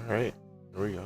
Alright, here we go.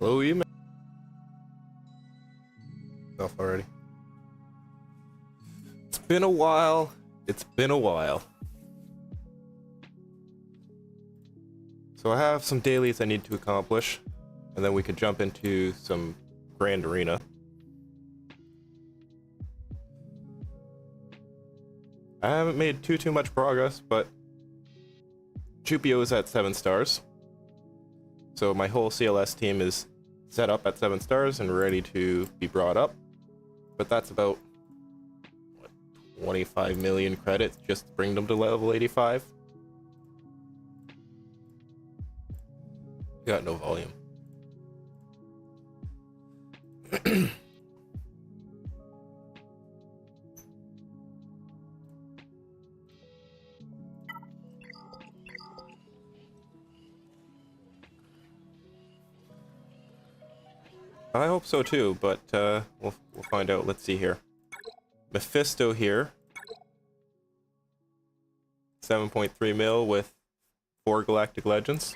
Hello, email. Stuff already. It's been a while. It's been a while. So I have some dailies I need to accomplish, and then we could jump into some Grand Arena. I haven't made too much progress, but Jupio is at 7 stars. So my whole CLS team is set up at 7 stars and ready to be brought up. But that's about, what, 25 million credits just to bring them to level 85. Got no volume. I hope so too, but we'll find out. Let's see here. Mephisto here. 7.3 mil with 4 Galactic Legends.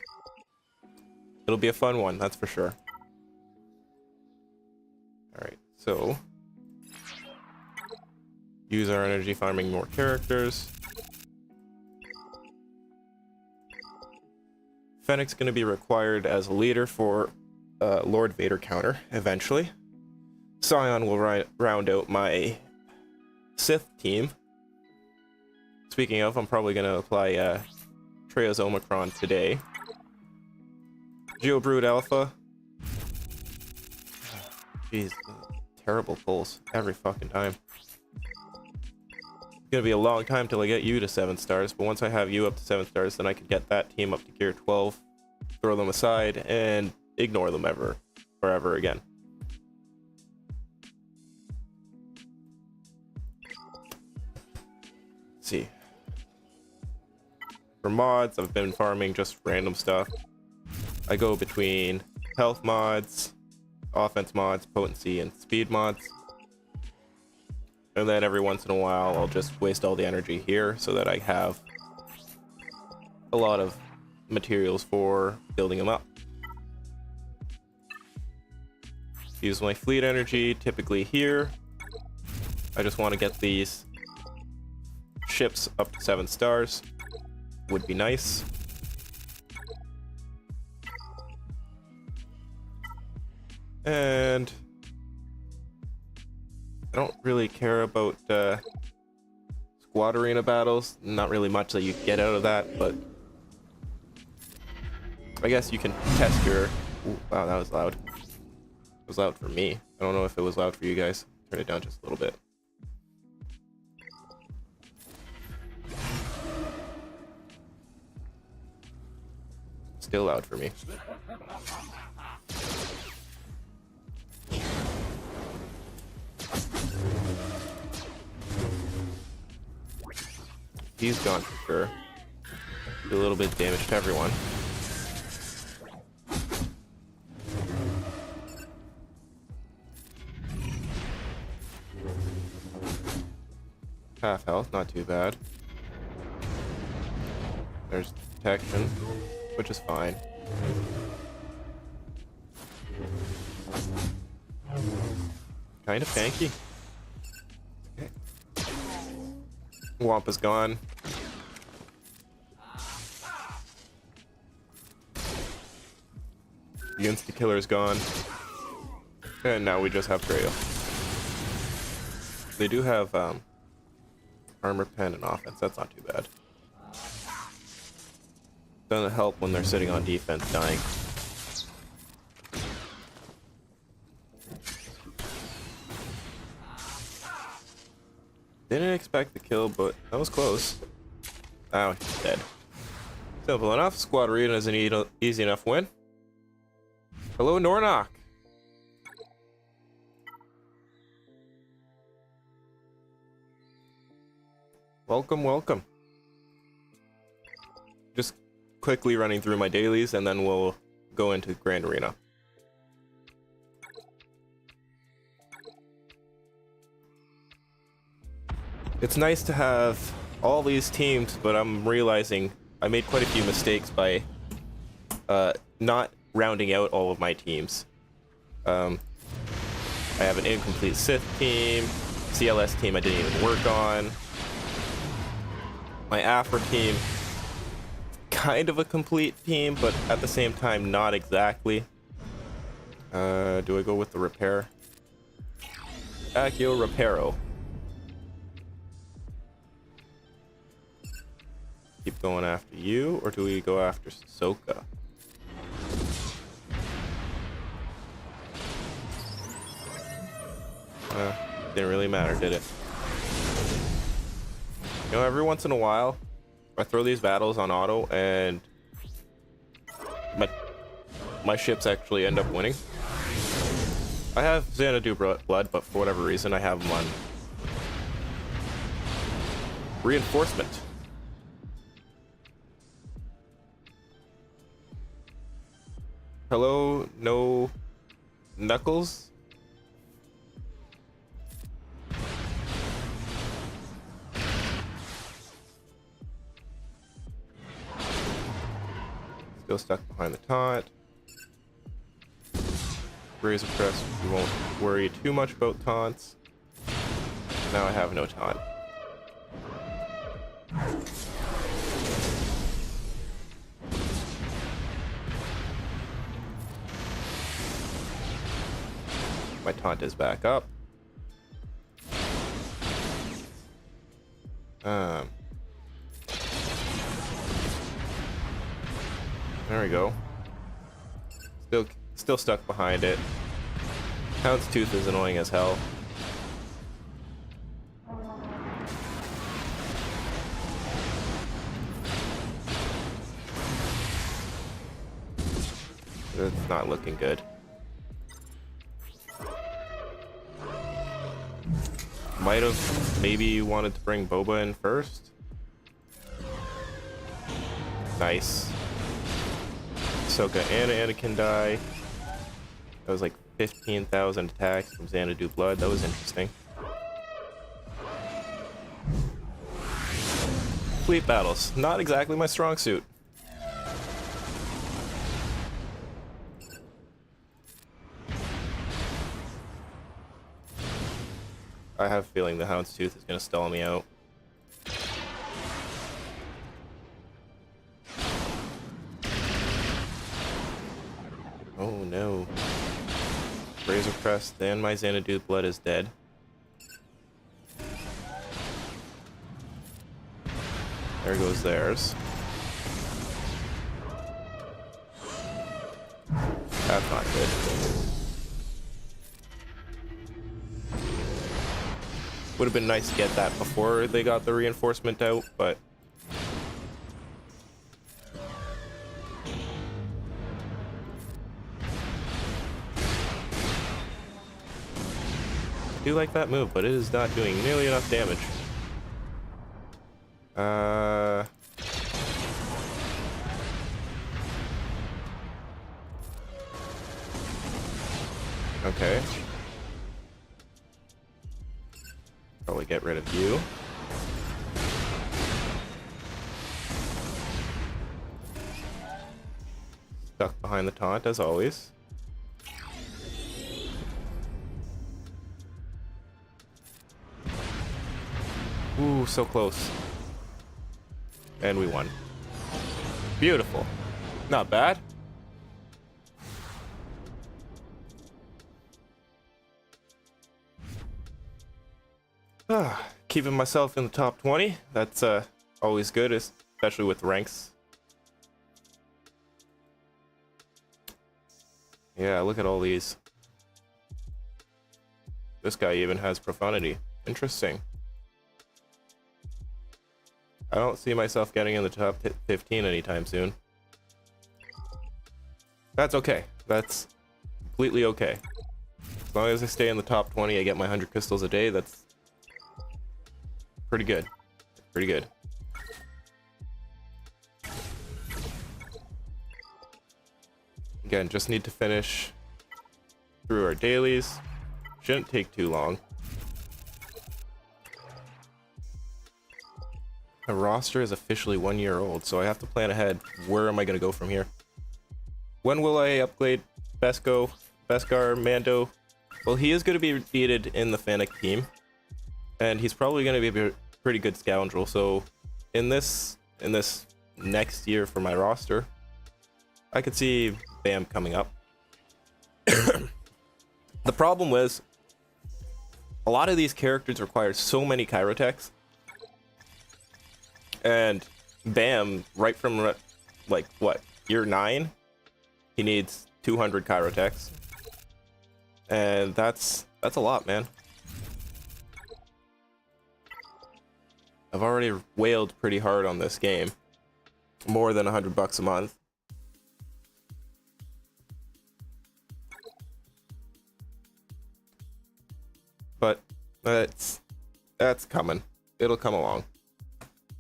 It'll be a fun one, that's for sure. Alright, so use our energy farming more characters. Fennec's gonna be required as a leader for Lord Vader counter eventually. Scion will round out my Sith team. Speaking of, I'm probably going to apply Traya's Omicron today. Geobrood Alpha. Jeez, terrible pulls every fucking time. It's going to be a long time till I get you to 7 stars, but once I have you up to 7 stars, then I can get that team up to gear 12, throw them aside, and ignore them forever again. Let's see. For mods, I've been farming just random stuff. I go between health mods, offense mods, potency, and speed mods. And then every once in a while, I'll just waste all the energy here so that I have a lot of materials for building them up. Use my fleet energy typically here. I just want to get these ships up to 7 stars. Would be nice. And I don't really care about squad arena battles. Not really much that you get out of that, but I guess you can test your... Ooh, wow, that was loud. It was loud for me. I don't know if it was loud for you guys. Turn it down just a little bit. Still loud for me. He's gone for sure. Do a little bit of damage to everyone. Half health, not too bad. There's protection, which is fine. Kind of tanky. Okay. Wampa's gone. The insta-killer is gone. And now we just have Traya. They do have armor pen and offense. That's not too bad. Doesn't help when they're sitting on defense dying. Didn't expect the kill, but that was close. Oh, he's dead. Simple enough. Squad Arena is an easy enough win. Hello, Nornoc. Welcome, welcome. Just quickly running through my dailies, and then we'll go into Grand Arena. It's nice to have all these teams, but I'm realizing I made quite a few mistakes by not rounding out all of my teams. I have an incomplete Sith team, CLS team I didn't even work on. My Aphra team, kind of a complete team, but at the same time, not exactly. Do I go with the repair? Accio Reparo. Keep going after you, or do we go after Soka? Didn't really matter, did it? You know, every once in a while, I throw these battles on auto, and my ships actually end up winning. I have Xanadu Blood, but for whatever reason, I have them on reinforcement. Hello, no Knuckles. Still stuck behind the taunt. Razor Crest, we won't worry too much about taunts. Now I have no taunt. My taunt is back up. There we go. Still stuck behind it. Houndstooth is annoying as hell. It's not looking good. Might have maybe wanted to bring Boba in first. Nice. Ahsoka and Anakin die. That was like 15,000 attacks from Xanadu Blood. That was interesting. Fleet battles. Not exactly my strong suit. I have a feeling the Houndstooth is going to stall me out. Oh no. Razor Crest and my Xanadu Blood is dead. There goes theirs. That's not good. Would have been nice to get that before they got the reinforcement out, but I do like that move, but it is not doing nearly enough damage. Okay. Probably get rid of you. Stuck behind the taunt as always. Ooh, so close. And we won. Beautiful. Not bad. Keeping myself in the top 20. That's always good, especially with ranks. Yeah, look at all these. This guy even has profundity. Interesting. I don't see myself getting in the top 15 anytime soon. That's okay. That's completely okay. As long as I stay in the top 20, I get my 100 crystals a day. That's pretty good. Pretty good. Again, just need to finish through our dailies. Shouldn't take too long. The roster is officially 1 year old, so I have to plan ahead. Where am I going to go from here? When will I upgrade Beskar, Mando? Well, he is going to be needed in the Fennec team, and he's probably going to be a pretty good scoundrel. So, in this next year for my roster, I could see Bam coming up. The problem was, a lot of these characters require so many Chirotechs, and Bam, right from like what, year 9, he needs 200 Chirotechs, and that's a lot, man. I've already wailed pretty hard on this game, more than $100 a month. But that's coming. It'll come along.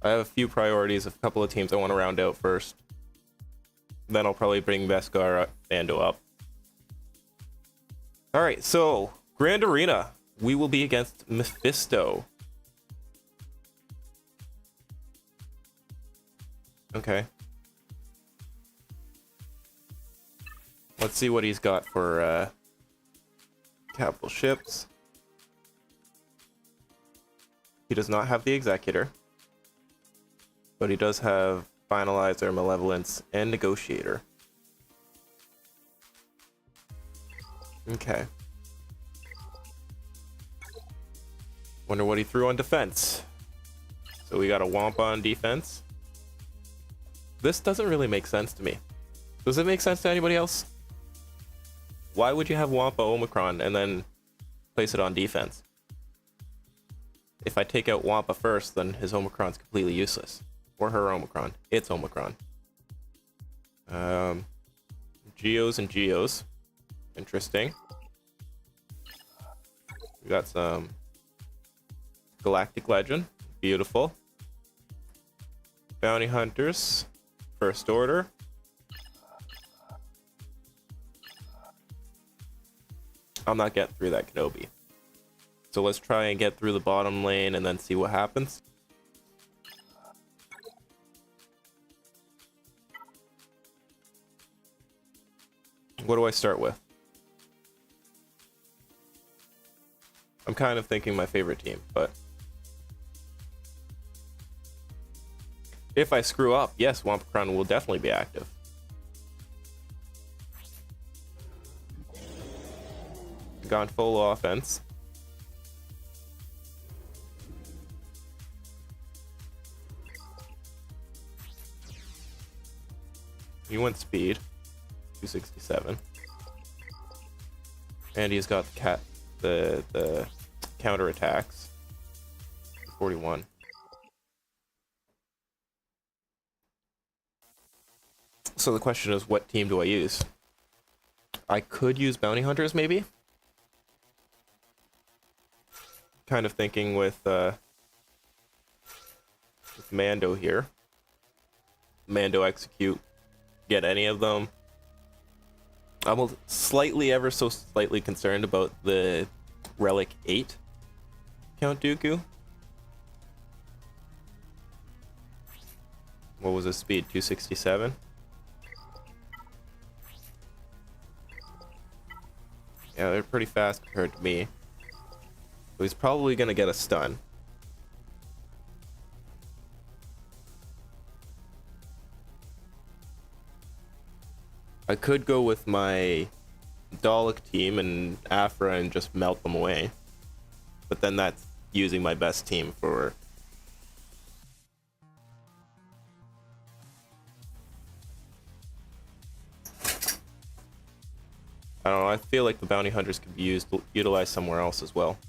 I have a few priorities, a couple of teams I want to round out first. Then I'll probably bring Beskar Mando up. Alright, so Grand Arena. We will be against Mephisto. Okay. Let's see what he's got for capital ships. He does not have the Executor, but he does have Finalizer, Malevolence, and Negotiator. Okay. Wonder what he threw on defense. So we got a Wampa on defense. This doesn't really make sense to me. Does it make sense to anybody else? Why would you have Wampa Omicron and then place it on defense? If I take out Wampa first, then his Omicron's completely useless. Or her Omicron. It's Omicron. Geos and Geos. Interesting. We got some Galactic Legend. Beautiful. Bounty Hunters. First Order. I'm not getting through that Kenobi. So let's try and get through the bottom lane and then see what happens. What do I start with? I'm kind of thinking my favorite team, but if I screw up, yes, Wampacron will definitely be active. Gone full offense. He went speed, 267, and he's got the counter attacks, 41. So the question is, what team do I use? I could use Bounty Hunters, maybe. Kind of thinking with Mando here. Mando execute. Get any of them. I'm slightly, ever so slightly concerned about the Relic 8 Count Dooku. What was his speed? 267? Yeah, they're pretty fast compared to me. So he's probably gonna get a stun. I could go with my Dalek team and Aphra and just melt them away. But then that's using my best team for... I don't know, I feel like the bounty hunters could be utilized somewhere else as well.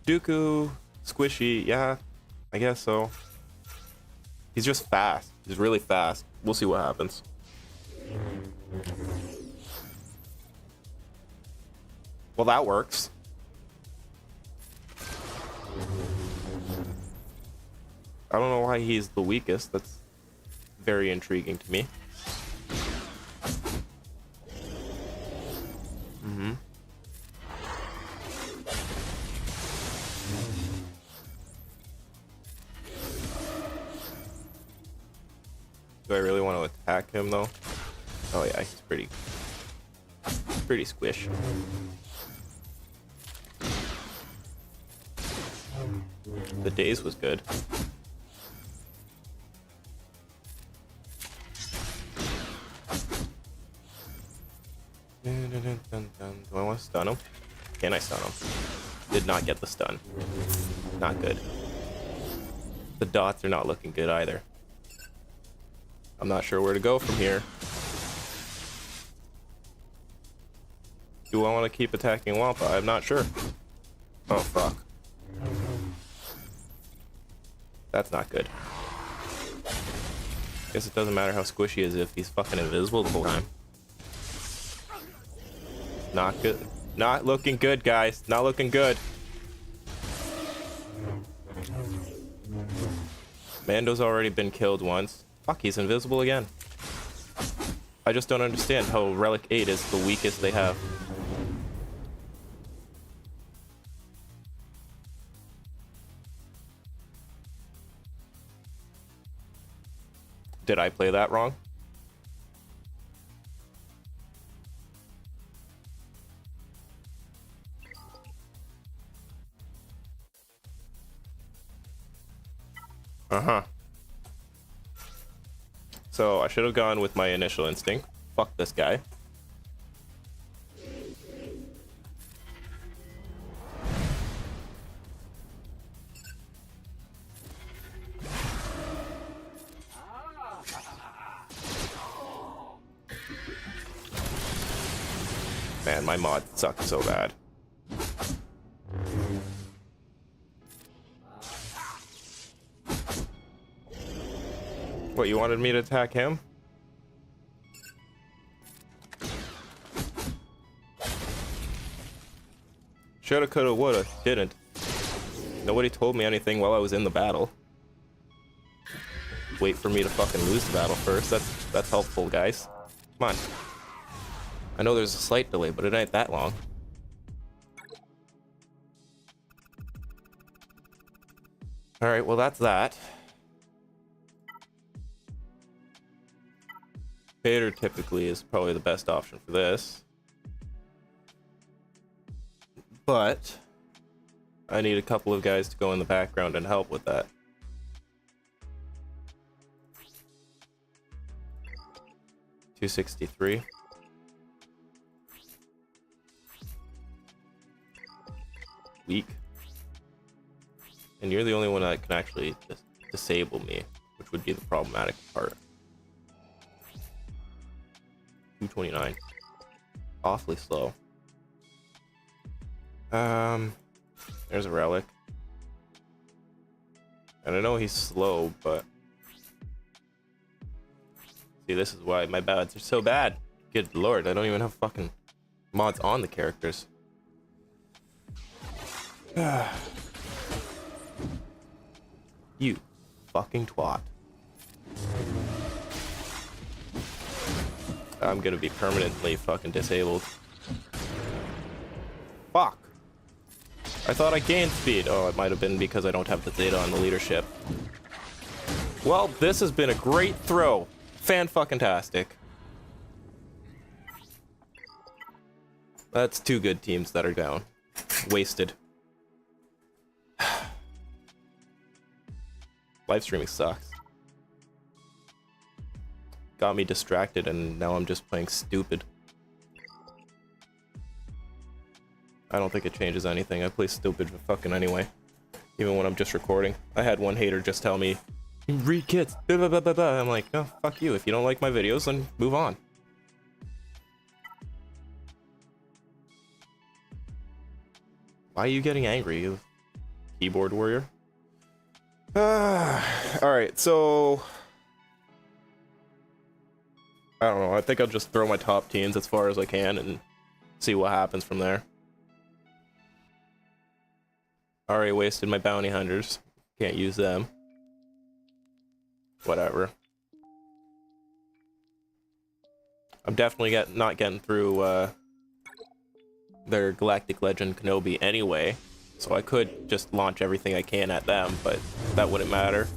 Dooku, squishy, yeah, I guess so. He's just fast. He's really fast. We'll see what happens. Well, that works. I don't know why he's the weakest. That's very intriguing to me. Mm-hmm. Do I really want to attack him though? Oh yeah, he's pretty squish. The daze was good. Do I want to stun him? Can I stun him? Did not get the stun. Not good. The dots are not looking good either. I'm not sure where to go from here. Do I want to keep attacking Wampa? I'm not sure. Oh, fuck. That's not good. Guess it doesn't matter how squishy he is if he's fucking invisible the whole time. Not good. Not looking good, guys. Not looking good. Mando's already been killed once. Fuck, he's invisible again. I just don't understand how Relic 8 is the weakest they have. Did I play that wrong? Uh-huh. So I should have gone with my initial instinct. Fuck this guy. Man, my mod sucks so bad. What, you wanted me to attack him? Shoulda, coulda, woulda. Didn't. Nobody told me anything while I was in the battle. Wait for me to fucking lose the battle first. That's helpful, guys. Come on. I know there's a slight delay, but it ain't that long. Alright, well that's that. Vader typically is probably the best option for this. But I need a couple of guys to go in the background and help with that. $263. Weak. And you're the only one that can actually disable me, which would be the problematic part. 229. Awfully slow. There's a relic. And I know he's slow, but see, this is why my mods are so bad. Good lord, I don't even have fucking mods on the characters. You fucking twat. I'm gonna be permanently fucking disabled. Fuck. I thought I gained speed. Oh, it might have been because I don't have the data on the leadership. Well, this has been a great throw. Fan-fucking-tastic. That's two good teams that are down. Wasted. Live streaming sucks. Got me distracted and now I'm just playing stupid. I don't think it changes anything. I play stupid fucking anyway. Even when I'm just recording. I had one hater just tell me, read kits, blah, blah, blah, blah, blah. I'm like, no, fuck you. If you don't like my videos, then move on. Why are you getting angry, you keyboard warrior? Alright, so... I don't know, I think I'll just throw my top teams as far as I can and see what happens from there. Already wasted my bounty hunters. Can't use them. Whatever. I'm definitely not getting through their Galactic Legend Kenobi anyway, so I could just launch everything I can at them, but that wouldn't matter.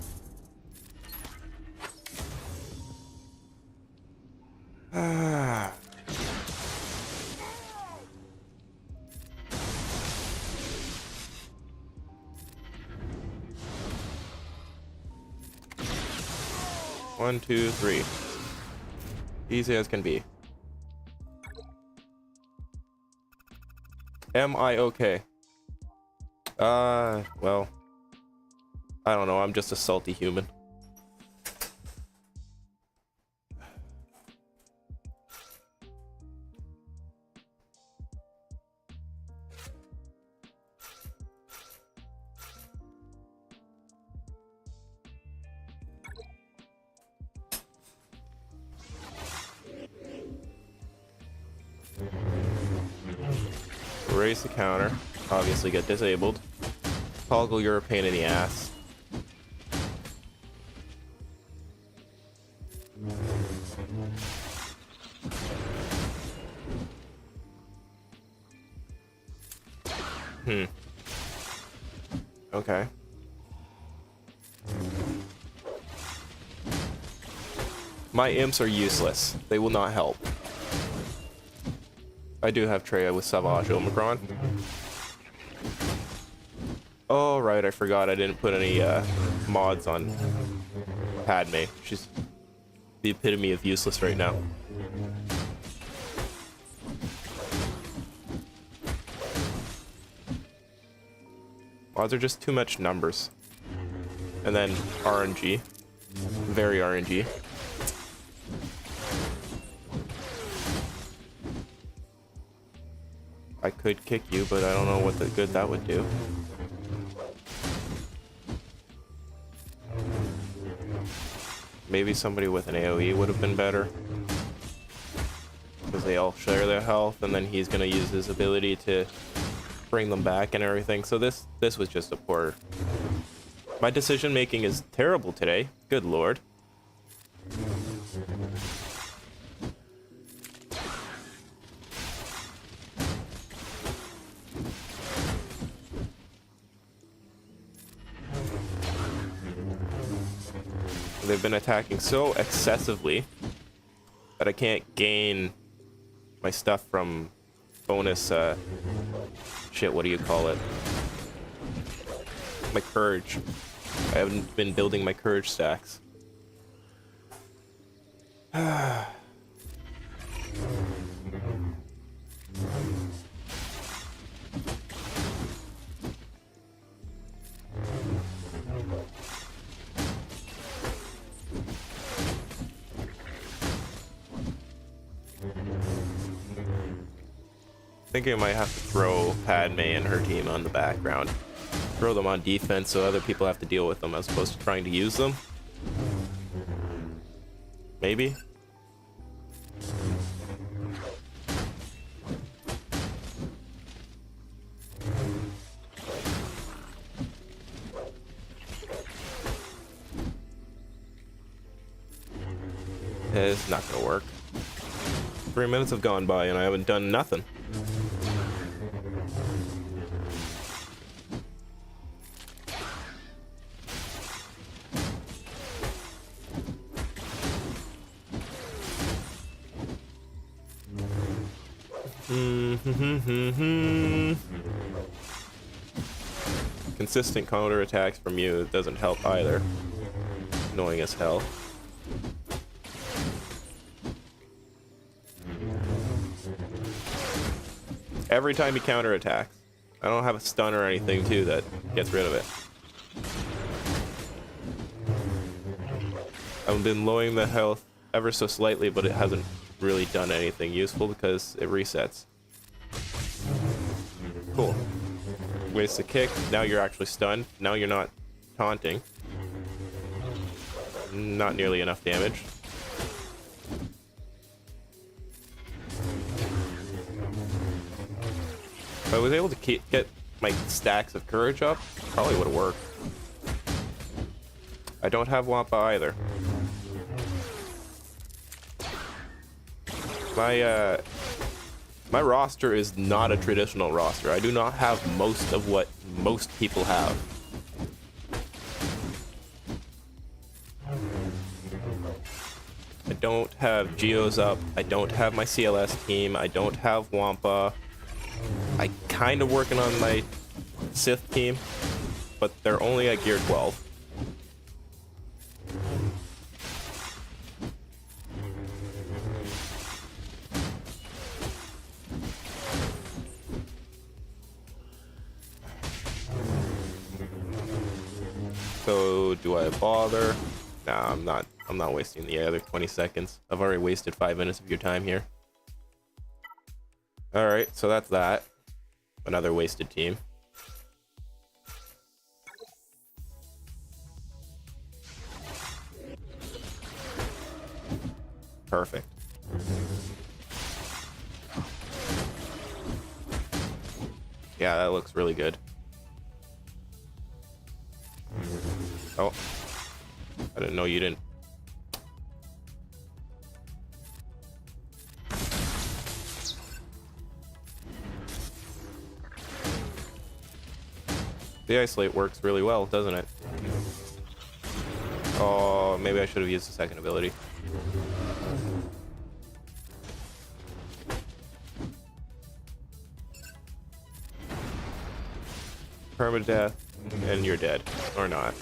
One, two, three. Easy as can be. Am I okay? Well, I don't know, I'm just a salty human. Raise the counter, obviously get disabled. Toggle, you're a pain in the ass. Okay. My imps are useless. They will not help. I do have Traya with Savage Omicron. Oh, right, I forgot I didn't put any mods on Padme. She's the epitome of useless right now. Mods are just too much numbers. And then RNG. Very RNG. I could kick you, but I don't know what the good that would do. Maybe somebody with an AoE would have been better. Because they all share their health, and then he's gonna use his ability to bring them back and everything. So this was just a poor... My decision making is terrible today. Good lord. They've been attacking so excessively that I can't gain my stuff from bonus, shit, what do you call it? My courage. I haven't been building my courage stacks. I think I might have to throw Padme and her team on the background. Throw them on defense so other people have to deal with them as opposed to trying to use them. Maybe? It's not gonna work. 3 minutes have gone by and I haven't done nothing. Consistent counterattacks from you doesn't help either. Annoying as hell. Every time he counterattacks. I don't have a stun or anything too that gets rid of it. I've been lowering the health ever so slightly, but it hasn't really done anything useful because it resets. Cool. Waste a kick. Now you're actually stunned. Now you're not taunting. Not nearly enough damage. If I was able to get my stacks of courage up, probably would have worked. I don't have Wampa either. My roster is not a traditional roster. I do not have most of what most people have. I don't have Geos up. I don't have my CLS team. I don't have Wampa. I kind of working on my Sith team, but they're only at gear 12. So do I bother? Nah, I'm not wasting the other 20 seconds. I've already wasted 5 minutes of your time here. Alright, so that's that. Another wasted team. Perfect. Yeah, that looks really good. Oh. I didn't know you didn't. The isolate works really well, doesn't it? Oh, maybe I should have used the second ability. Permadeath, and you're dead. Or not.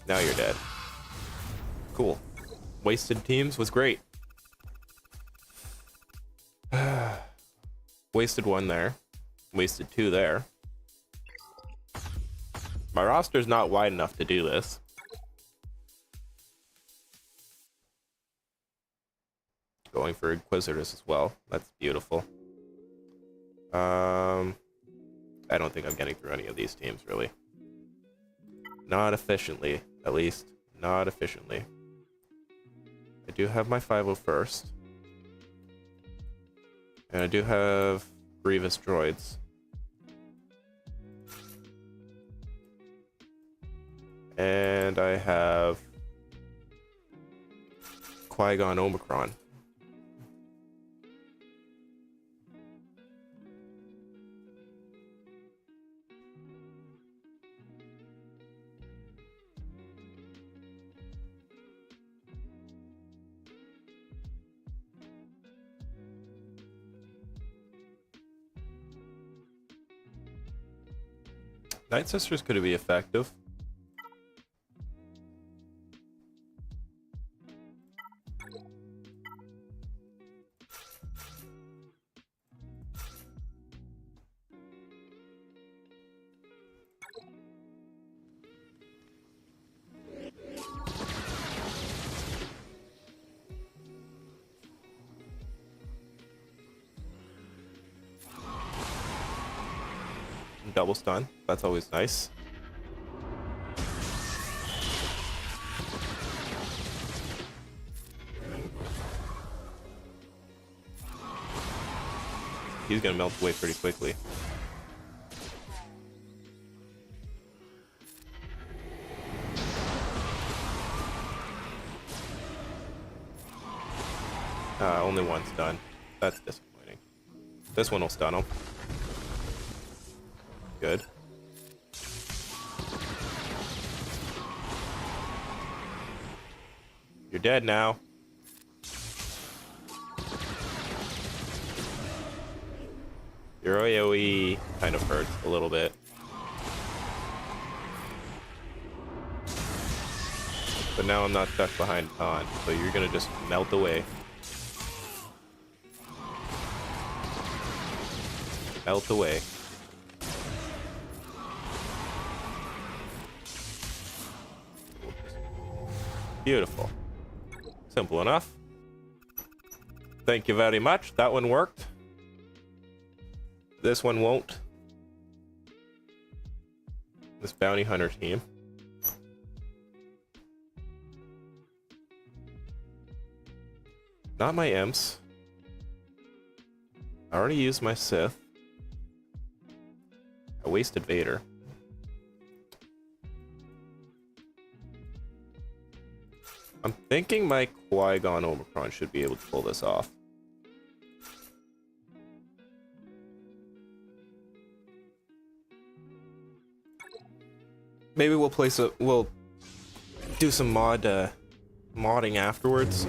Now you're dead. Cool. Wasted teams was great. Wasted one there. Wasted two there. My roster's not wide enough to do this. Going for Inquisitors as well. That's beautiful. I don't think I'm getting through any of these teams, really. Not efficiently, at least. Not efficiently. I do have my 501st. And I do have Grievous droids. And I have QuiGon Omicron. Nightsisters could be effective. Double stun, that's always nice. He's gonna melt away pretty quickly. Only one's done. That's disappointing. This one will stun him. Good. You're dead now. Your AoE kind of hurts a little bit. But now I'm not stuck behind Khan, so you're gonna just melt away. Melt away. Beautiful. Simple enough. Thank you very much. That one worked. This one won't. This bounty hunter team. Not my Imps. I already used my Sith. I wasted Vader. I'm thinking my QuiGon Omicron should be able to pull this off. Maybe we'll do some modding afterwards,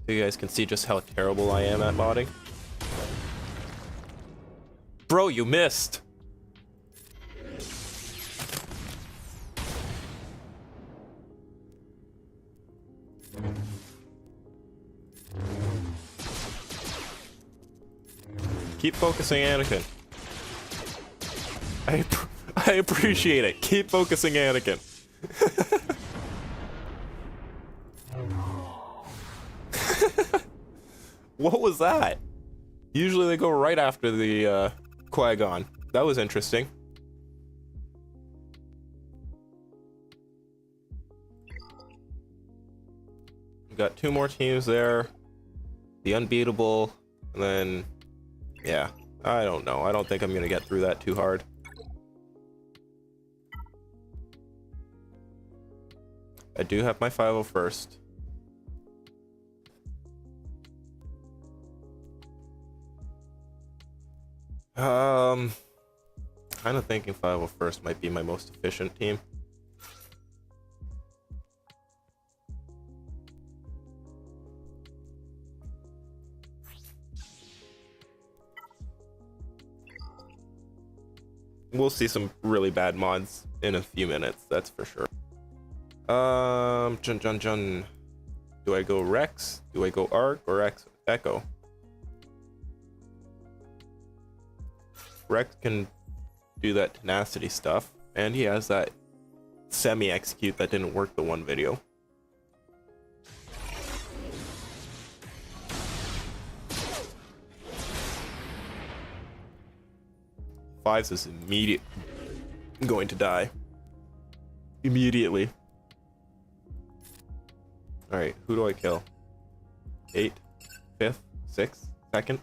so you guys can see just how terrible I am at modding. Bro, you missed. Keep focusing, Anakin. I appreciate it. Keep focusing, Anakin. What was that? Usually they go right after the QuiGon. That was interesting. We've got 2 more teams there. The unbeatable, and then yeah, I don't know. I don't think I'm gonna get through that too hard. I do have my 501st. Kind of thinking 501st might be my most efficient team. We'll see some really bad mods in a few minutes, that's for sure. Jun. Do I go Rex? Do I go Arc or Echo? Rex can do that tenacity stuff, and he has that semi-execute that didn't work the one video. Fives is going to die. Immediately. Alright, who do I kill? 8, 5th, 6th, 2nd?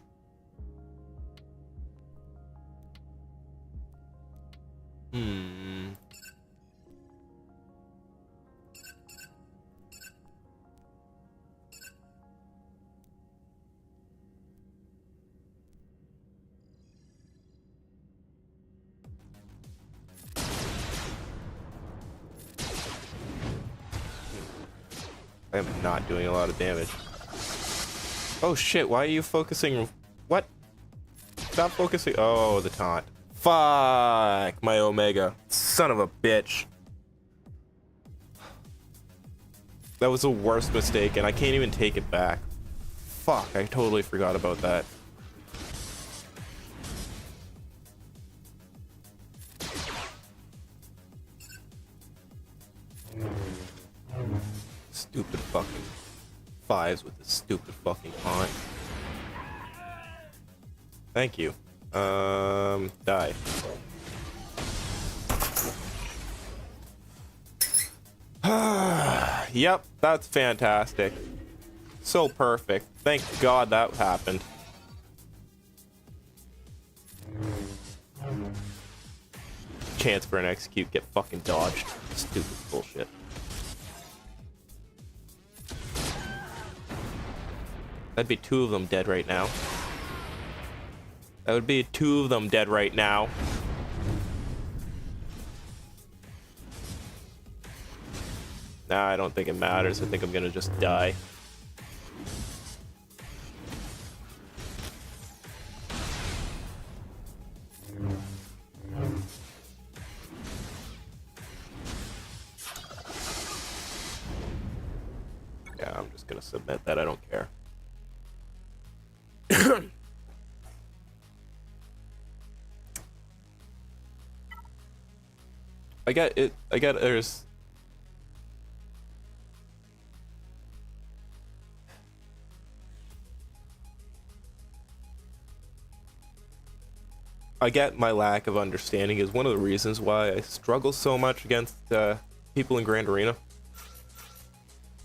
I am not doing a lot of damage. Oh shit, why are you focusing? What? Stop focusing. Oh, the taunt. Fuck my Omega. Son of a bitch. That was the worst mistake, and I can't even take it back. Fuck, I totally forgot about that. Stupid fucking fives with the stupid fucking taunt. Thank you. Die. Yep, that's fantastic. So perfect. Thank God that happened. Chance for an execute, get fucking dodged. Stupid bullshit. That'd be 2 of them dead right now. That would be 2 of them dead right now. Nah, I don't think it matters. I think I'm gonna just die. Yeah, I'm just gonna submit that. I don't care. I get it. I get there's. I get my lack of understanding is one of the reasons why I struggle so much against people in Grand Arena.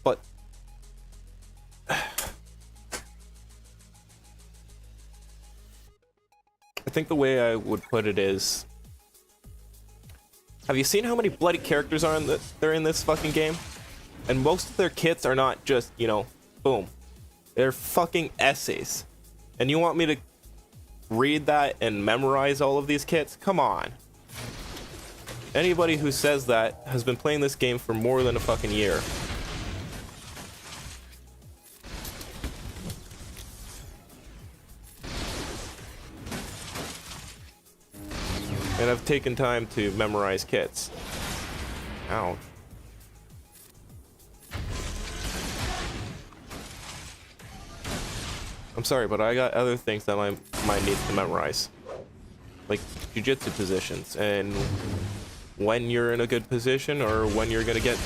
But I think the way I would put it is, have you seen how many bloody characters are they're in this fucking game? And most of their kits are not just, you know, boom. They're fucking essays. And you want me to read that and memorize all of these kits? Come on. Anybody who says that has been playing this game for more than a fucking year. And I've taken time to memorize kits. Ouch. I'm sorry, but I got other things that my mind needs to memorize. Like jiu-jitsu positions, and when you're in a good position or when you're gonna get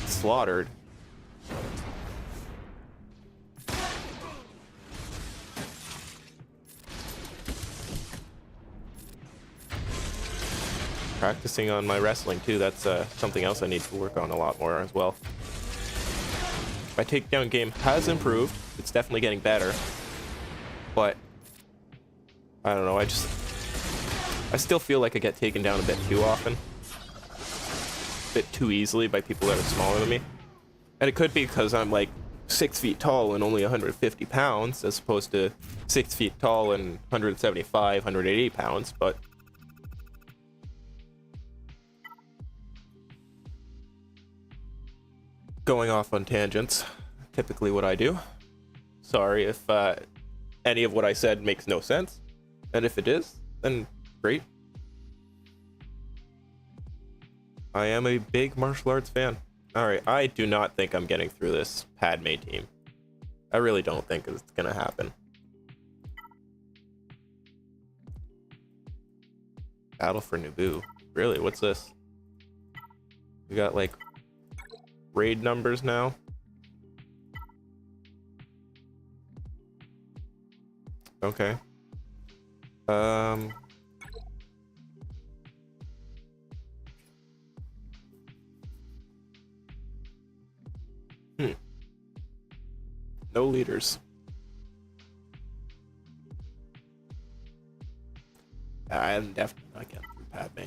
slaughtered. Practicing on my wrestling too, that's something else I need to work on a lot more as well. My takedown game has improved. It's definitely getting better. But I don't know, I still feel like I get taken down a bit too often. A bit too easily by people that are smaller than me. And it could be because I'm like 6 feet tall and only 150 pounds, as opposed to 6 feet tall and 175, 180 pounds, but going off on tangents, typically what I do. Sorry if any of what I said makes no sense, and if it is, then great. I am a big martial arts fan. Alright, I do not think I'm getting through this Padme team. I really don't think it's gonna happen. Battle for Naboo. Really, what's this? We got like raid numbers now. Okay. No leaders. I'm definitely not getting through Padme.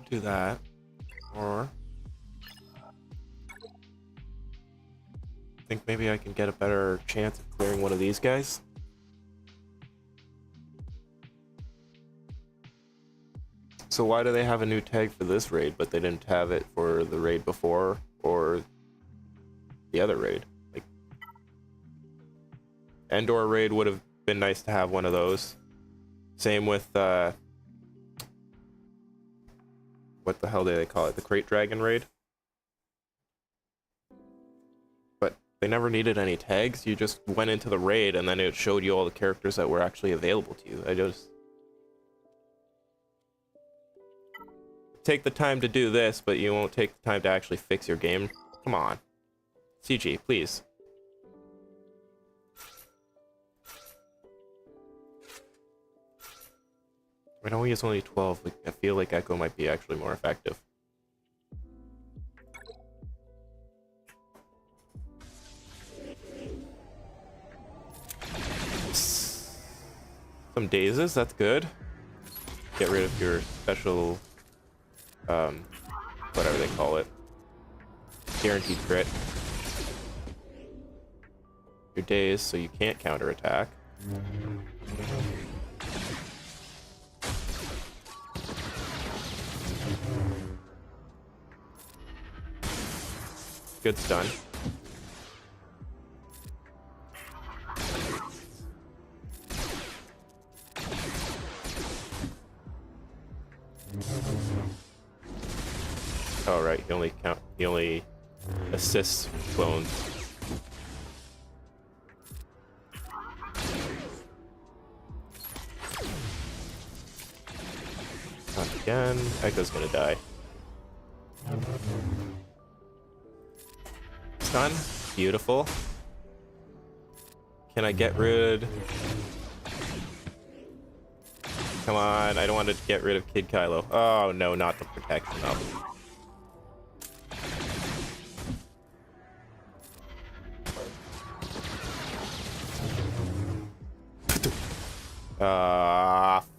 Do that, or I think maybe I can get a better chance of clearing one of these guys. So why do they have a new tag for this raid, but they didn't have it for the raid before or the other raid? Like, Endor raid would have been nice to have one of those. Same with what the hell do they call it? The Crate Dragon raid? But they never needed any tags. You just went into the raid and then it showed you all the characters that were actually available to you. I just... take the time to do this, but you won't take the time to actually fix your game. Come on. CG, please. I know he is only 12. Like, I feel like Echo might be actually more effective. Some dazes, that's good. Get rid of your special, whatever they call it. Guaranteed crit. You're dazed, so you can't counterattack. Good stun. Oh right, he only assists clones. Not again. Echo's gonna die. Stun. Beautiful. Can I get rid? Come on, I don't want to get rid of Kid Kylo. Oh no, not the protection up.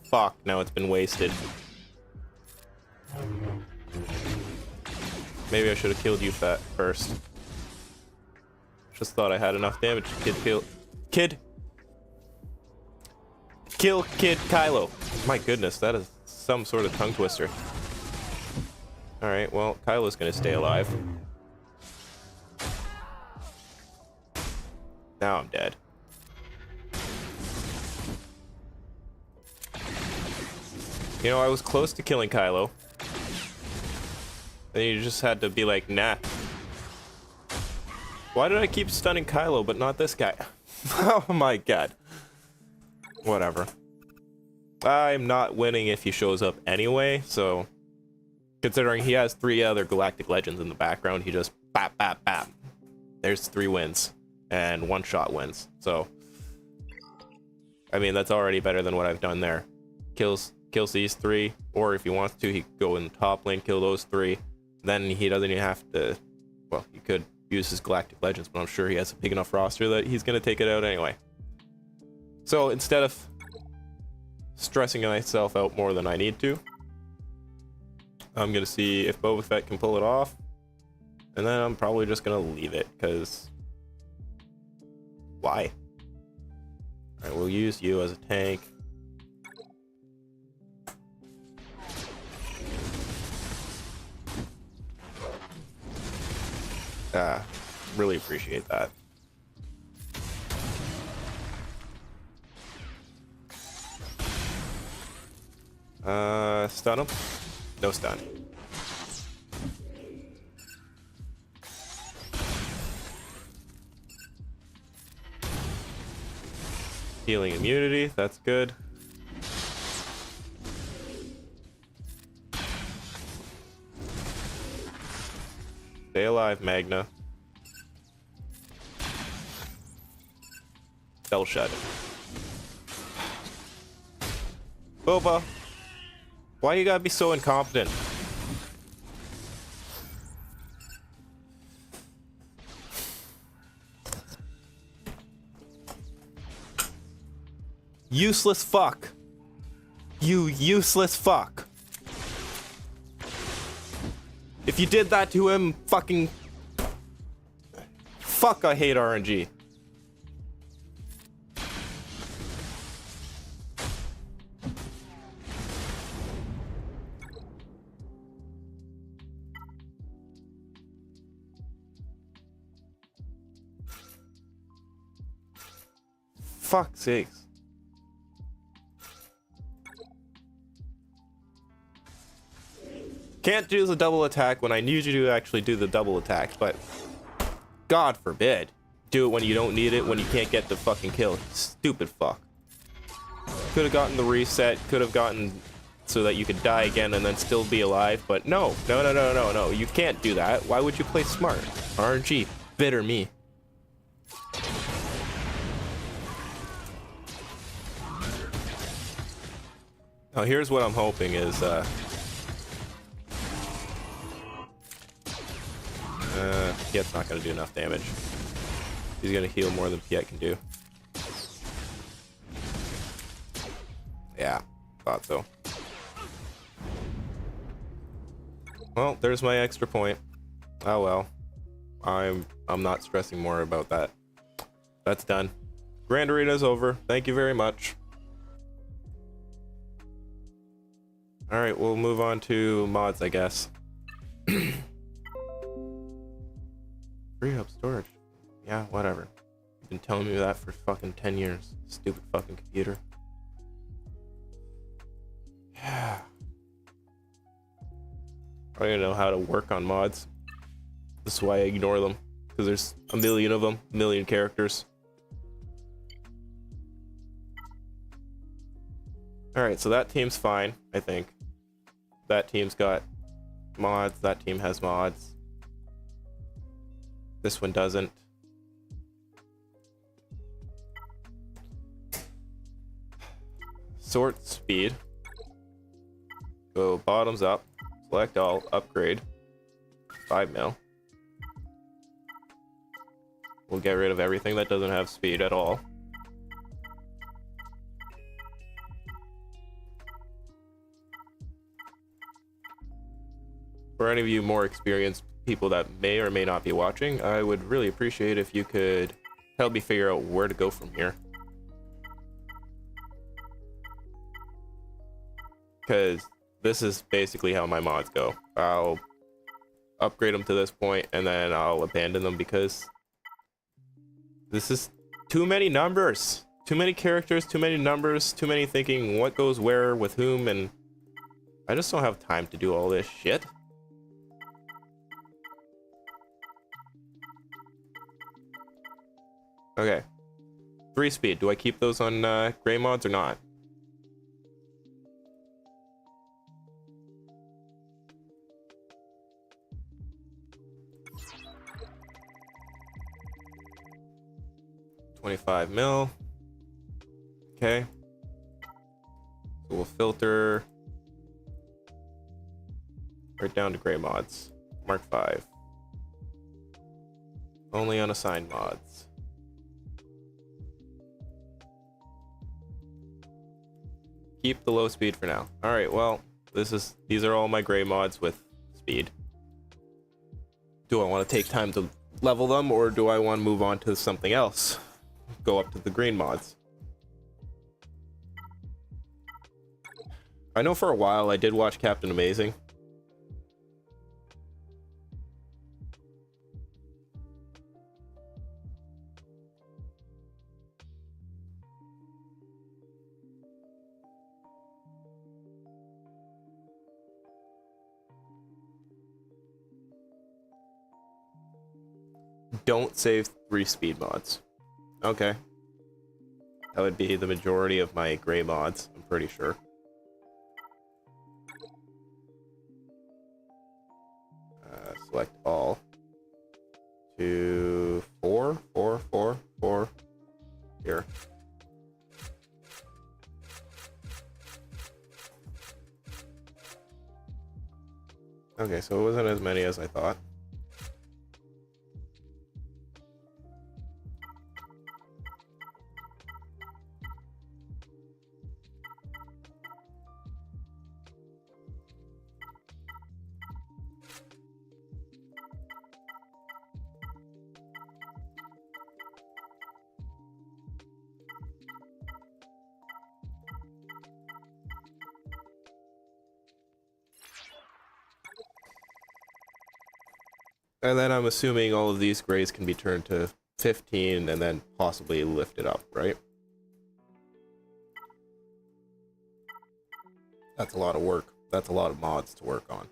Fuck, now it's been wasted. Maybe I should have killed you, Fett, first. Just thought I had enough damage to kill Kid Kylo. My goodness, that is some sort of tongue twister. Alright, well, Kylo's gonna stay alive. Now I'm dead. You know, I was close to killing Kylo. And you just had to be like, nah. Why did I keep stunning Kylo, but not this guy? Oh my god. Whatever. I'm not winning if he shows up anyway, so... Considering he has 3 other Galactic Legends in the background, he just bap, bap, bap. There's 3 wins. And 1-shot wins, so... I mean, that's already better than what I've done there. Kills these 3, or if he wants to, he could go in the top lane, kill those 3. Then he doesn't even have to... Well, he could use his Galactic Legends, but I'm sure he has a big enough roster that he's gonna take it out anyway. So instead of stressing myself out more than I need to, I'm gonna see if Boba Fett can pull it off, and then I'm probably just gonna leave it, because why? Alright, we'll use you as a tank. Really appreciate that. Stun him? No stun. Healing immunity, that's good. Stay alive, Magna. Spell shut. Boba, why you gotta be so incompetent? Useless fuck. You useless fuck. If you did that to him, fucking... Fuck, I hate RNG. Fuck's sakes. Can't do the double attack when I need you to actually do the double attack, but God forbid, do it when you don't need it, when you can't get the fucking kill. Stupid fuck. Could have gotten the reset, could have gotten so that you could die again and then still be alive, but no, you can't do that. Why would you play smart? RNG, bitter me. Now here's what I'm hoping is, Piet's not gonna do enough damage. He's gonna heal more than Piet can do. not though. Well, there's my extra point. Oh well. I'm not stressing more about that. That's done. Grand Arena's over. Thank you very much. Alright, we'll move on to mods, I guess. Free up storage. Yeah, whatever. You've been telling me that for fucking 10 years. Stupid fucking computer. Yeah. I don't even know how to work on mods. This is why I ignore them. Because there's a million of them. A million characters. Alright, so that team's fine, I think. That team's got mods. That team has mods. This one doesn't. Sort speed. Go bottoms up. Select all. Upgrade. 5 mil. We'll get rid of everything that doesn't have speed at all. For any of you more experienced people that may or may not be watching, I would really appreciate if you could help me figure out where to go from here. Because this is basically how my mods go. I'll upgrade them to this point and then I'll abandon them because this is too many numbers. Too many characters, too many numbers, too many thinking what goes where with whom, and I just don't have time to do all this shit. Okay. 3 speed. Do I keep those on gray mods or not? $25 mil. Okay. So we'll filter right down to gray mods. Mark 5. Only unassigned mods. Keep the low speed for now. Alright, well, these are all my gray mods with speed. Do I want to take time to level them, or do I want to move on to something else? Go up to the green mods. I know for a while I did watch Captain Amazing. Don't save 3 speed mods. Okay. That would be the majority of my gray mods, I'm pretty sure. Select all. 2, 4, 4, 4, 4. Here. Okay, so it wasn't as many as I thought. And then I'm assuming all of these grays can be turned to 15 and then possibly lifted up, right? That's a lot of work. That's a lot of mods to work on.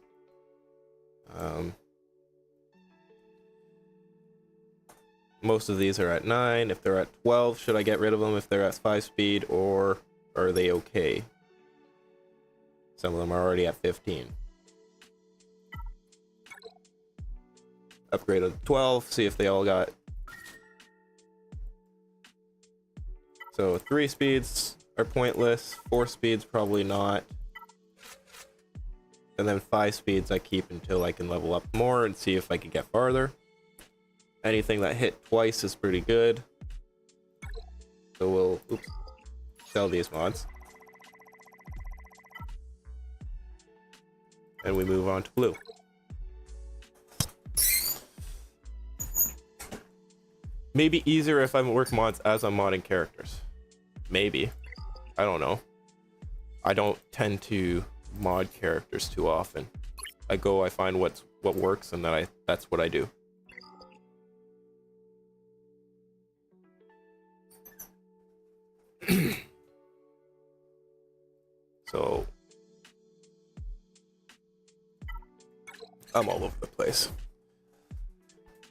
Most of these are at 9. If they're at 12, should I get rid of them if they're at 5 speed, or are they okay? Some of them are already at 15. Upgrade to 12, see if they all got... So 3 speeds are pointless, 4 speeds probably not. And then 5 speeds I keep until I can level up more and see if I can get farther. Anything that hit twice is pretty good. So we'll sell these mods. and we move on to blue. Maybe easier if I work mods as I'm modding characters. Maybe. I don't know. I don't tend to mod characters too often. I find what works, and then that's what I do. So I'm all over the place.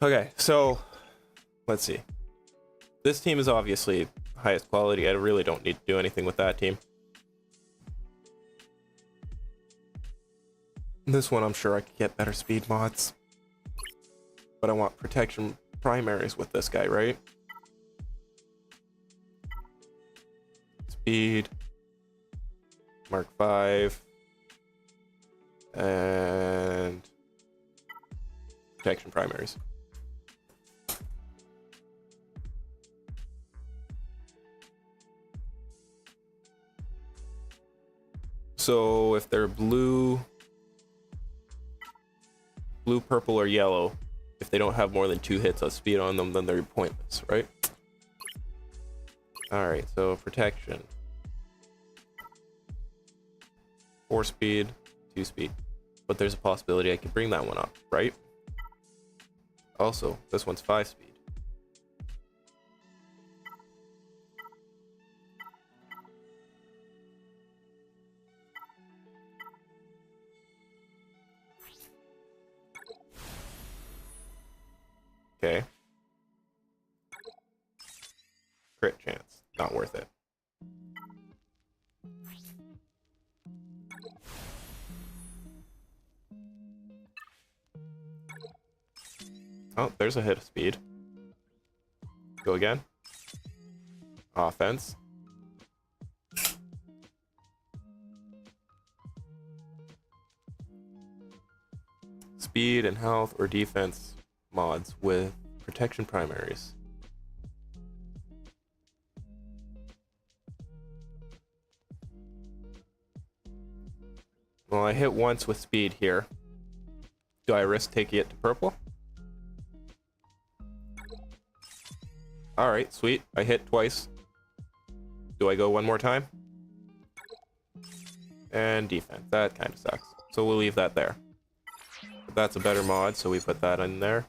Okay, so let's see. This team is obviously highest quality. I really don't need to do anything with that team. This one, I'm sure I could get better speed mods. But I want protection primaries with this guy, right? Speed. Mark 5. And protection primaries. So if they're blue, purple, or yellow, if they don't have more than 2 hits of speed on them, then they're pointless, right? Alright, so protection. 4 speed, 2 speed. But there's a possibility I could bring that one up, right? Also, this one's 5 speed. Okay. Crit chance. Not worth it. Oh, there's a hit of speed. Go again. Offense. Speed and health or defense mods with protection primaries. Well, I hit once with speed here. Do I risk taking it to purple? Alright, sweet. I hit twice. Do I go one more time? And defense. That kind of sucks. So we'll leave that there. But that's a better mod, so we put that in there.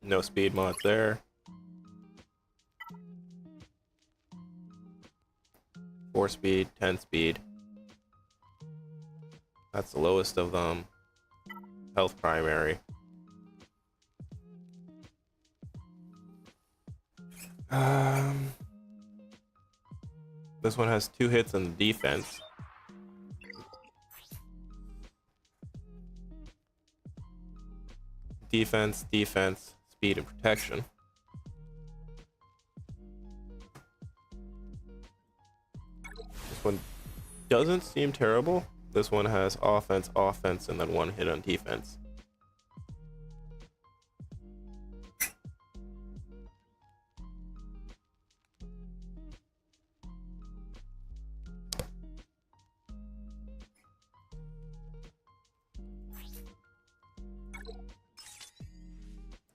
No speed mods there. 4 speed, 10 speed. That's the lowest of them. Health primary. This one has 2 hits in the defense. Defense, speed, and protection. This one doesn't seem terrible. This one has offense, and then 1 hit on defense.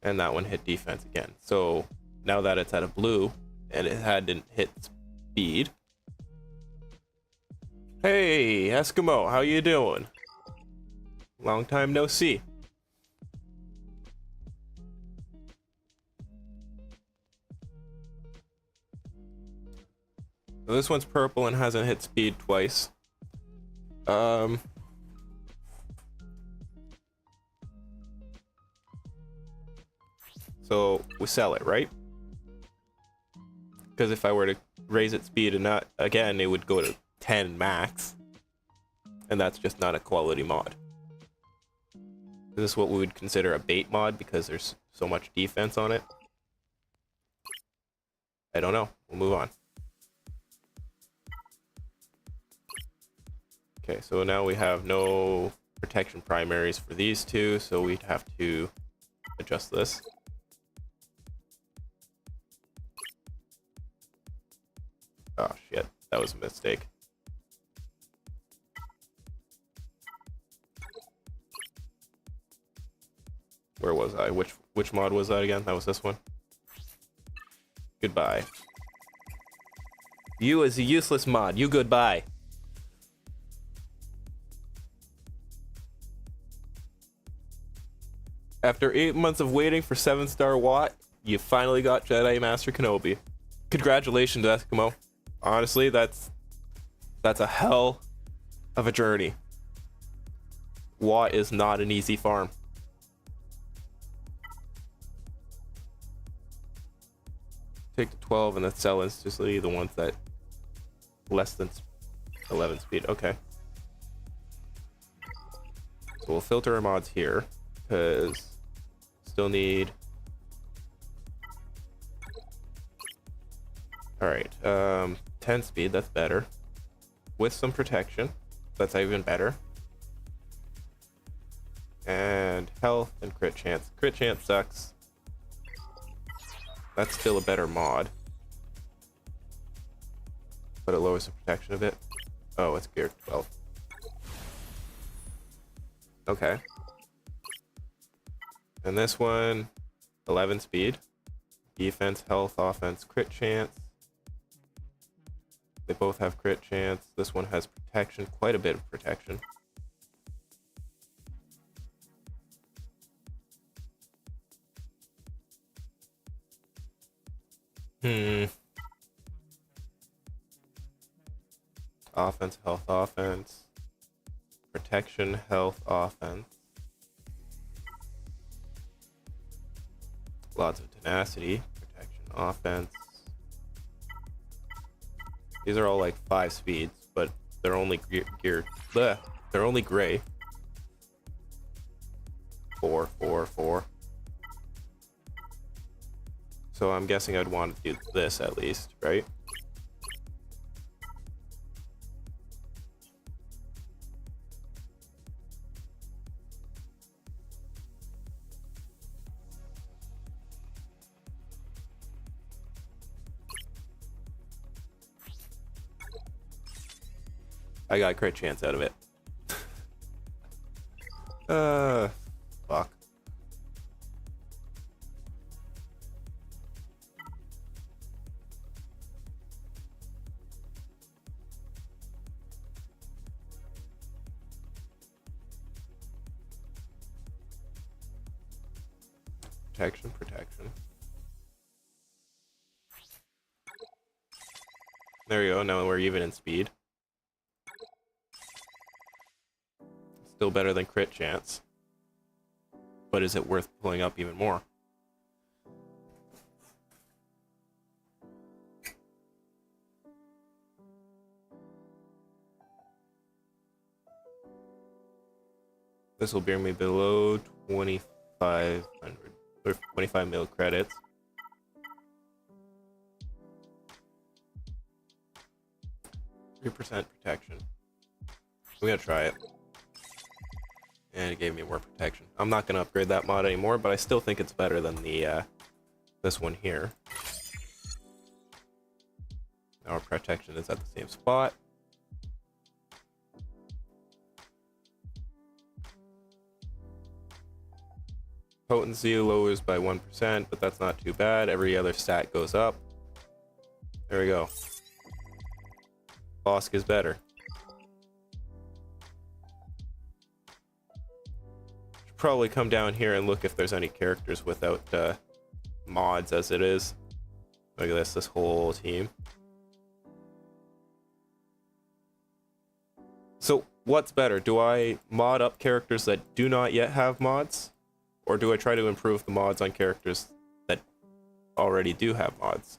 And that one hit defense again. So now that it's at a blue and it hadn't hit speed. Hey, Eskimo, how you doing? Long time no see. So this one's purple and hasn't hit speed twice. So we sell it, right? Because if I were to raise its speed and not again, it would go to 10 max. And that's just not a quality mod. This is what we would consider a bait mod because there's so much defense on it. I don't know. We'll move on. Okay, so now we have no protection primaries for these two, so we'd have to adjust this. Oh shit, that was a mistake. Where was I? Which mod was that again? That was this one. Goodbye. You is a useless mod. You goodbye. After 8 months of waiting for 7-star Watt, you finally got Jedi Master Kenobi. Congratulations, Eskimo. Honestly, that's a hell of a journey. Watt is not an easy farm. Take the 12 and then sell instantly the ones that less than 11 speed. Okay. So we'll filter our mods here because still need. All right, 10 speed. That's better. With some protection, that's even better. And health and crit chance. Crit chance sucks. That's still a better mod, but it lowers the protection a bit. Oh, it's geared 12. Okay. And this one, 11 speed. Defense, health, offense, crit chance. They both have crit chance. This one has protection, quite a bit of protection. Offense, health, offense. Protection, health, offense. Lots of tenacity. Protection, offense. These are all like 5 speeds, but they're only geared. Bleh, they're only gray. 4, 4, 4. So I'm guessing I'd want to do this at least, right? I got a crit chance out of it. Fuck. Protection, protection. There you go, now we're even in speed. Still better than crit chance. But is it worth pulling up even more? This will bring me below 2,500 or 25 mil credits. %3 protection. I'm gonna try it. And it gave me more protection. I'm not gonna upgrade that mod anymore, but I still think it's better than the this one here. Our protection is at the same spot. Potency lowers by 1%, but that's not too bad. Every other stat goes up. There we go. Bosk is better. Should probably come down here and look if there's any characters without mods as it is. Look at this whole team. So what's better? Do I mod up characters that do not yet have mods? Or do I try to improve the mods on characters that already do have mods?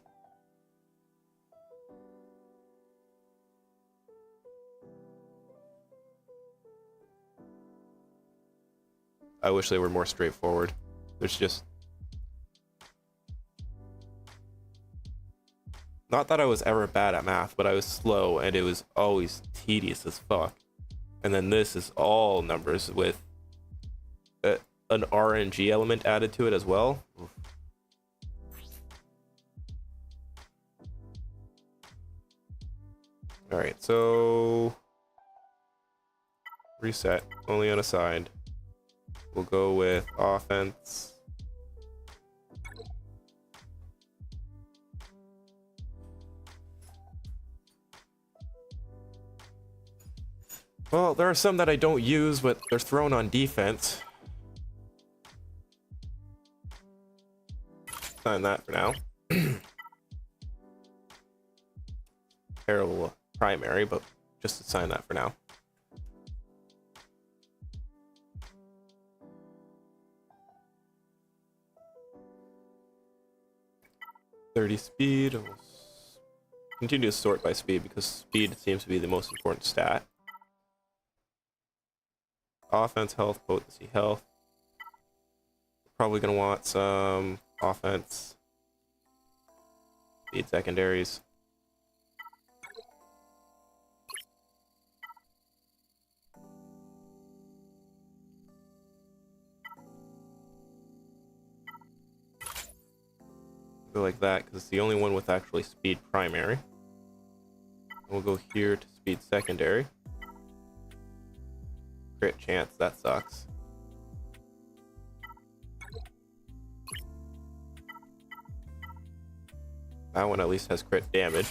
I wish they were more straightforward. There's just... Not that I was ever bad at math, but I was slow and it was always tedious as fuck. And then this is all numbers with an RNG element added to it as well. Oof. All right, so reset, only unassigned. We'll go with offense. Well, there are some that I don't use, but they're thrown on defense. Sign that for now. Terrible primary, but just assign that for now. .30 speed. We'll continue to sort by speed because speed seems to be the most important stat. Offense, health, potency, health. Probably gonna want some offense. Speed secondaries. Go like that because it's the only one with actually speed primary. We'll go here to speed secondary. Crit chance, that sucks. That one at least has crit damage.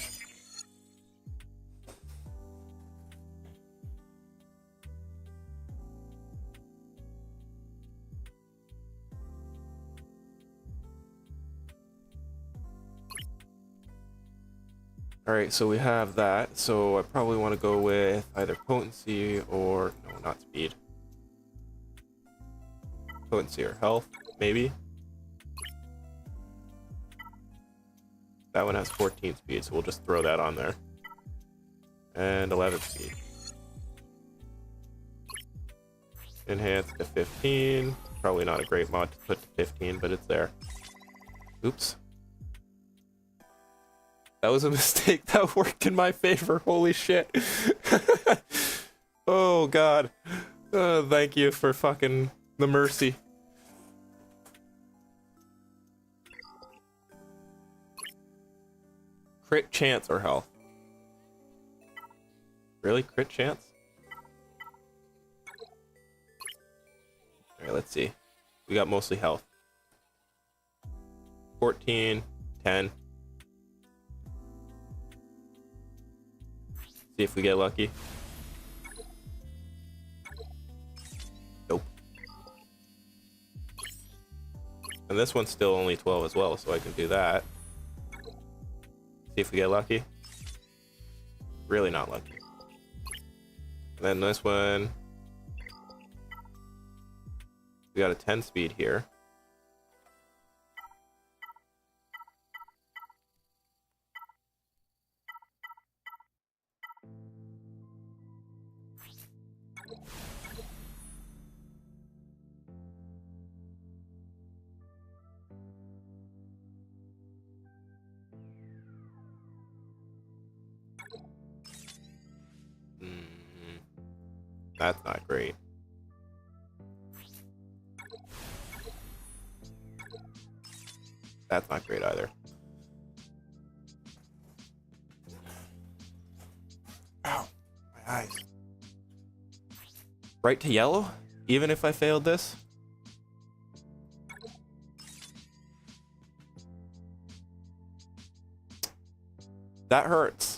Alright, so we have that. So I probably want to go with either potency or... no, not speed. Potency or health, maybe. That one has 14 speed, so we'll just throw that on there. And 11 speed. Enhance to 15. Probably not a great mod to put to 15, but it's there. Oops. That was a mistake. That worked in my favor. Holy shit. Oh, God. Thank you for fucking the mercy. Crit chance or health? Really? Crit chance? Alright, let's see. We got mostly health. 14, 10. See if we get lucky. Nope. And this one's still only 12 as well, so I can do that. See if we get lucky. Really not lucky. And then this one, we got a 10 speed here. That's not great. That's not great either. Ow, my eyes. Right to yellow? Even if I failed this? That hurts.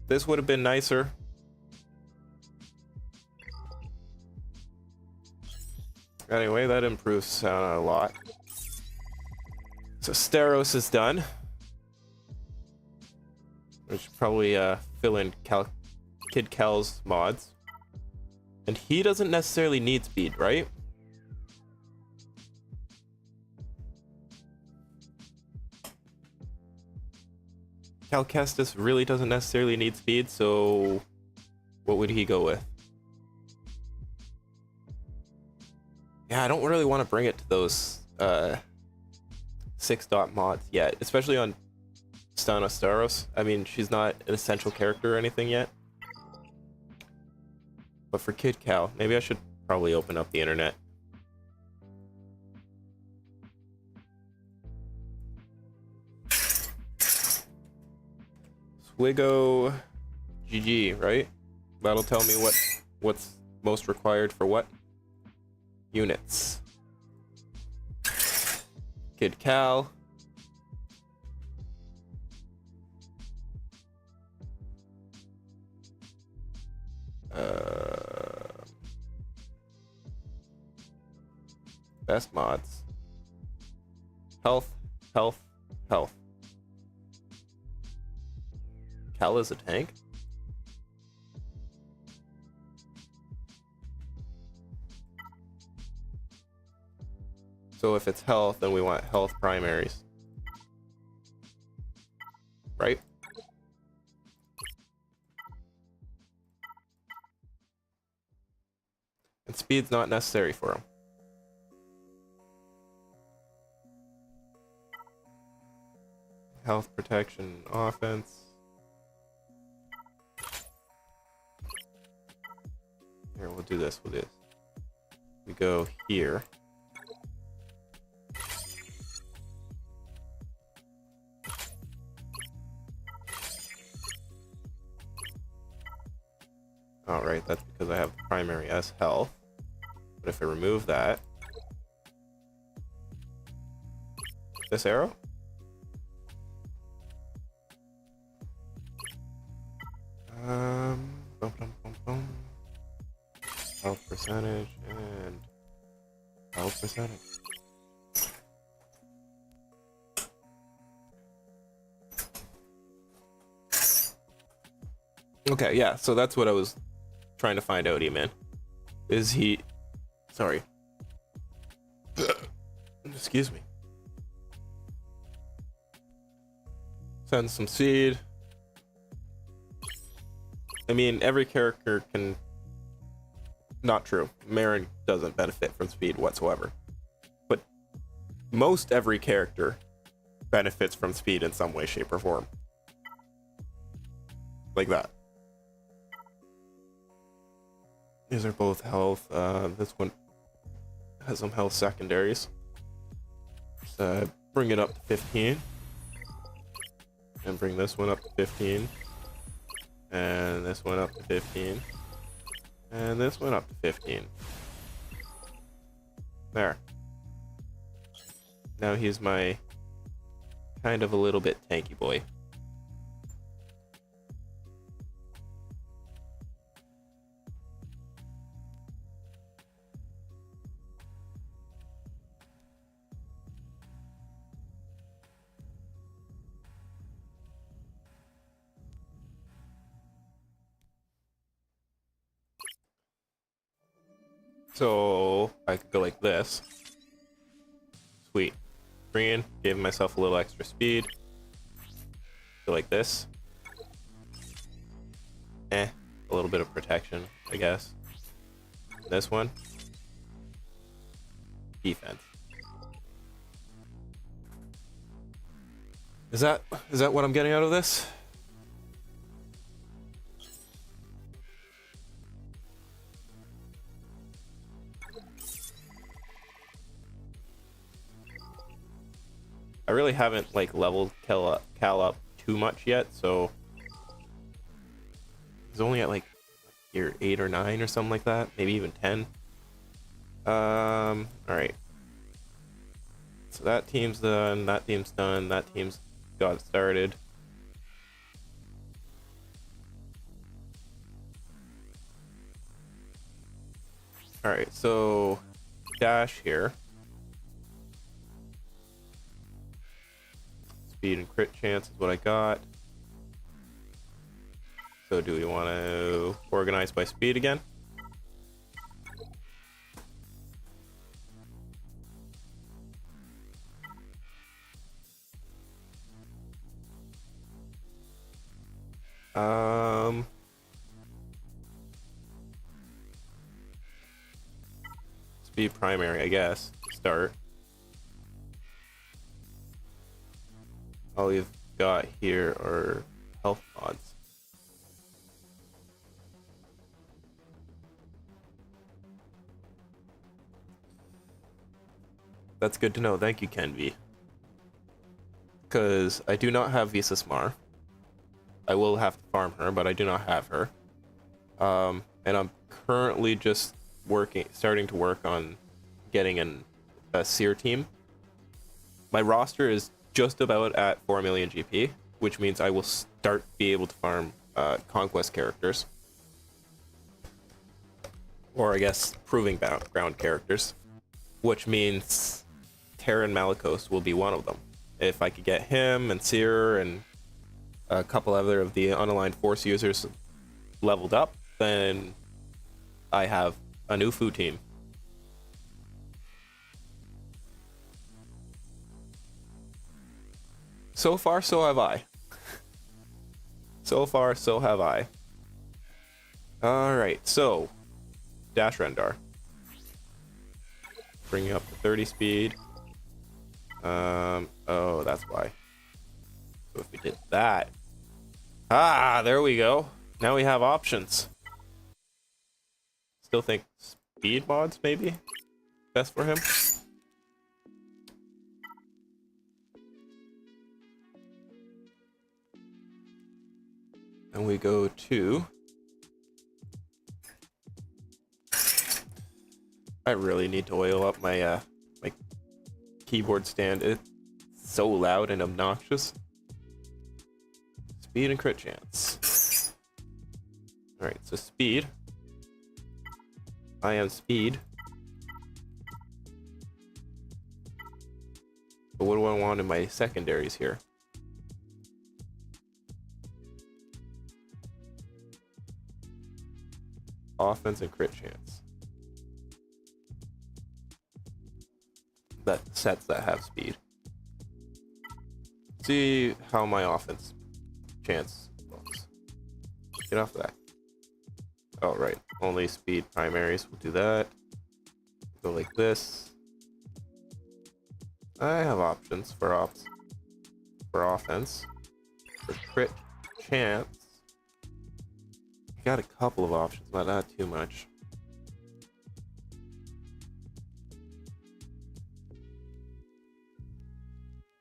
This would have been nicer. Anyway, that improves a lot. So Steros is done. We should probably fill in Kid Kel's mods. And he doesn't necessarily need speed, right? Cal Kestis really doesn't necessarily need speed, so what would he go with? Yeah, I don't really want to bring it to those 6-dot mods yet, especially on Stana Staros. I mean, she's not an essential character or anything yet. But for Kid Cal, maybe I should probably open up the internet. Swigo GG, right? That'll tell me what's Most required for what? Units. Kid Cal. Best mods. Health, health, health. Cal is a tank? So if it's health, then we want health primaries. Right? And speed's not necessary for him. Health, protection, offense. Here, we'll do this. We'll do this. We go here. Alright, that's because I have the primary as health. But if I remove that... This arrow? Bum, bum, bum, bum. Health percentage and health percentage. Okay, yeah, so that's what I was trying to find out, man. Is he... Sorry. Excuse me. Send some seed. I mean, every character can... Not true. Marin doesn't benefit from speed whatsoever. But most every character benefits from speed in some way, shape, or form. Like that. These are both health. This one has some health secondaries. So bring it up to 15. And bring this one up to 15. And this one up to 15. And this one up to 15. There. Now he's my kind of a little bit tanky boy. So I could go like this. Sweet. Green, gave myself a little extra speed. Go like this. A little bit of protection, I guess. This one. Defense. Is that what I'm getting out of this? I really haven't like leveled Cal up too much yet, so he's only at like year 8 or 9 or something like that, maybe even 10. All right. So that team's done. That team's done. That team's got started. All right. So dash here. Speed and crit chance is what I got. So do we want to organize by speed again? Speed primary, I guess. Start. All we've got here are health mods. That's good to know. Thank you, Ken V. Because I do not have Visa Smar. I will have to farm her, but I do not have her. and I'm currently just starting to work on getting a seer team. My roster is just about at 4 million GP, which means I will be able to farm conquest characters, or I guess proving ground characters, which means Terran Malicos will be one of them. If I could get him and Seer and a couple other of the unaligned Force users leveled up, then I have a new food team. So far, so have I. So far, so have I. Alright, so Dash Rendar. Bringing up to 30 speed. Oh, that's why. So if we did that. Ah, there we go. Now we have options. Still think speed mods maybe best for him. And we go to... I really need to oil up my my keyboard stand. It's so loud and obnoxious. Speed and crit chance. Alright, so speed. I am speed. But what do I want in my secondaries here? Offense and crit chance. That sets that have speed. See how my offense chance looks. Get off that. Oh, right. Only speed primaries. We'll do that. Go like this. I have options for offense. For crit chance. I got a couple of options, but not too much.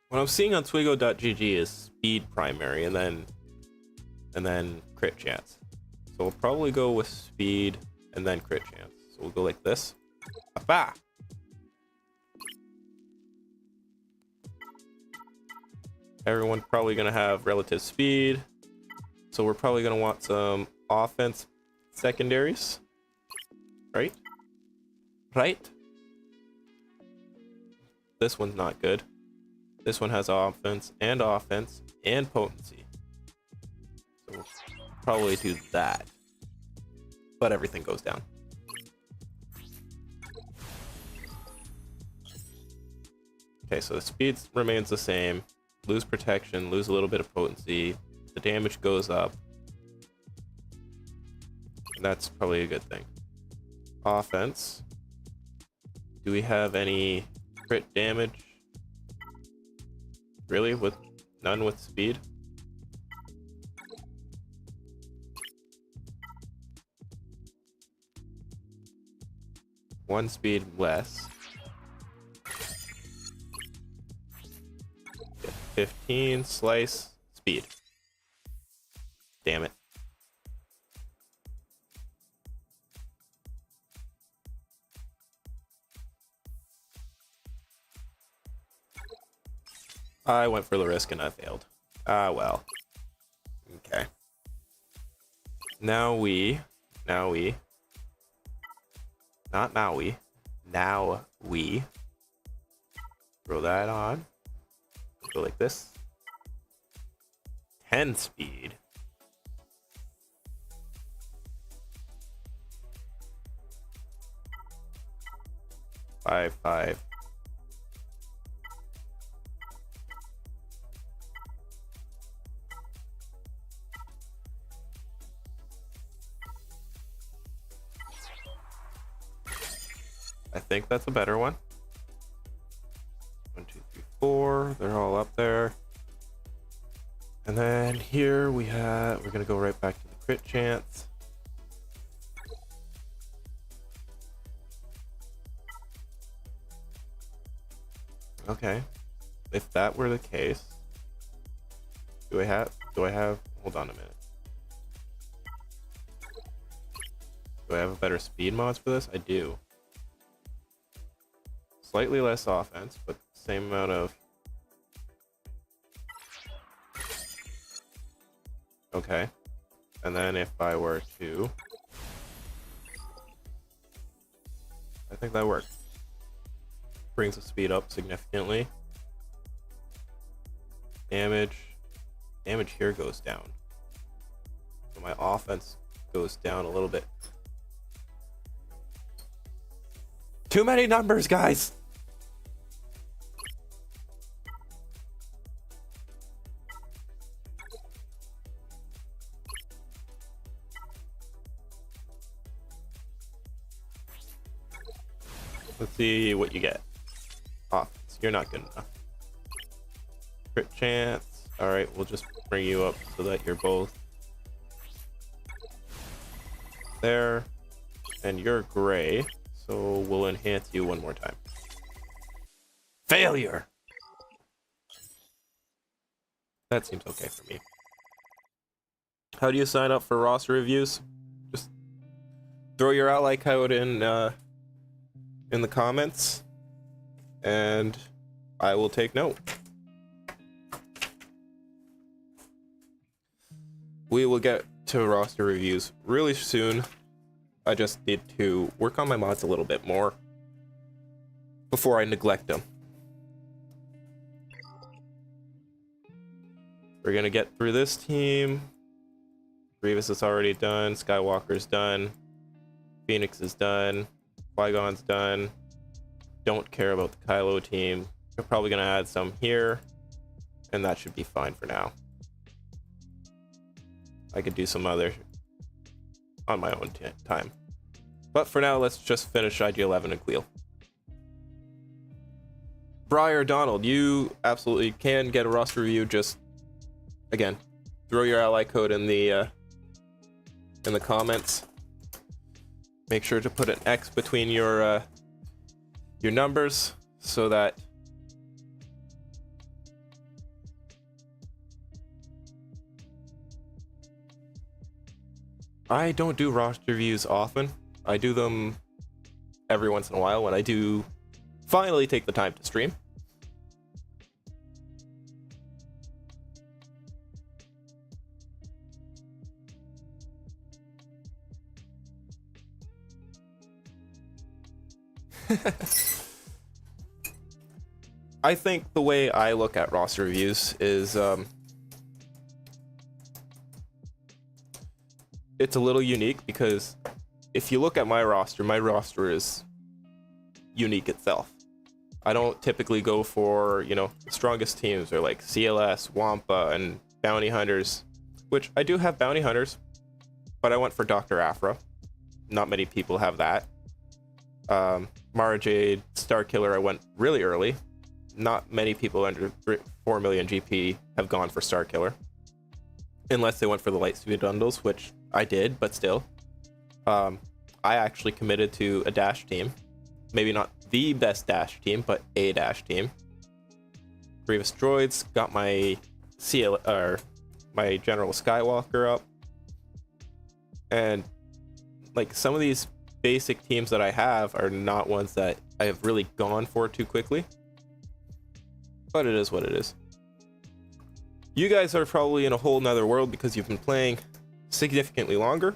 What I'm seeing on Twigo.gg is speed primary and then crit chance. So we'll probably go with speed and then crit chance. So we'll go like this. Bah! Everyone's probably gonna have relative speed. So we're probably gonna want some offense secondaries. Right? Right? This one's not good. This one has offense and potency. So we'll probably do that. But everything goes down. Okay, so the speed remains the same. Lose protection, lose a little bit of potency. The damage goes up. That's probably a good thing. Offense. Do we have any crit damage? Really? With none with speed? One speed less. 15 slice speed. Damn it. I went for the risk and I failed. Ah, well. Okay. Now we, not Maui, now we throw that on. Go like this. 10 speed. 5. I think that's a better one. 1, 2, 3, 4. They're all up there. And then here we're gonna go right back to the crit chance. Okay. If that were the case, do I have, hold on a minute. I have a better speed mods for this? I do. Slightly less offense, but same amount of... Okay. And then if I were to... I think that worked. Brings the speed up significantly. Damage here goes down. So my offense goes down a little bit. Too many numbers, guys! Let's see what you get. Offense, you're not good enough. Crit chance. Alright, we'll just bring you up so that you're both there. And you're gray, so we'll enhance you one more time. Failure! That seems okay for me. How do you sign up for roster reviews? Just throw your ally code in the comments, and I will take note. We will get to roster reviews really soon. I just need to work on my mods a little bit more before I neglect them. We're gonna get through this team. Grievous is already done. Skywalker's done. Phoenix is done. QuiGon's done. Don't care about the Kylo team. We're probably gonna add some here, and that should be fine for now. I could do some other on my own time. But for now, let's just finish IG-11 and Queel. Bryar Donald, you absolutely can get a roster review. Just, again, throw your ally code in the comments. Make sure to put an X between your numbers so that I don't do roster reviews often. I do them every once in a while when I do finally take the time to stream. I think the way I look at roster reviews is it's a little unique, because if you look at my roster is unique itself. I don't typically go for, you know, the strongest teams or like CLS, Wampa, and bounty hunters, which I do have bounty hunters, but I went for Dr. Aphra. Not many people have that. Mara Jade, Starkiller, I went really early. Not many people under 4 million GP have gone for Starkiller, unless they went for the light speed bundles, which I did, but still. I actually committed to a dash team. Maybe not the best dash team, but a dash team. Grievous droids, got my my General Skywalker up. And like some of these basic teams that I have are not ones that I have really gone for too quickly. But it is what it is. You guys are probably in a whole nother world because you've been playing significantly longer.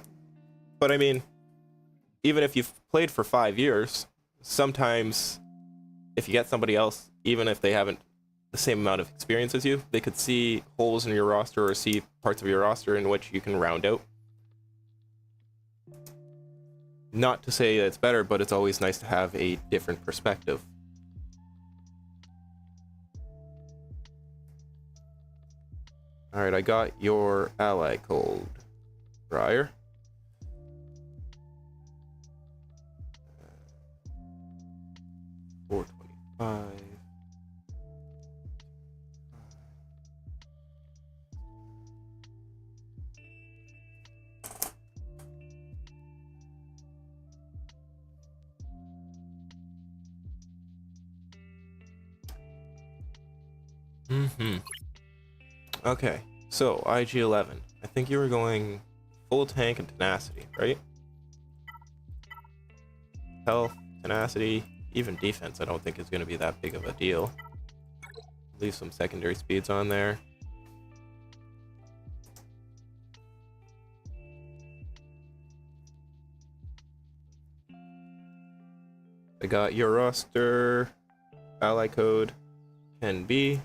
But I mean, even if you've played for 5 years, sometimes if you get somebody else, even if they haven't the same amount of experience as you, they could see holes in your roster or see parts of your roster in which you can round out. Not to say that it's better, but it's always nice to have a different perspective. Alright, I got your ally code, Bryar. $425. Okay, so IG-11. I think you were going full tank and tenacity, right? Health, tenacity, even defense I don't think is going to be that big of a deal. Leave some secondary speeds on there. I got your roster, ally code 10B.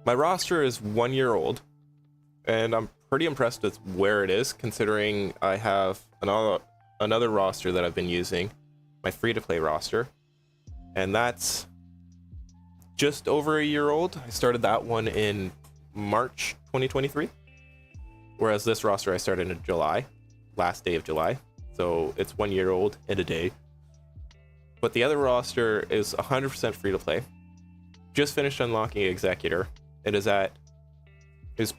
My roster is 1 year old, and I'm pretty impressed with where it is, considering I have another roster that I've been using, my free-to-play roster, and that's just over a year old. I started that one in March 2023, whereas this roster I started in July, last day of July, so it's 1 year old in a day. But the other roster is 100% free-to-play. Just finished unlocking Executor. It is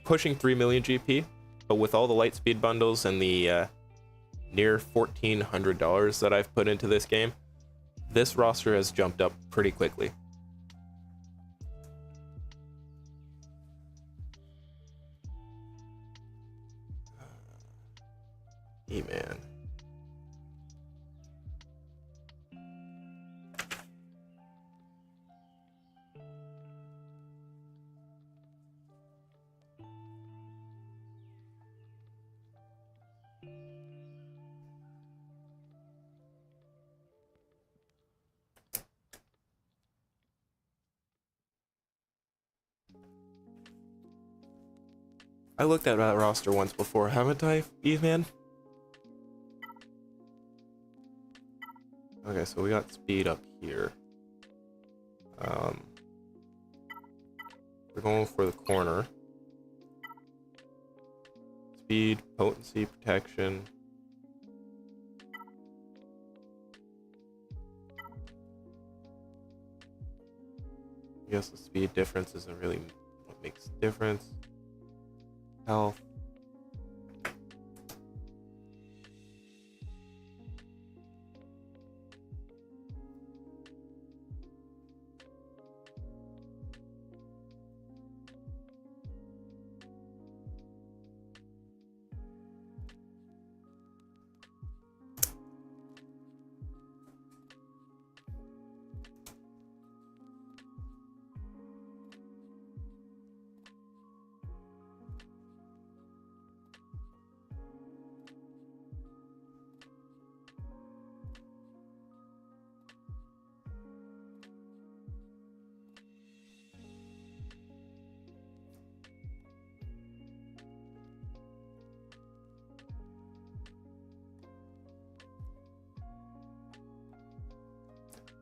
pushing 3 million GP, but with all the light speed bundles and the near $1,400 that I've put into this game, this roster has jumped up pretty quickly. E-man. I looked at that roster once before, haven't I, E-man? Okay, so we got speed up here. We're going for the corner. Speed, potency, protection. I guess the speed difference isn't really what makes the difference. Health.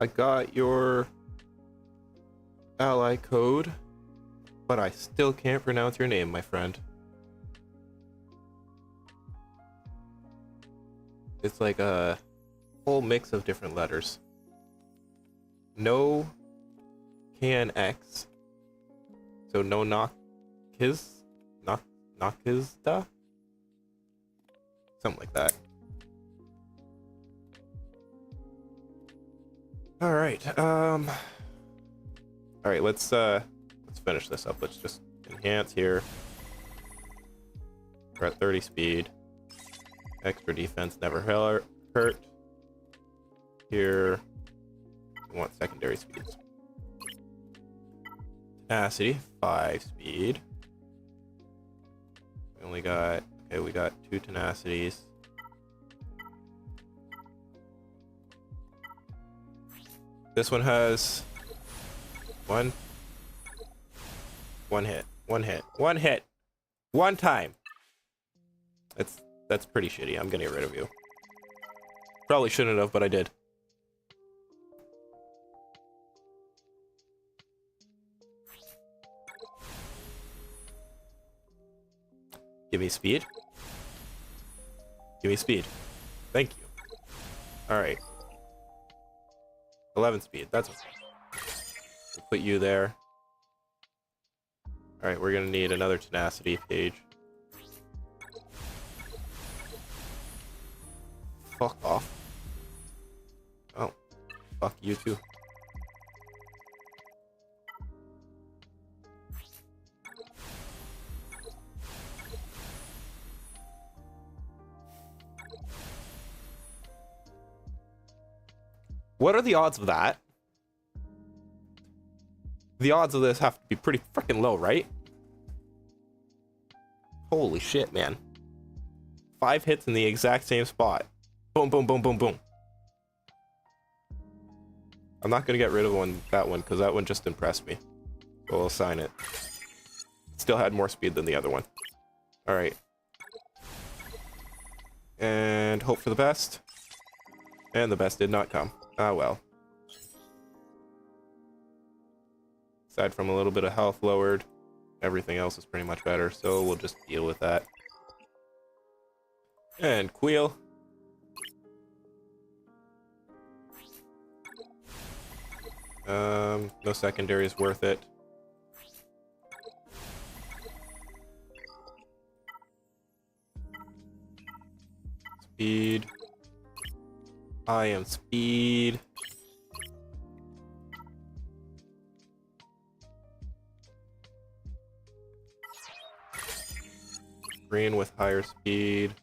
I got your ally code, but I still can't pronounce your name, my friend. It's like a whole mix of different letters. NoKnxckIzzDa. So NoKnxckIzzDa? Something like that. All right, let's finish this up. Let's just enhance here. We're at 30 speed. Extra defense never hurt. Here, we want secondary speeds. Tenacity, 5 speed. We only got, okay, we got 2 tenacities. This one has one hit, one time. That's pretty shitty. I'm gonna get rid of you. Probably shouldn't have, but I did. Give me speed. Give me speed. Thank you. All right. 11 speed, that's okay. We'll put you there. Alright, we're gonna need another tenacity page. Fuck off. Oh, fuck you too. What are the odds of that? The odds of this have to be pretty freaking low, right? Holy shit, man. 5 hits in the exact same spot. Boom, boom, boom, boom, boom. I'm not gonna get rid of that one, because that one just impressed me. So I'll assign it. Still had more speed than the other one. Alright. And hope for the best. And the best did not come. Ah well. Aside from a little bit of health lowered, everything else is pretty much better, so we'll just deal with that. And Queel. No secondary is worth it. Speed. I am speed. Green with higher speed.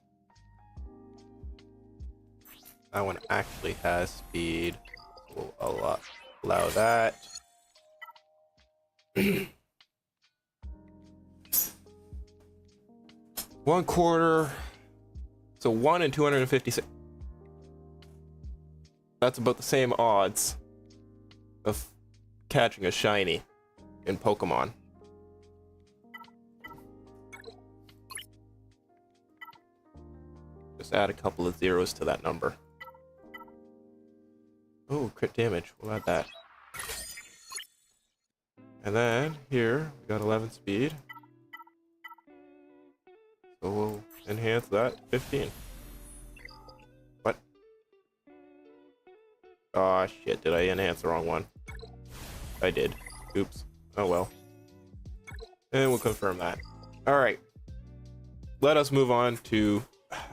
That one actually has speed. So we'll allow that. 1/4. So 1 in 256. That's about the same odds of catching a shiny in Pokemon. Just add a couple of zeros to that number. Oh, crit damage. We'll add that. And then here we got 11 speed. So we'll enhance that to 15. What? Aw, shit, did I enhance the wrong one? I did. Oops. Oh well. And we'll confirm that. Alright. Let us move on to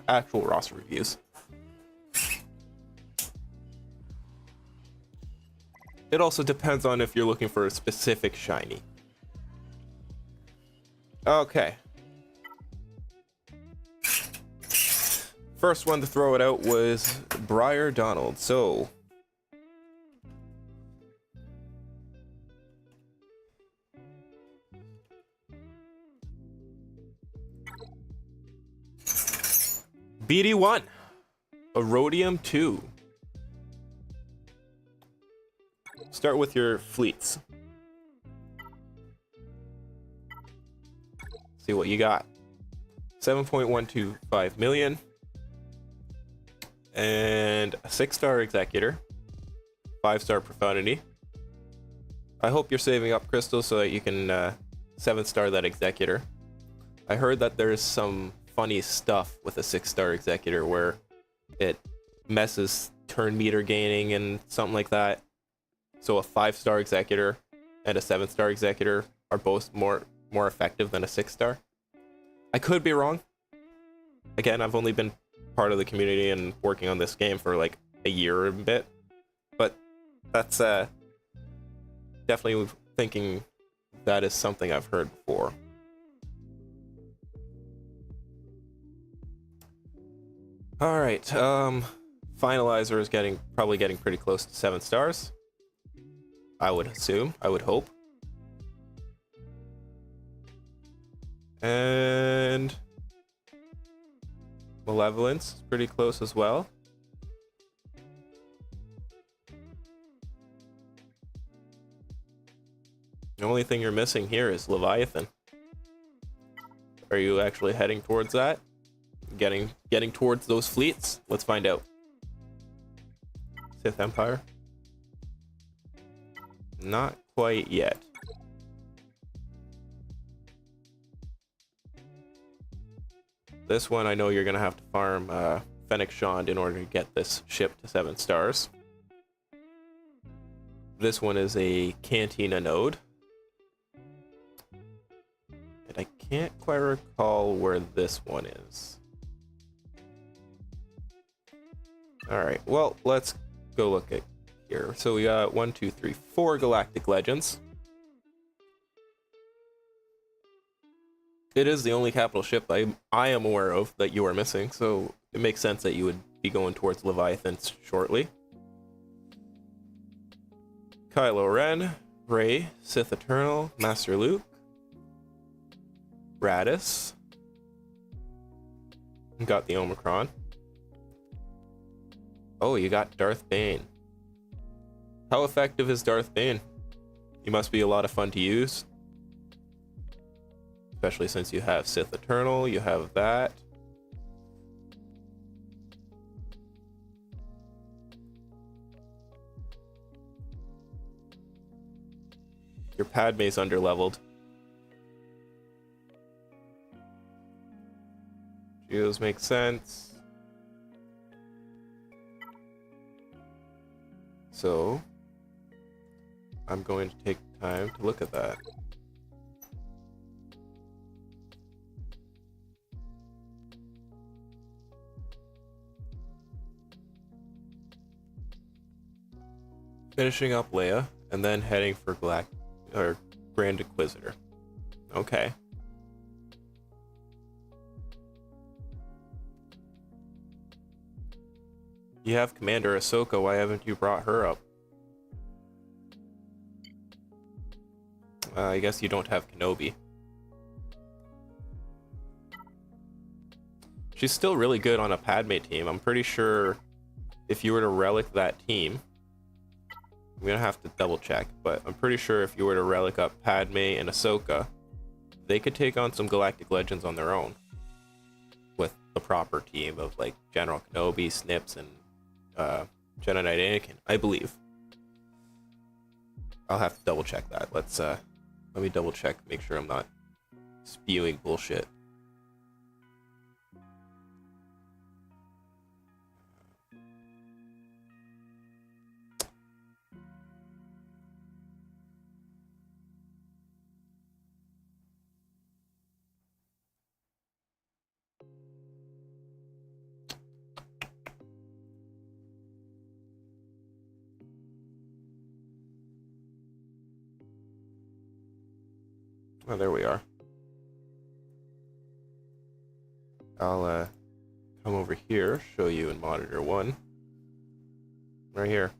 actual roster reviews. It also depends on if you're looking for a specific shiny. Okay. First one to throw it out was Bryar Donald. So BD1, Erodium 2. Start with your fleets. See what you got. 7.125 million. And a 6-star Executor. 5-star Profundity. I hope you're saving up crystals so that you can 7-star that Executor. I heard that there's some funny stuff with a 6-star Executor where it messes turn meter gaining and something like that. So a 5-star Executor and a 7-star Executor are both more effective than a 6-star. I could be wrong. Again, I've only been part of the community and working on this game for like a year and a bit, but that's definitely thinking that is something I've heard before. All right, Finalizer is probably getting pretty close to 7 stars. I would assume, I would hope. And Malevolence is pretty close as well. The only thing you're missing here is Leviathan. Are you actually heading towards that? Getting towards those fleets? Let's find out. Sith Empire? Not quite yet. This one I know you're gonna have to farm Fennec Shand in order to get this ship to 7 stars. This one is a Cantina node. And I can't quite recall where this one is. Alright, well, let's go look at here. So we got 1, 2, 3, 4 Galactic Legends. It is the only capital ship I am aware of that you are missing, so it makes sense that you would be going towards Leviathan shortly. Kylo Ren, Rey, Sith Eternal, Master Luke, Radis. Got the Omicron. Oh, you got Darth Bane. How effective is Darth Bane? He must be a lot of fun to use. Especially since you have Sith Eternal, you have that. Your Padme's underleveled. Geos make sense. So, I'm going to take time to look at that. Finishing up Leia, and then heading for Grand Inquisitor. Okay. You have Commander Ahsoka, why haven't you brought her up? I guess you don't have Kenobi. She's still really good on a Padme team. I'm pretty sure if you were to relic that team, I'm gonna have to double check, but I'm pretty sure if you were to relic up Padme and Ahsoka, they could take on some Galactic Legends on their own with the proper team of like General Kenobi, Snips, and Jedi Knight Anakin, I believe. I'll have to double check that. Let me double check, make sure I'm not spewing bullshit. Oh, there we are. I'll come over here, show you in monitor 1. Right here.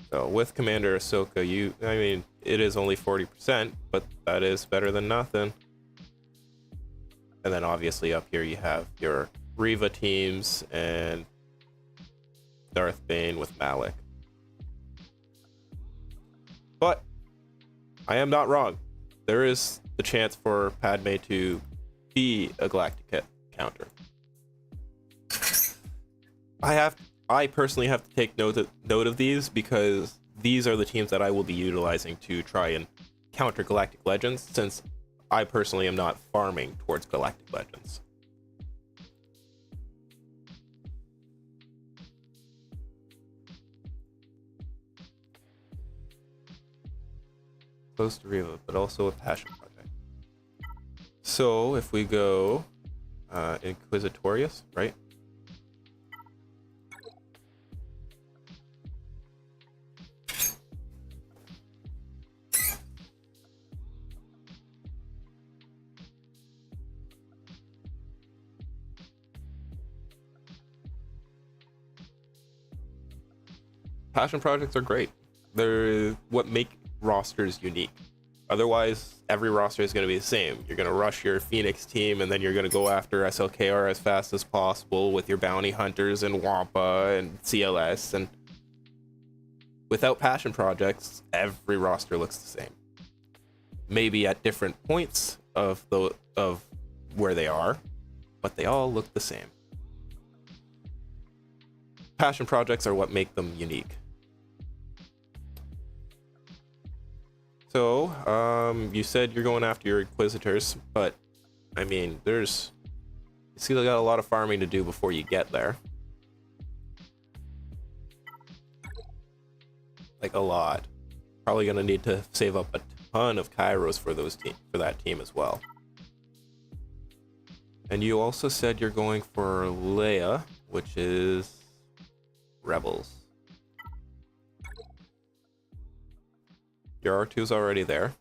So with Commander Ahsoka, I mean, it is only 40%, but that is better than nothing. And then obviously up here you have your Reva teams and Darth Bane with Malak. But I am not wrong. There is the chance for Padme to be a galactic counter. I personally have to take note of these because these are the teams that I will be utilizing to try and counter Galactic Legends, since I personally am not farming towards Galactic Legends. Close to Reva, but also a passion project. So if we go Inquisitorius, right? Passion projects are great. They're what make rosters unique. Otherwise, every roster is going to be the same. You're going to rush your Phoenix team, and then you're going to go after SLKR as fast as possible with your bounty hunters and Wampa and CLS. And without passion projects, every roster looks the same. Maybe at different points of where they are, but they all look the same. Passion projects are what make them unique. So, you said you're going after your Inquisitors, but I mean, you still got a lot of farming to do before you get there. Like a lot. Probably gonna need to save up a ton of Kairos for that team as well. And you also said you're going for Leia, which is Rebels. Your R2's already there.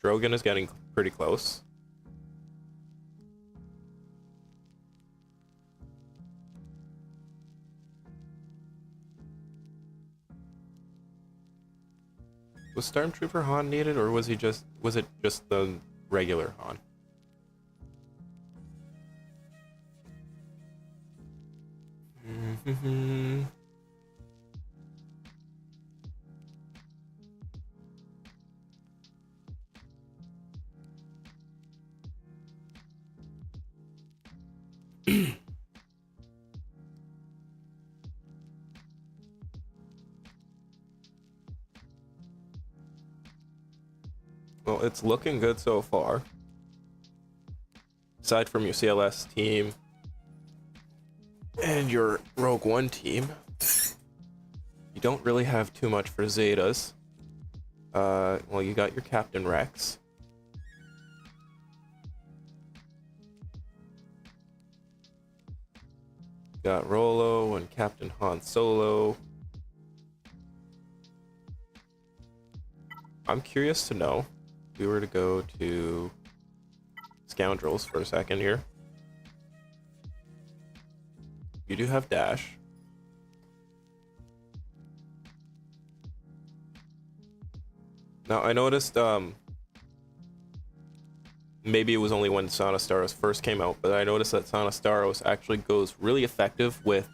Drogon is getting pretty close. Was Stormtrooper Han needed, or was it just the regular Han? Well, it's looking good so far. Aside from your CLS team and your Rogue One team, you don't really have too much for Zetas. Well, you got your Captain Rex. Got Rolo and Captain Han Solo. I'm curious to know, if we were to go to Scoundrels for a second here. You do have Dash. Now I noticed, maybe it was only when Sana Staros first came out, but I noticed that Sana Staros actually goes really effective with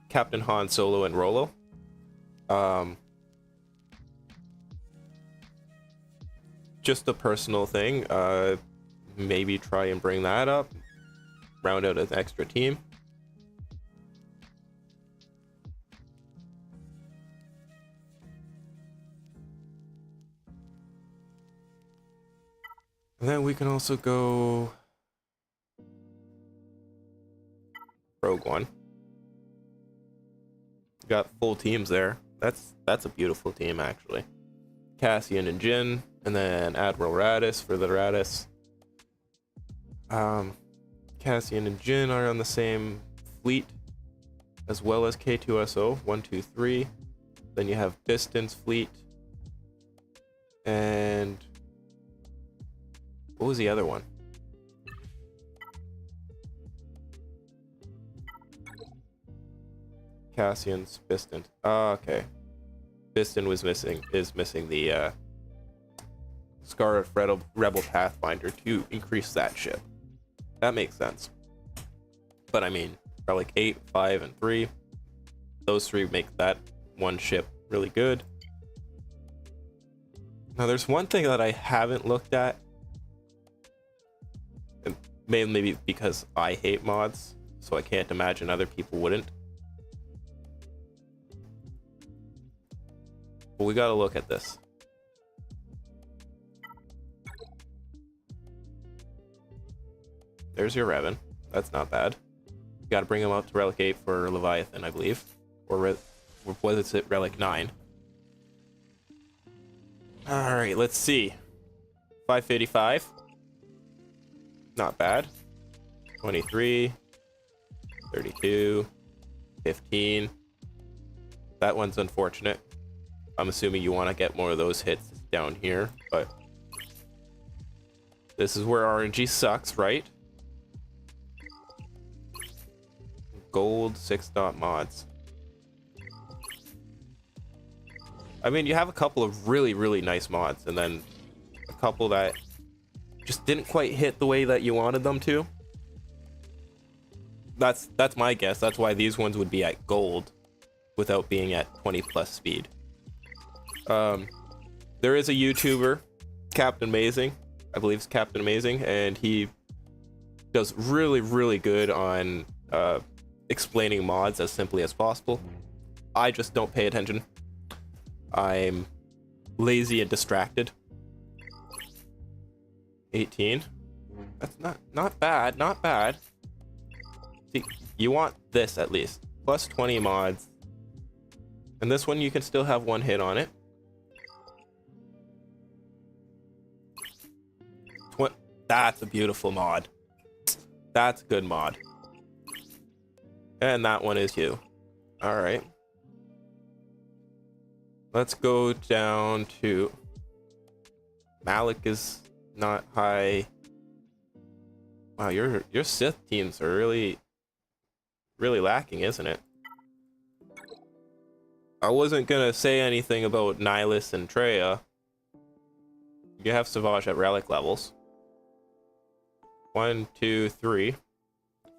Captain Han Solo and Rolo. Just a personal thing, maybe try and bring that up, round out an extra team. And then we can also go Rogue One. Got full teams there. That's a beautiful team, actually. Cassian and Jyn, and then Admiral Raddus for the Raddus. Cassian and Jyn are on the same fleet, as well as K2SO 1, 2, 3. Then you have Biston's fleet, and what was the other one? Cassian's Biston. Okay. Biston is missing the Scarlet Rebel Pathfinder to increase that ship. That makes sense. But I mean, Relic 8, 5, and 3. Those three make that one ship really good. Now there's one thing that I haven't looked at. Maybe because I hate mods, so I can't imagine other people wouldn't. But we gotta look at this. There's your Revan. That's not bad. You gotta bring him up to Relic 8 for Leviathan, I believe. Or was it Relic 9? Alright, let's see. 555. Not bad. 23. 32. 15. That one's unfortunate. I'm assuming you want to get more of those hits down here, but this is where RNG sucks, right? Gold 6-dot mods. I mean, you have a couple of really nice mods, and then a couple that just didn't quite hit the way that you wanted them to. That's my guess. That's why these ones would be at gold without being at 20 plus speed. There is a YouTuber, Captain Amazing. I believe it's Captain Amazing, and he does really good on explaining mods as simply as possible. I just don't pay attention. I'm lazy and distracted. 18. That's not bad, not bad. See, you want this at least. Plus 20 mods. And this one you can still have one hit on it. That's a beautiful mod. That's a good mod. And that one is you. Alright. Let's go down to... Malik is not high. Wow, your Sith teams are really lacking, isn't it? I wasn't gonna say anything about Nihilus and Traya. You have Savage at relic levels. 1, 2, 3,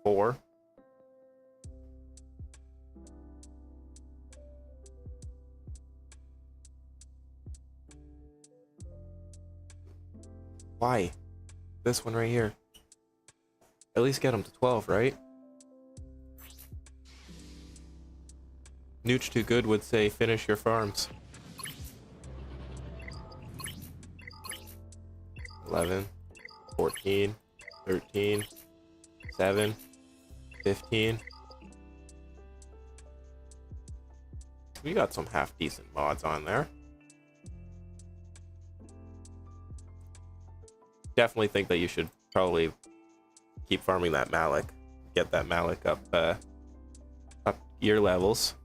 4. Why? This one right here. At least get him to 12, right? Nooch Too Good would say finish your farms. 11, 14, 13, 7, 15. We got some half decent mods on there. Definitely think that you should probably keep farming that Malik. Get that Malik up gear levels.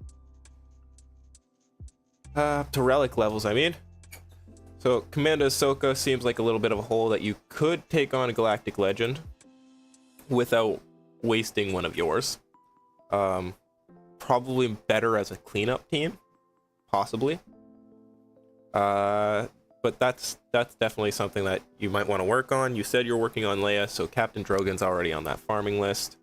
Up to relic levels, I mean. So Commander Ahsoka seems like a little bit of a hole that you could take on a Galactic Legend without wasting one of yours. Probably better as a cleanup team, possibly. But that's definitely something that you might want to work on. You said you're working on Leia, so Captain Drogon's already on that farming list.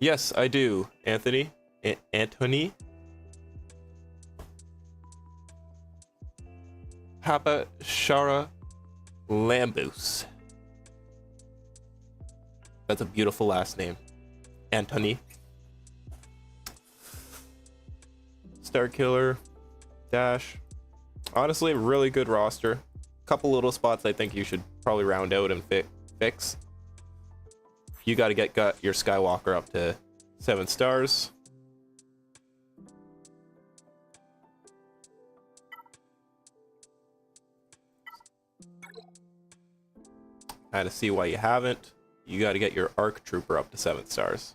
Yes, I do, Anthony. Antony Papacharalambous. That's a beautiful last name. Antony. Starkiller. Dash. Honestly, really good roster. Couple little spots I think you should probably round out and fix. You got to get your Skywalker up to 7 stars. Kind of see why you haven't. You got to get your ARC Trooper up to 7 stars.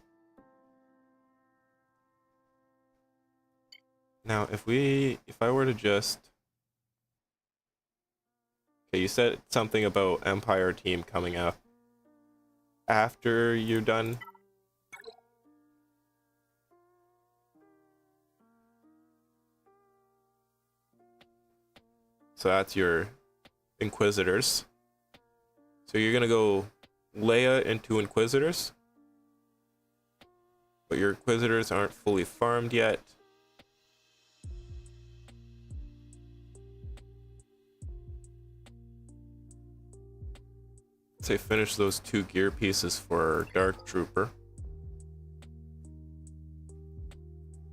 Now, if I were to just... Okay, you said something about Empire team coming up after you're done. So that's your Inquisitors. So you're gonna go Leia into Inquisitors, but your Inquisitors aren't fully farmed yet. Say finish those 2 gear pieces for Dark Trooper.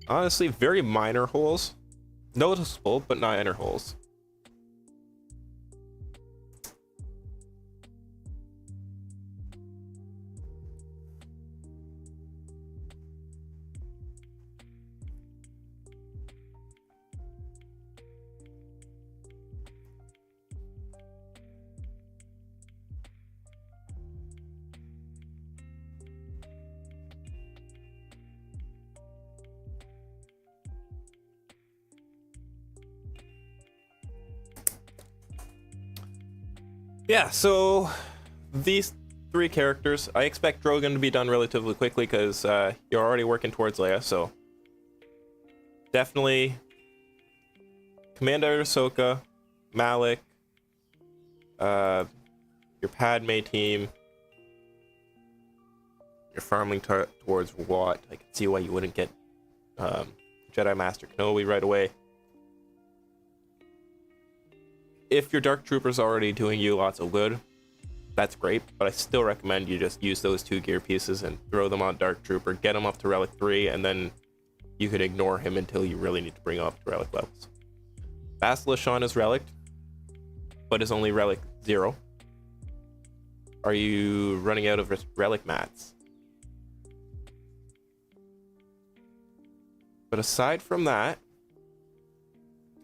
Honestly, very minor holes. Noticeable, but not minor holes. Yeah, so these 3 characters, I expect Drogon to be done relatively quickly because you're already working towards Leia, so definitely Commander Ahsoka, Malik, your Padme team, you're farming towards Wat. I can see why you wouldn't get Jedi Master Kenobi right away. If your Dark Trooper's already doing you lots of good, that's great, but I still recommend you just use those 2 gear pieces and throw them on Dark Trooper, get him up to Relic 3, and then you could ignore him until you really need to bring him up to Relic levels. Bastila Shan is Relic, but is only Relic 0. Are you running out of Relic mats? But aside from that,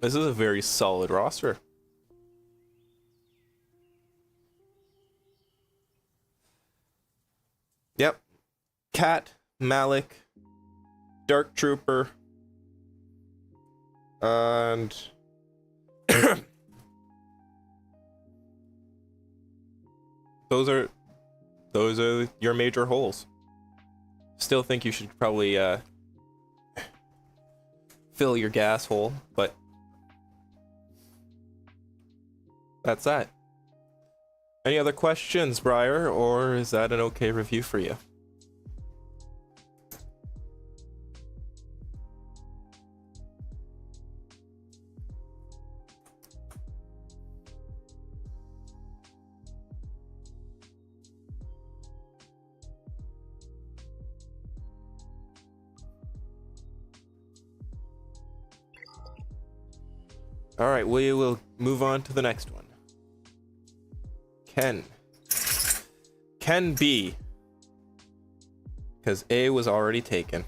this is a very solid roster. Yep. Cat, Malik, Dark Trooper, and those are your major holes. Still think you should probably fill your gas hole, but that's that. Any other questions, Bryar, or is that an okay review for you? All right, we will move on to the next one. Ken B. Because A was already taken.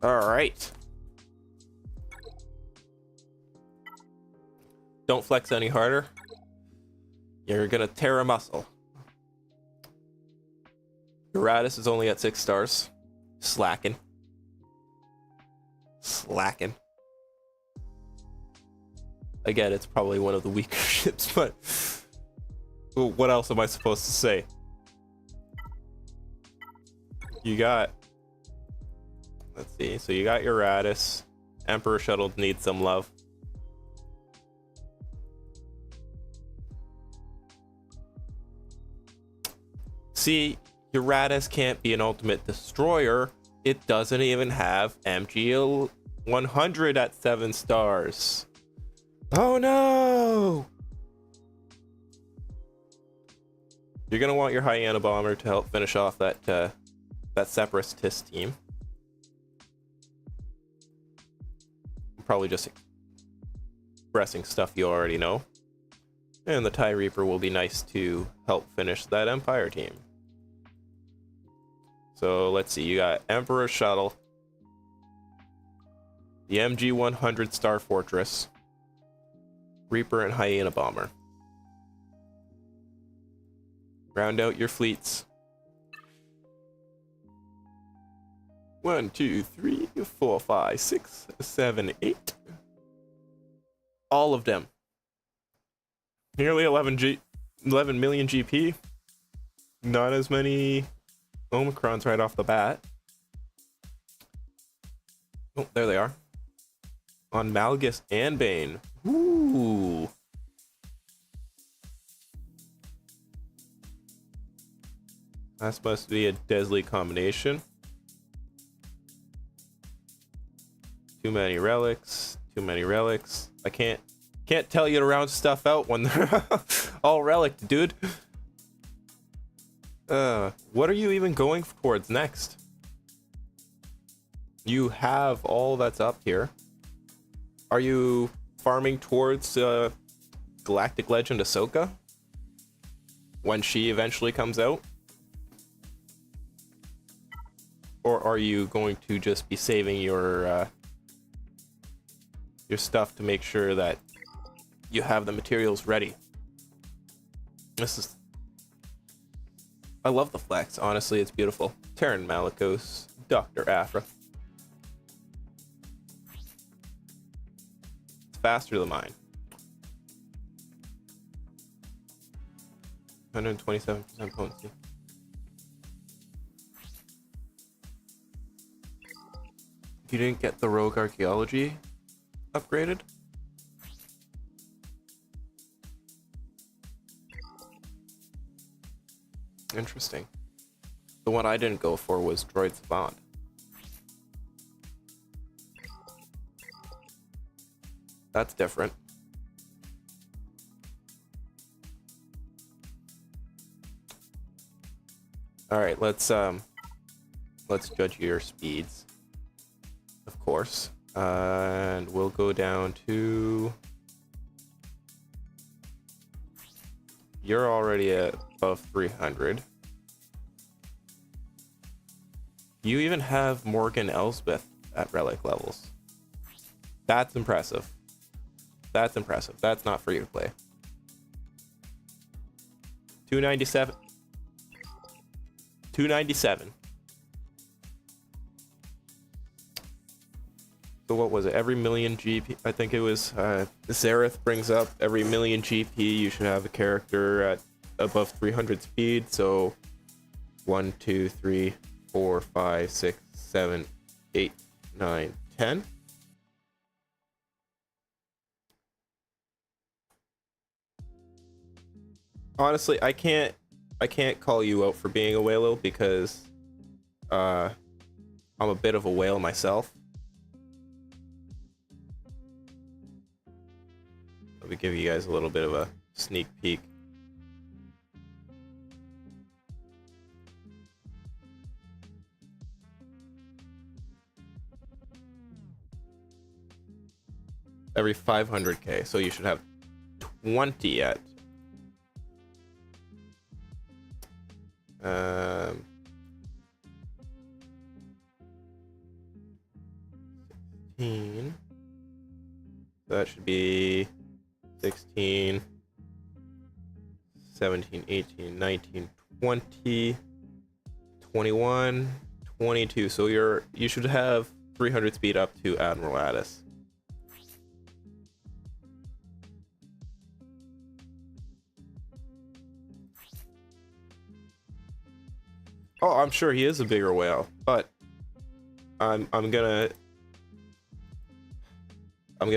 All right. Don't flex any harder. You're gonna tear a muscle. Uratus is only at 6 stars. Slacking. Again, it's probably one of the weaker ships, but what else am I supposed to say? You got, let's see, so you got Uratus. Emperor Shuttle needs some love. See, Uratus can't be an ultimate destroyer. It doesn't even have MG 100 at 7 stars. Oh no! You're gonna want your Hyena Bomber to help finish off that Separatist team. I'm probably just expressing stuff you already know. And the TIE Reaper will be nice to help finish that Empire team. So let's see, you got Emperor Shuttle, the MG 100 Star Fortress, Reaper, and Hyena Bomber. Round out your fleets. 1, 2, 3, 4, 5, 6, 7, 8. All of them. Nearly 11 million GP. Not as many Omicrons right off the bat. Oh, there they are. On Malgus and Bane. Ooh. That's supposed to be a deadly combination. Too many relics. I can't tell you to round stuff out when they're all relic, dude. What are you even going towards next? You have all that's up here. Are you farming towards Galactic Legend Ahsoka when she eventually comes out? Or are you going to just be saving your stuff to make sure that you have the materials ready? I love the flex, honestly, it's beautiful. Terran Malicos, Dr. Aphra. It's faster than mine. 127% potency. You didn't get the Rogue Archaeology upgraded? Interesting. The one I didn't go for was Droid Savant. That's different. All right, let's judge your speeds, of course, and we'll go down to. You're already at above 300. You even have Morgan Elsbeth at relic levels. That's impressive. That's impressive. That's not free to play. 297. 297. So what was it? Every million GP, I think it was, Zareth brings up every million GP you should have a character at above 300 speed. So 1, 2, 3, 4, 5, 6, 7, 8, 9, 10. Honestly, I can't call you out for being a whale because I'm a bit of a whale myself. Let me give you guys a little bit of a sneak peek. Every 500k, so you should have 20 at 16. That should be 16, 17, 18, 19, 20, 21, 22. So you should have 300 speed up to Admiral Addis. Oh, I'm sure he is a bigger whale, but I'm gonna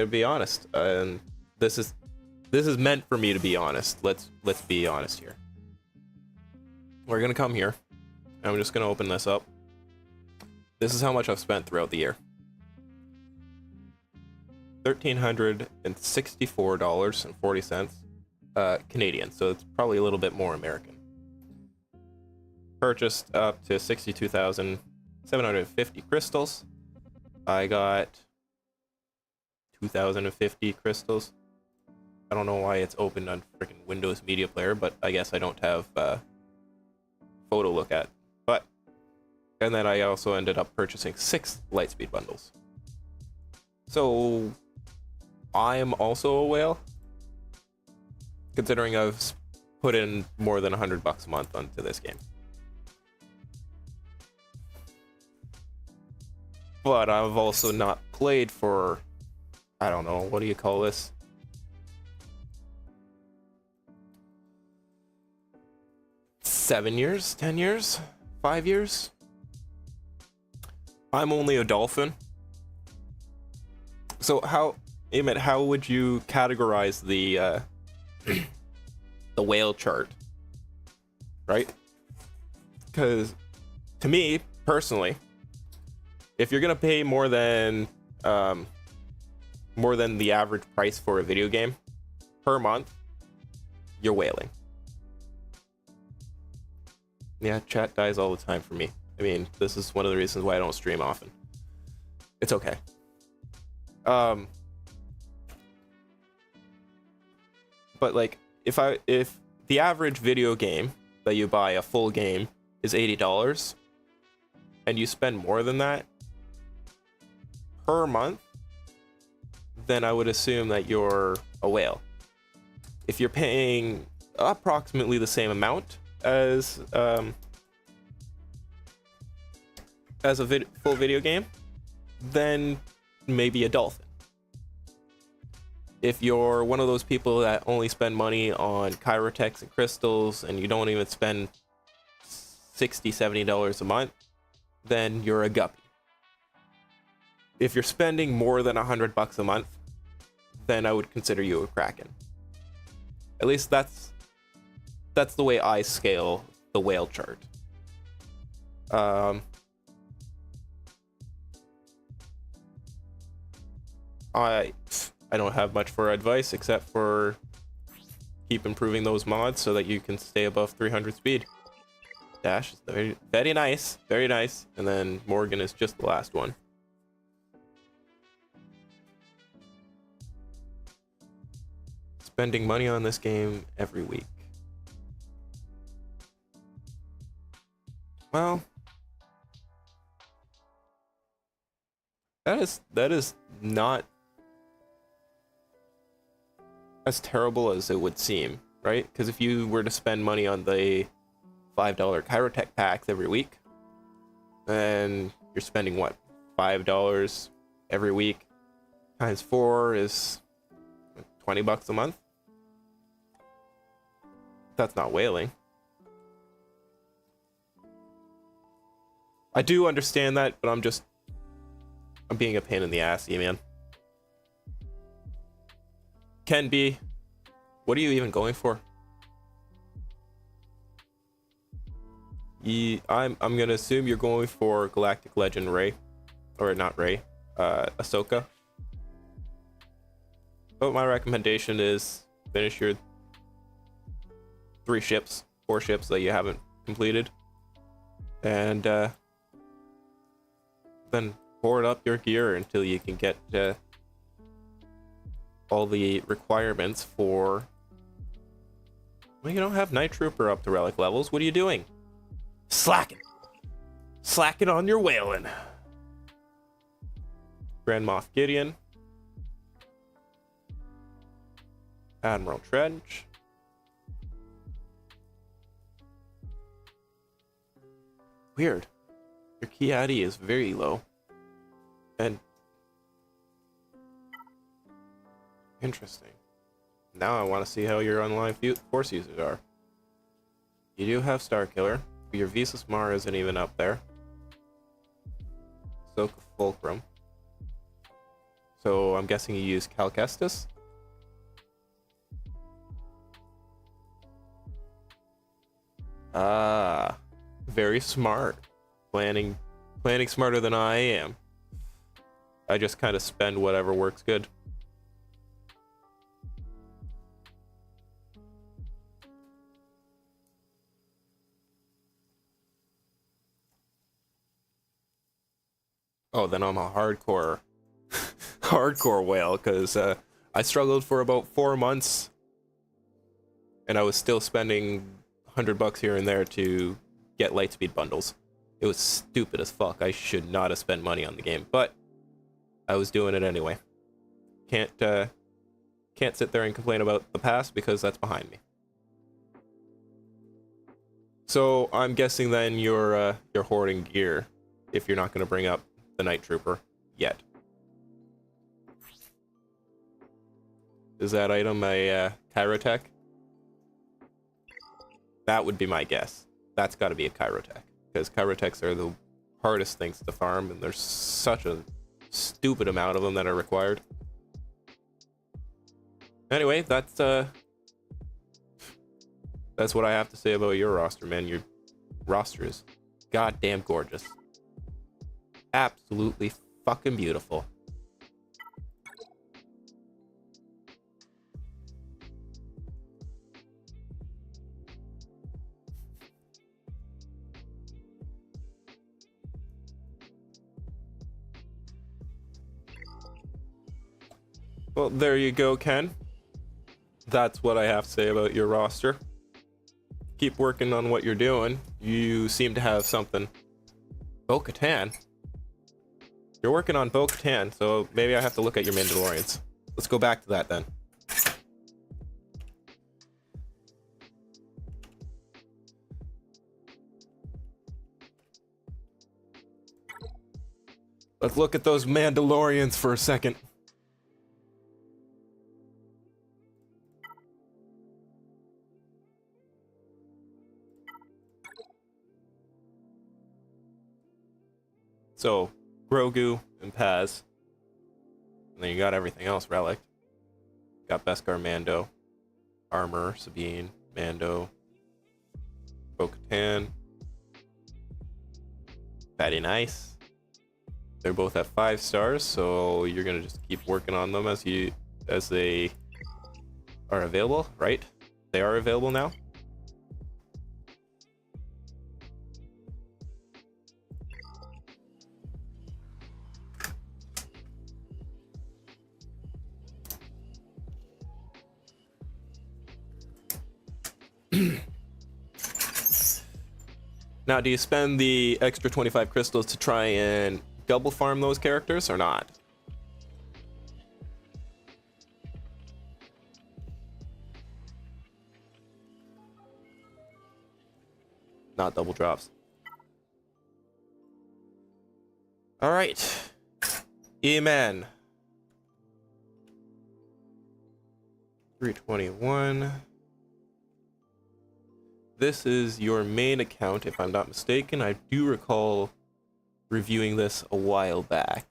be honest, and this is meant for me to be honest. Let's be honest here. We're gonna come here. I'm just gonna open this up. This is how much I've spent throughout the year. $1,364.40 Canadian, so it's probably a little bit more American. Purchased up to 62,750 crystals. I got 2,050 crystals. I don't know why it's opened on freaking Windows Media Player, but I guess I don't have photo look at. But and then I also ended up purchasing 6 Lightspeed bundles. So I am also a whale, considering I've put in more than $100 a month onto this game. But I've also not played for, I don't know, what do you call this? Seven years? 10 years? 5 years? I'm only a dolphin. So how would you categorize the the whale chart? Right? Because to me, personally, if you're gonna pay more than the average price for a video game per month, you're whaling. Yeah, chat dies all the time for me. I mean, this is one of the reasons why I don't stream often. It's okay. But like, if the average video game that you buy, a full game, is $80, and you spend more than that per month, then I would assume that you're a whale. If you're paying approximately the same amount as a full video game, then maybe a dolphin. If you're one of those people that only spend money on Chirotechs and crystals, and you don't even spend $60-$70 a month, then you're a guppy. If you're spending more than $100 a month, then I would consider you a kraken. At least that's the way I scale the whale chart. I don't have much for advice except for keep improving those mods so that you can stay above 300 speed. Dash is very, very nice, very nice, and then Morgan is just the last one. Spending money on this game every week. Well, that is not as terrible as it would seem, right? Because if you were to spend money on the $5 Chirotech packs every week, then you're spending what, $5 every week times 4 is $20 a month. That's not whaling. I do understand that, but I'm being a pain in the ass, man. Can be. What are you even going for? I'm gonna assume you're going for Galactic Legend Rey, or not Rey, Ahsoka. But my recommendation is finish your 4 ships that you haven't completed, and then hoard up your gear until you can get all the requirements for. Well, you don't have Night Trooper up to relic levels. What are you doing? Slacking on your whaling. Grand Moff Gideon, Admiral Trench, weird. Your key ID is very low, and interesting. Now I want to see how your online force users are. You do have Starkiller. Your Visas Mara isn't even up there. Ahsoka Fulcrum. So I'm guessing you use Cal Kestis? Ah, very smart. Planning smarter than I am. I just kind of spend whatever works good. Oh, then I'm a hardcore whale, because I struggled for about 4 months, and I was still spending $100 here and there to get lightspeed bundles. It was stupid as fuck. I should not have spent money on the game, but I was doing it anyway. Can't sit there and complain about the past, because that's behind me. So I'm guessing then you're hoarding gear if you're not going to bring up the Night Trooper yet. Is that item a Kyrotech? That would be my guess. That's got to be a Kyrotech, because Kyrotechs are the hardest things to farm, and there's such a stupid amount of them that are required. Anyway, that's what I have to say about your roster, man. Your roster is goddamn gorgeous. Absolutely fucking beautiful. Well, there you go, Ken. That's what I have to say about your roster. Keep working on what you're doing. You seem to have something. Bo-Katan? You're working on Bo-Katan, so maybe I have to look at your Mandalorians. Let's go back to that then. Let's look at those Mandalorians for a second. So, Grogu and Paz. And then you got everything else relic. Got Beskar, Mando, Armor, Sabine, Mando, Bo-Katan, Patty Nice. They're both at 5 stars, so you're gonna just keep working on them as they are available, right? They are available now. Now, do you spend the extra 25 crystals to try and double farm those characters or not? Not double drops. All right. Amen. 321. This is your main account, if I'm not mistaken. I do recall reviewing this a while back.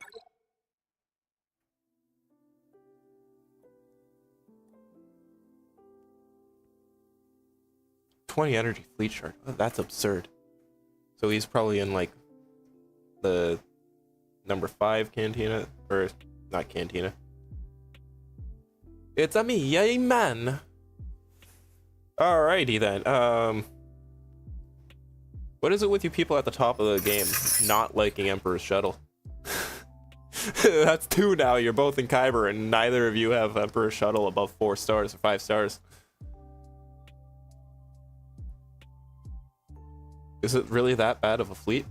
$20 energy fleet shard. Oh, that's absurd. So he's probably in like the number 5 cantina, or not cantina. It's a me, yay man. Alrighty then. What is it with you people at the top of the game not liking Emperor's shuttle? That's 2 now. You're both in Kyber, and neither of you have Emperor's shuttle above 4 stars or 5 stars. Is it really that bad of a fleet?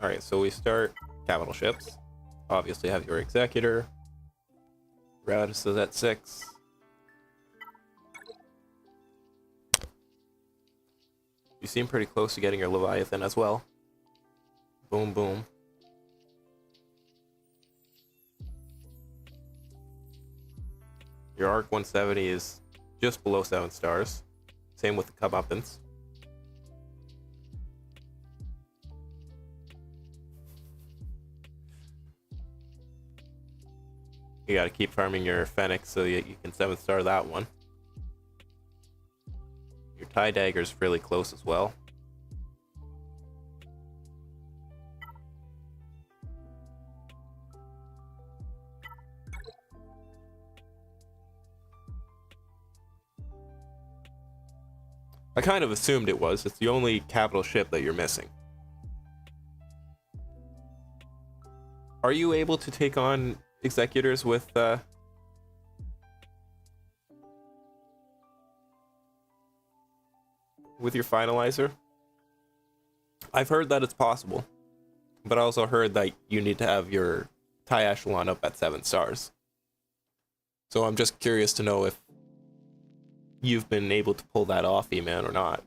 Alright, so we start capital ships. Obviously have your Executor. Radis is at 6. You seem pretty close to getting your Leviathan as well. Boom, boom. Your Arc 170 is just below 7 stars. Same with the Comeuppance. You gotta keep farming your Fennec so you can 7-star that one. Your TIE Dagger's really close as well. I kind of assumed it was. It's the only capital ship that you're missing. Are you able to take on Executors with your finalizer? I've heard that it's possible, but I also heard that you need to have your TIE Echelon up at 7 stars. So I'm just curious to know if you've been able to pull that off, E-Man, or not.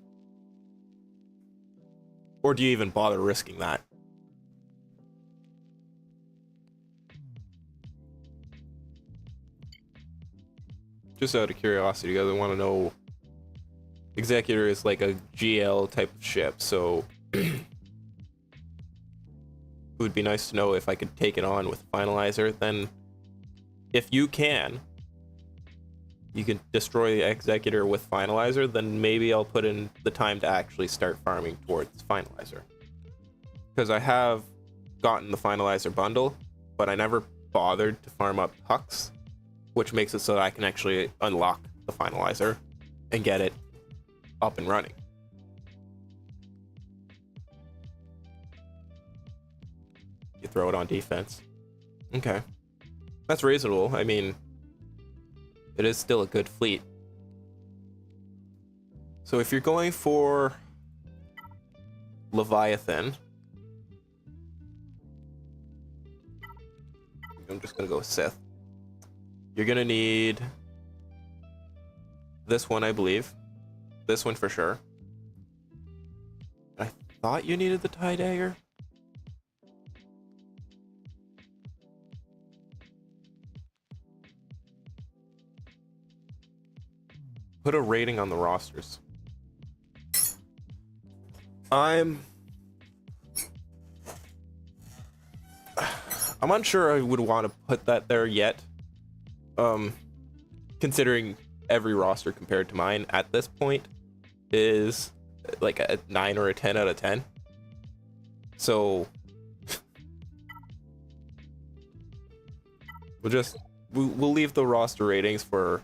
Or do you even bother risking that? Just out of curiosity, because I want to know. Executor is like a GL type of ship, so it would be nice to know if I could take it on with Finalizer. Then, if you can destroy the Executor with Finalizer, then maybe I'll put in the time to actually start farming towards Finalizer. Because I have gotten the Finalizer bundle, but I never bothered to farm up Hux, which makes it so that I can actually unlock the Finalizer and get it up and running. You throw it on defense. Okay. That's reasonable. I mean, it is still a good fleet. So if you're going for Leviathan, I'm just gonna go with Sith. You're gonna need this one, I believe. This one for sure. I thought you needed the TIE Dagger. Put a rating on the rosters. I'm unsure I would want to put that there yet. Considering every roster compared to mine at this point is like a 9 or a 10 out of 10. So we'll leave the roster ratings for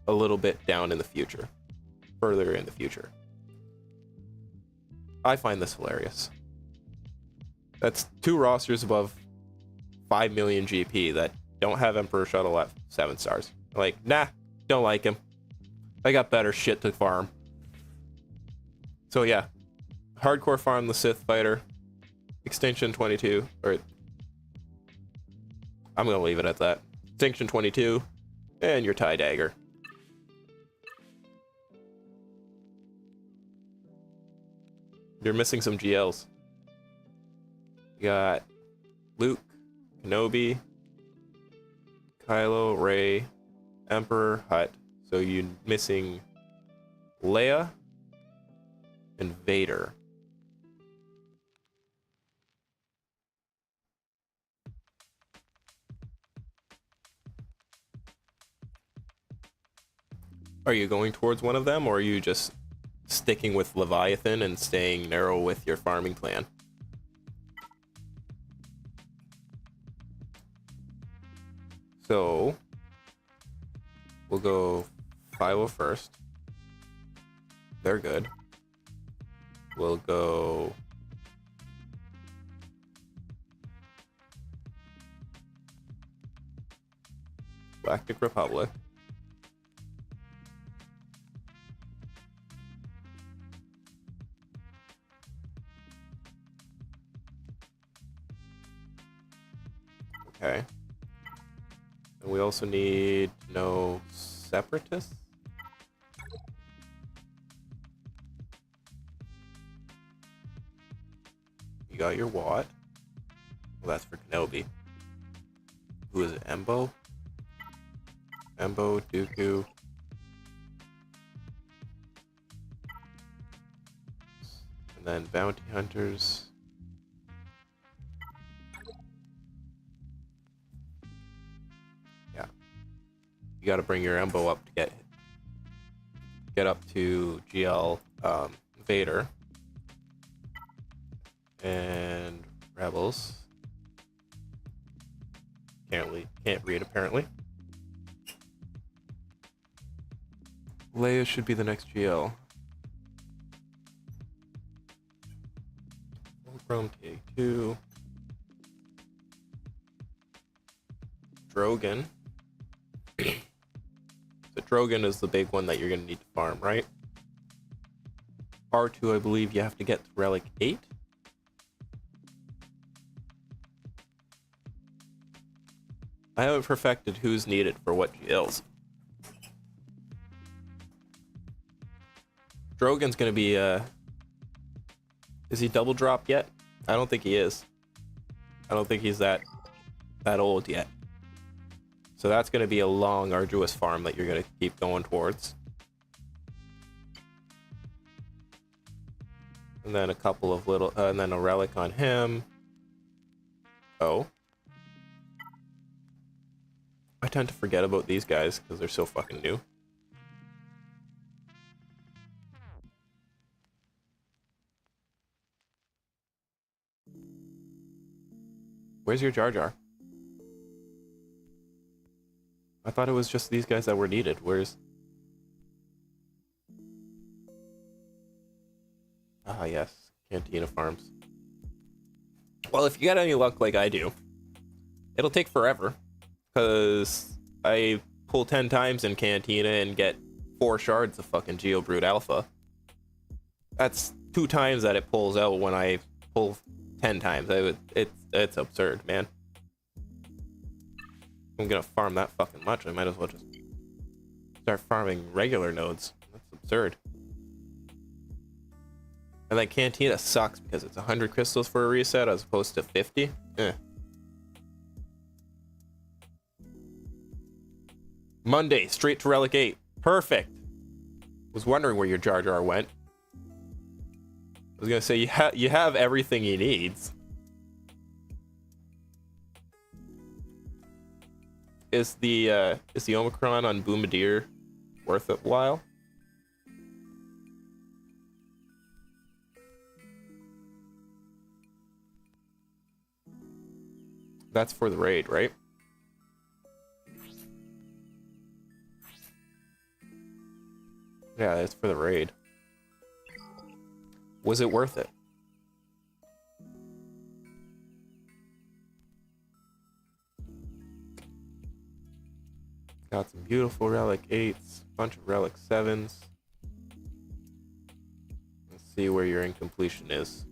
a little bit down in the future, further in the future. I find this hilarious. That's 2 rosters above 5 million GP that don't have Emperor Shuttle at 7 stars. Like, nah, don't like him. I got better shit to farm. So yeah, hardcore farm the Sith fighter, Extinction 22, or I'm gonna leave it at that. Extinction 22, and your TIE Dagger. You're missing some GLs. You got Luke, Kenobi, Kylo, Rey, Emperor, Hutt. So you're missing Leia and Vader. Are you going towards one of them, or are you just sticking with Leviathan and staying narrow with your farming plan? So we'll go Philo first. They're good. We'll go Galactic Republic. Okay. And we also need to know Separatists. You got your Watt. Well, that's for Kenobi. Who is it? Embo? Embo, Dooku. And then Bounty Hunters. You got to bring your Embo up to get up to GL Vader and Rebels. Can't read apparently. Leia should be the next GL. Chrome T2. Drogon. So Drogon is the big one that you're going to need to farm, right? R2, I believe you have to get to Relic 8. I haven't perfected who's needed for what GLs. Drogon's going to be, is he double drop yet? I don't think he is. I don't think he's that old yet. So that's going to be a long, arduous farm that you're going to keep going towards. And then a couple of little, and then a relic on him. Oh. I tend to forget about these guys because they're so fucking new. Where's your Jar Jar? I thought it was just these guys that were needed. Where's... Ah, yes. Cantina Farms. Well, if you get any luck like I do, it'll take forever. Because I pull 10 times in Cantina and get 4 shards of fucking Geobrood Alpha. That's 2 times that it pulls out when I pull 10 times. It's absurd, man. I'm gonna farm that fucking much. I might as well just start farming regular nodes. That's absurd. And like Cantina sucks because it's 100 crystals for a reset as opposed to 50. Eh. Monday, straight to Relic 8. Perfect. Was wondering where your Jar Jar went. I was gonna say you have everything he needs. Is the Omicron on Boomadir worth it while? That's for the raid, right? Yeah, that's for the raid. Was it worth it? Got some beautiful Relic 8s, bunch of Relic 7s. Let's see where your incompletion is.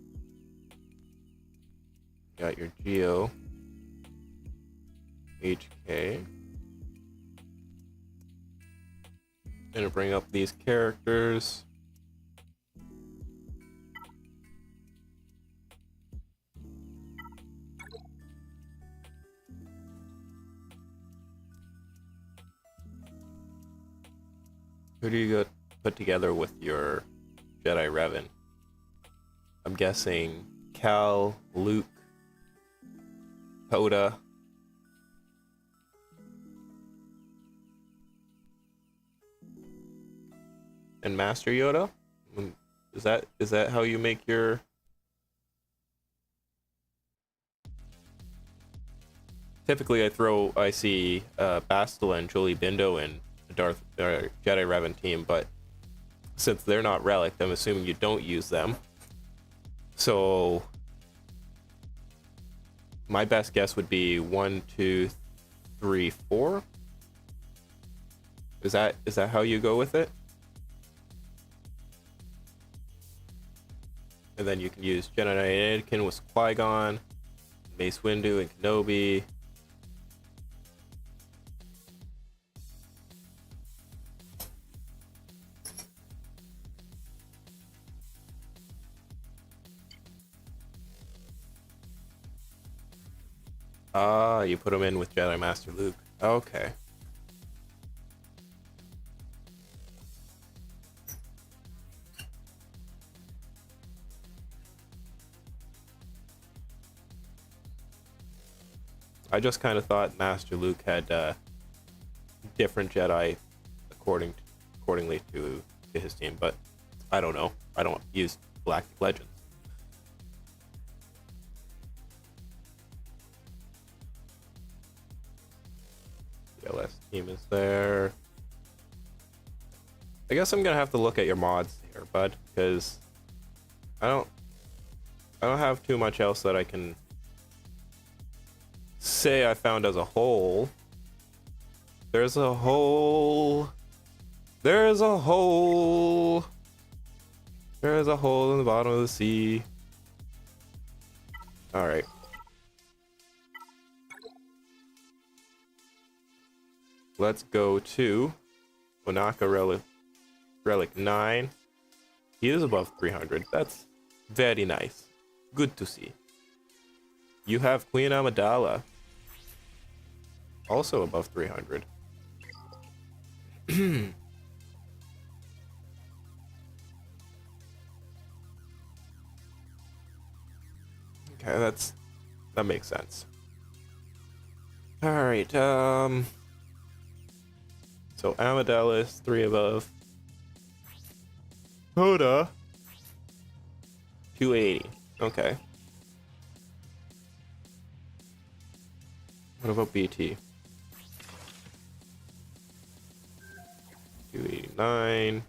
Got your Geo. HK. Gonna bring up these characters. Who do you put together with your Jedi Revan? I'm guessing Cal, Luke, Hoda. And Master Yoda? Is that how you make your... Typically I see Bastila and Julie Bindo in the Jedi Revan team, but since they're not relic, I'm assuming you don't use them. So my best guess would be 1, 2, 3, 4. Is that how you go with it? And then you can use Jedi Anakin with QuiGon, Mace Windu and Kenobi. Ah, you put him in with Jedi Master Luke. Okay. I just kind of thought Master Luke had different Jedi accordingly to his team, but I don't know. I don't use Galactic Legends. LS team is there. I guess I'm gonna have to look at your mods here, bud, because I don't have too much else that I can say I found as a whole. There's a hole. There's a hole. There's a hole in the bottom of the sea. All right. Let's go to Onaka Relic 9. He is above 300. That's very nice. Good to see. You have Queen Amidala. Also above 300. Okay, that makes sense. All right, so Amidala is 3 above. Hoda 280. Okay. What about BT? 289.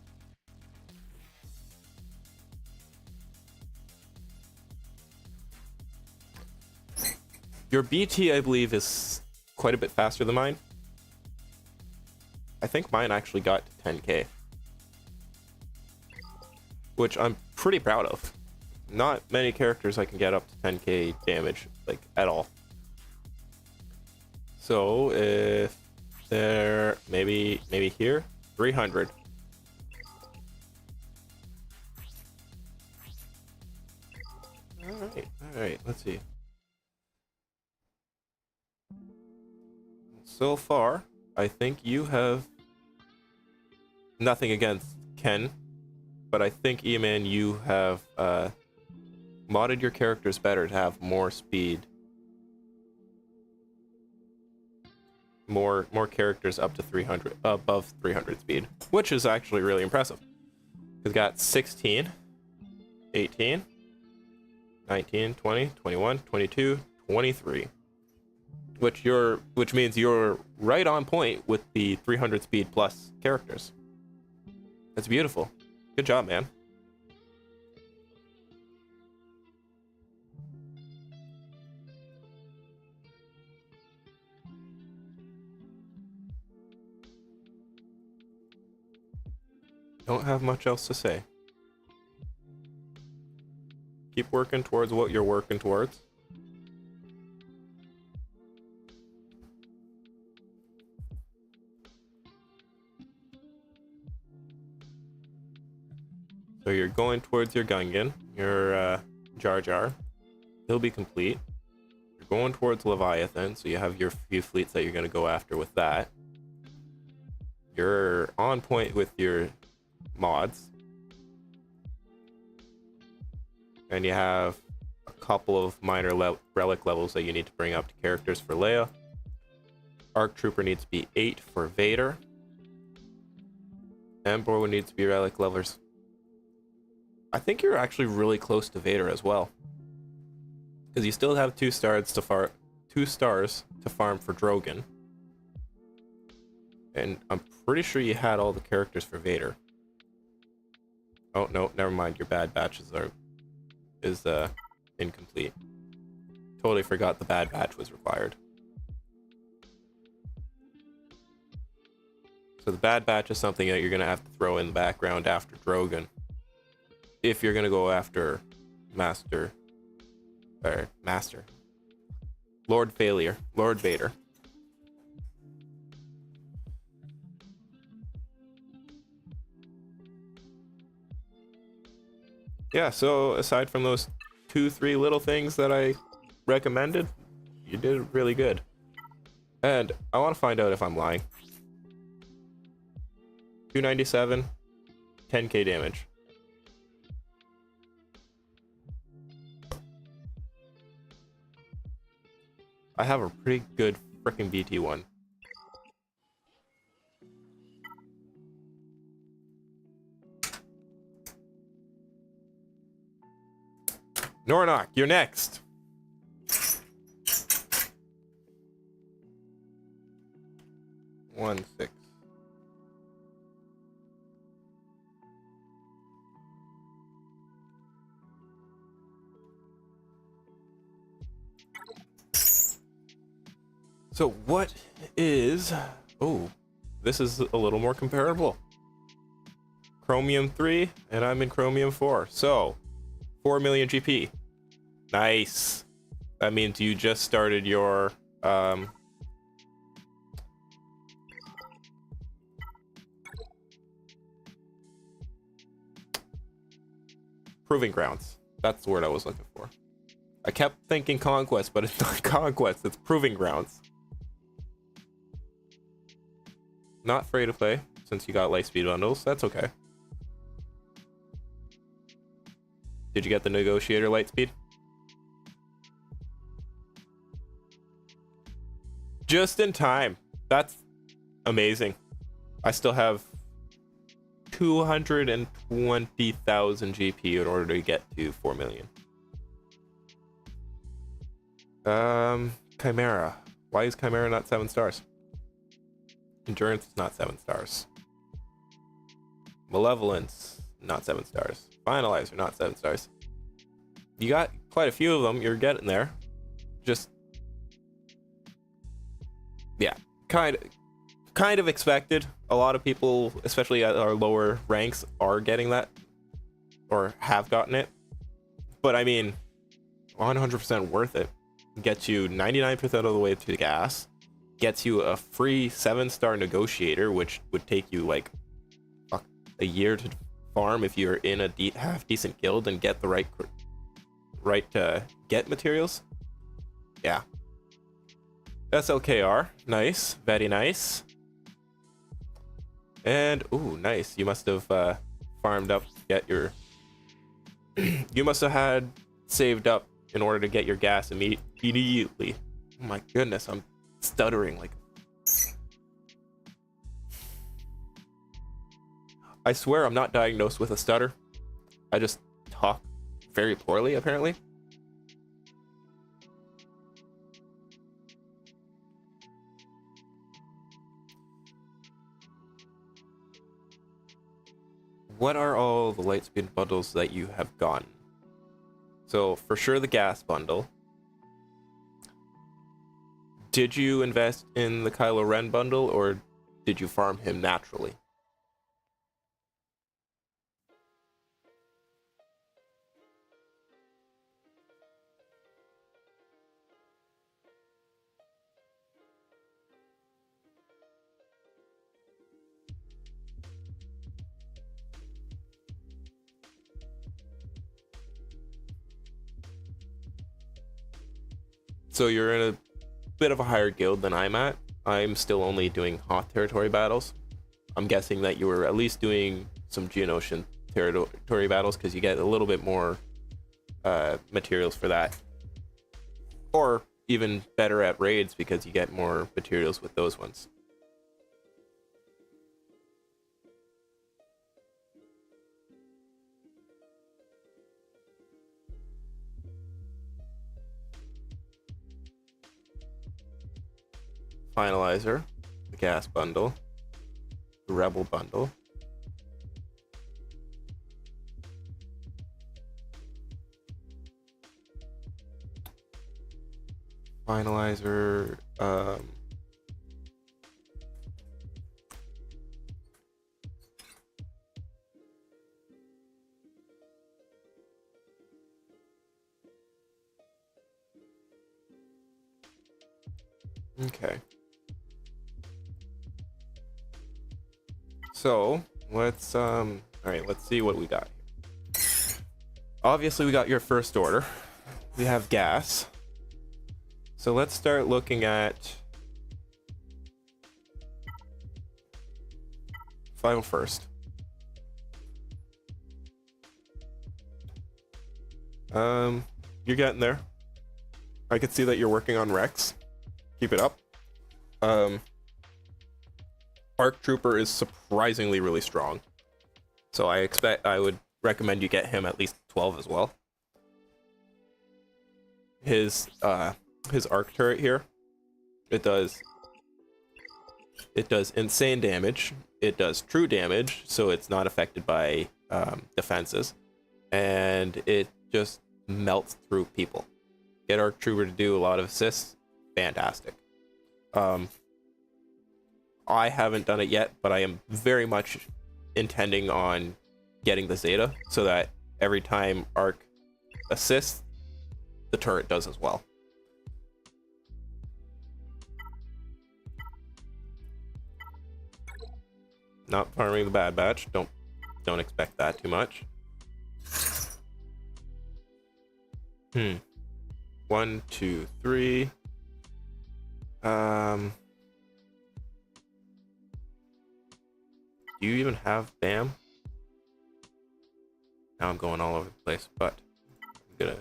Your BT, I believe, is quite a bit faster than mine. I think mine actually got to 10k, which I'm pretty proud of. Not many characters I can get up to 10k damage, like, at all. So if they're maybe here, 300. All right, let's see. So far, I think you have nothing against Ken, but I think, E-Man, you have modded your characters better to have more speed. More characters up to 300, above 300 speed, which is actually really impressive. We've got 16, 18, 19, 20, 21, 22, 23. Which means you're right on point with the 300 speed plus characters. That's beautiful. Good job, man. Don't have much else to say. Keep working towards what you're working towards. So you're going towards your Gungan, your Jar Jar. He'll be complete. You're going towards Leviathan, so you have your few fleets that you're going to go after with that. You're on point with your mods. And you have a couple of minor relic levels that you need to bring up to characters for Leia. Arc Trooper needs to be 8 for Vader. Emperor needs to be relic levels. I think you're actually really close to Vader as well, because you still have 2 stars to farm for Drogon. And I'm pretty sure you had all the characters for Vader. Oh no, never mind. Your bad batches is incomplete. Totally forgot the bad batch was required. So the bad batch is something that you're gonna have to throw in the background after Drogon, if you're gonna go after Lord Vader. Yeah, so aside from those 2-3 little things that I recommended, you did really good. And I want to find out if I'm lying. 297, 10k damage. I have a pretty good freaking BT1. Nornoc, you're next. One six. So what is... Oh, this is a little more comparable. Chromium 3, and I'm in Chromium 4. So, 4 million GP. Nice. That means you just started your... Proving Grounds. That's the word I was looking for. I kept thinking Conquest, but it's not Conquest, it's Proving Grounds. Not free to play, since you got Lightspeed bundles. That's okay. Did you get the Negotiator Lightspeed? Just in time. That's amazing. I still have 220,000 GP in order to get to 4 million. Chimera. Why is Chimera not 7 stars? Endurance is not 7 stars. Malevolence, not 7 stars. Finalizer, not 7 stars. You got quite a few of them. You're getting there. Just, yeah, kind of expected. A lot of people, especially at our lower ranks, are getting that, or have gotten it. But I mean, 100% worth it. Gets you 99% of the way to the gas. Gets you a free 7-star negotiator, which would take you like a year to farm if you're in a half decent guild and get the right get materials. Yeah. SLKR, nice, very nice. And ooh, nice. You must have farmed up to get your. You must have had saved up in order to get your gas immediately. Oh my goodness, I'm stuttering like. I swear I'm not diagnosed with a stutter. I just talk very poorly, apparently. What are all the Lightspeed bundles that you have gotten? So, for sure the gas bundle. Did you invest in the Kylo Ren bundle, or did you farm him naturally? So you're in a bit of a higher guild than I'm at. I'm still only doing Hoth territory battles. I'm guessing that you were at least doing some Geonosian territory battles, because you get a little bit more materials for that. Or even better at raids, because you get more materials with those ones. Finalizer, the gas bundle, the rebel bundle. Finalizer, okay. So let's all right, let's see what we got. Obviously we got your first order. We have gas. So let's start looking at 501st. You're getting there. I can see that you're working on Rex. Keep it up. Arc Trooper is surprisingly really strong. So I would recommend you get him at least 12 as well. His arc turret here, it does insane damage. It does true damage, so it's not affected by defenses, and it just melts through people. Get Arc Trooper to do a lot of assists, fantastic. I haven't done it yet, but I am very much intending on getting the Zeta, so that every time Arc assists, the turret does as well. Not farming the Bad Batch. Don't expect that too much. 1, 2, 3. Do you even have BAM? Now I'm going all over the place, but I'm gonna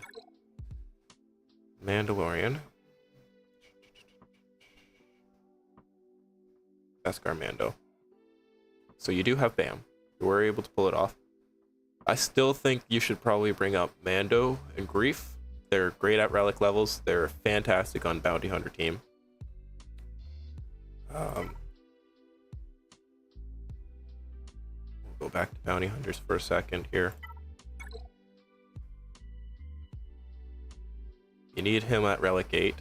Mandalorian. Beskar Mando. So you do have BAM. You were able to pull it off. I still think you should probably bring up Mando and Grief. They're great at relic levels. They're fantastic on Bounty Hunter team. We'll go back to Bounty Hunters for a second here. You need him at Relic 8.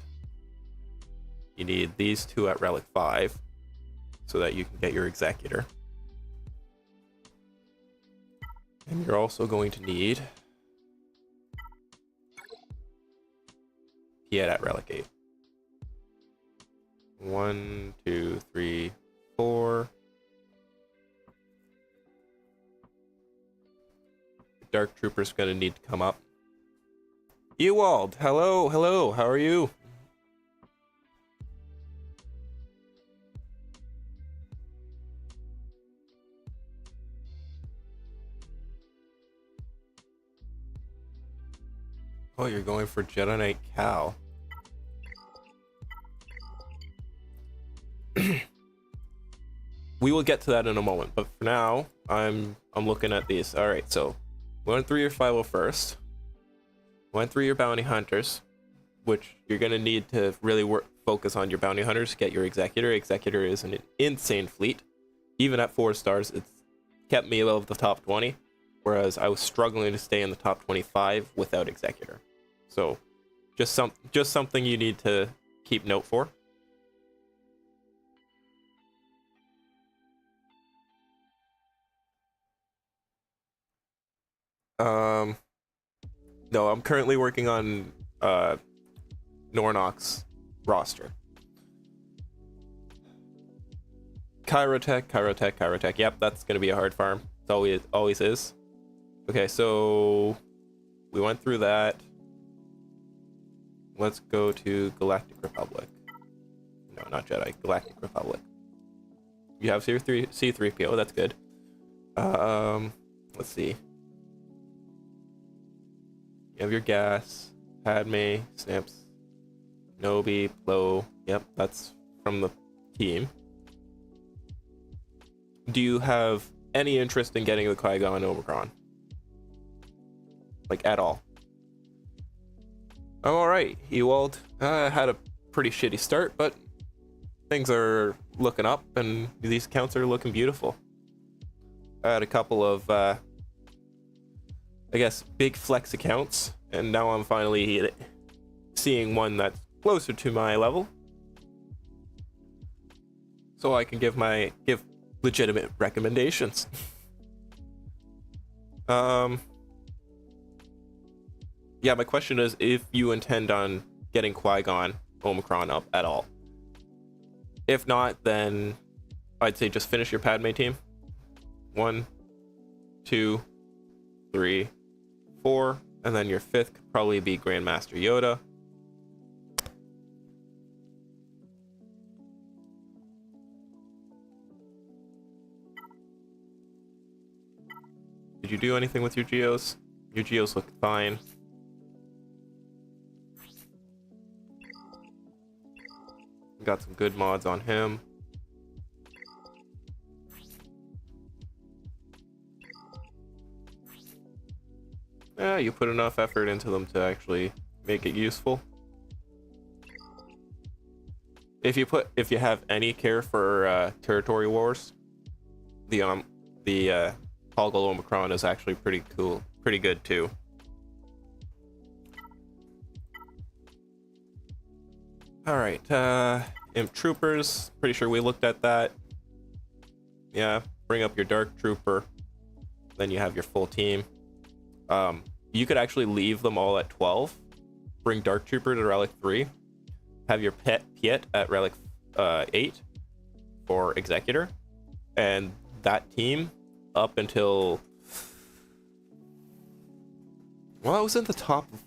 You need these two at Relic 5 so that you can get your Executor. And you're also going to need Piet at Relic 8. 1, 2, 3, 4. Dark Trooper's gonna need to come up. Ewald, hello, how are you? Oh, you're going for Jedi Knight Cal. We will get to that in a moment, but for now, I'm looking at these. All right, so went through your 501st, went through your bounty hunters, which you're gonna need to really focus on your bounty hunters. Get your Executor. Executor is an insane fleet. Even at 4 stars, it's kept me above the top 20, whereas I was struggling to stay in the top 25 without Executor. So, just something you need to keep note for. No, I'm currently working on Nornoc's roster. Kyrotech. Yep, that's gonna be a hard farm. It always is. Okay, so we went through that. Let's go to Galactic Republic. No, not Jedi. Galactic Republic. You have C3PO. That's good. Let's see. You have your gas, Padme, Snips, Nobi, Plo. Yep, that's from the team. Do you have any interest in getting the QuiGon Omicron? Like, at all? I'm alright, Ewald. I had a pretty shitty start, but things are looking up, and these accounts are looking beautiful. I had a couple of, I guess, big flex accounts, and now I'm finally seeing one that's closer to my level, so I can give legitimate recommendations. Yeah, my question is if you intend on getting QuiGon Omicron up at all. If not, then I'd say just finish your Padme team. 1, 2, 3, 4, and then your 5th could probably be Grandmaster Yoda. Did you do anything with your Geos? Your Geos look fine. Got some good mods on him. Yeah, you put enough effort into them to actually make it useful. If you have any care for territory wars, the Toggle Omicron is actually pretty cool, pretty good too. All right, Imp Troopers, pretty sure we looked at that. Yeah, bring up your Dark Trooper, then you have your full team. You could actually leave them all at 12, bring Dark Trooper to Relic 3, have your Piet at Relic 8 for Executor, and that team up until... Well, I was at the top of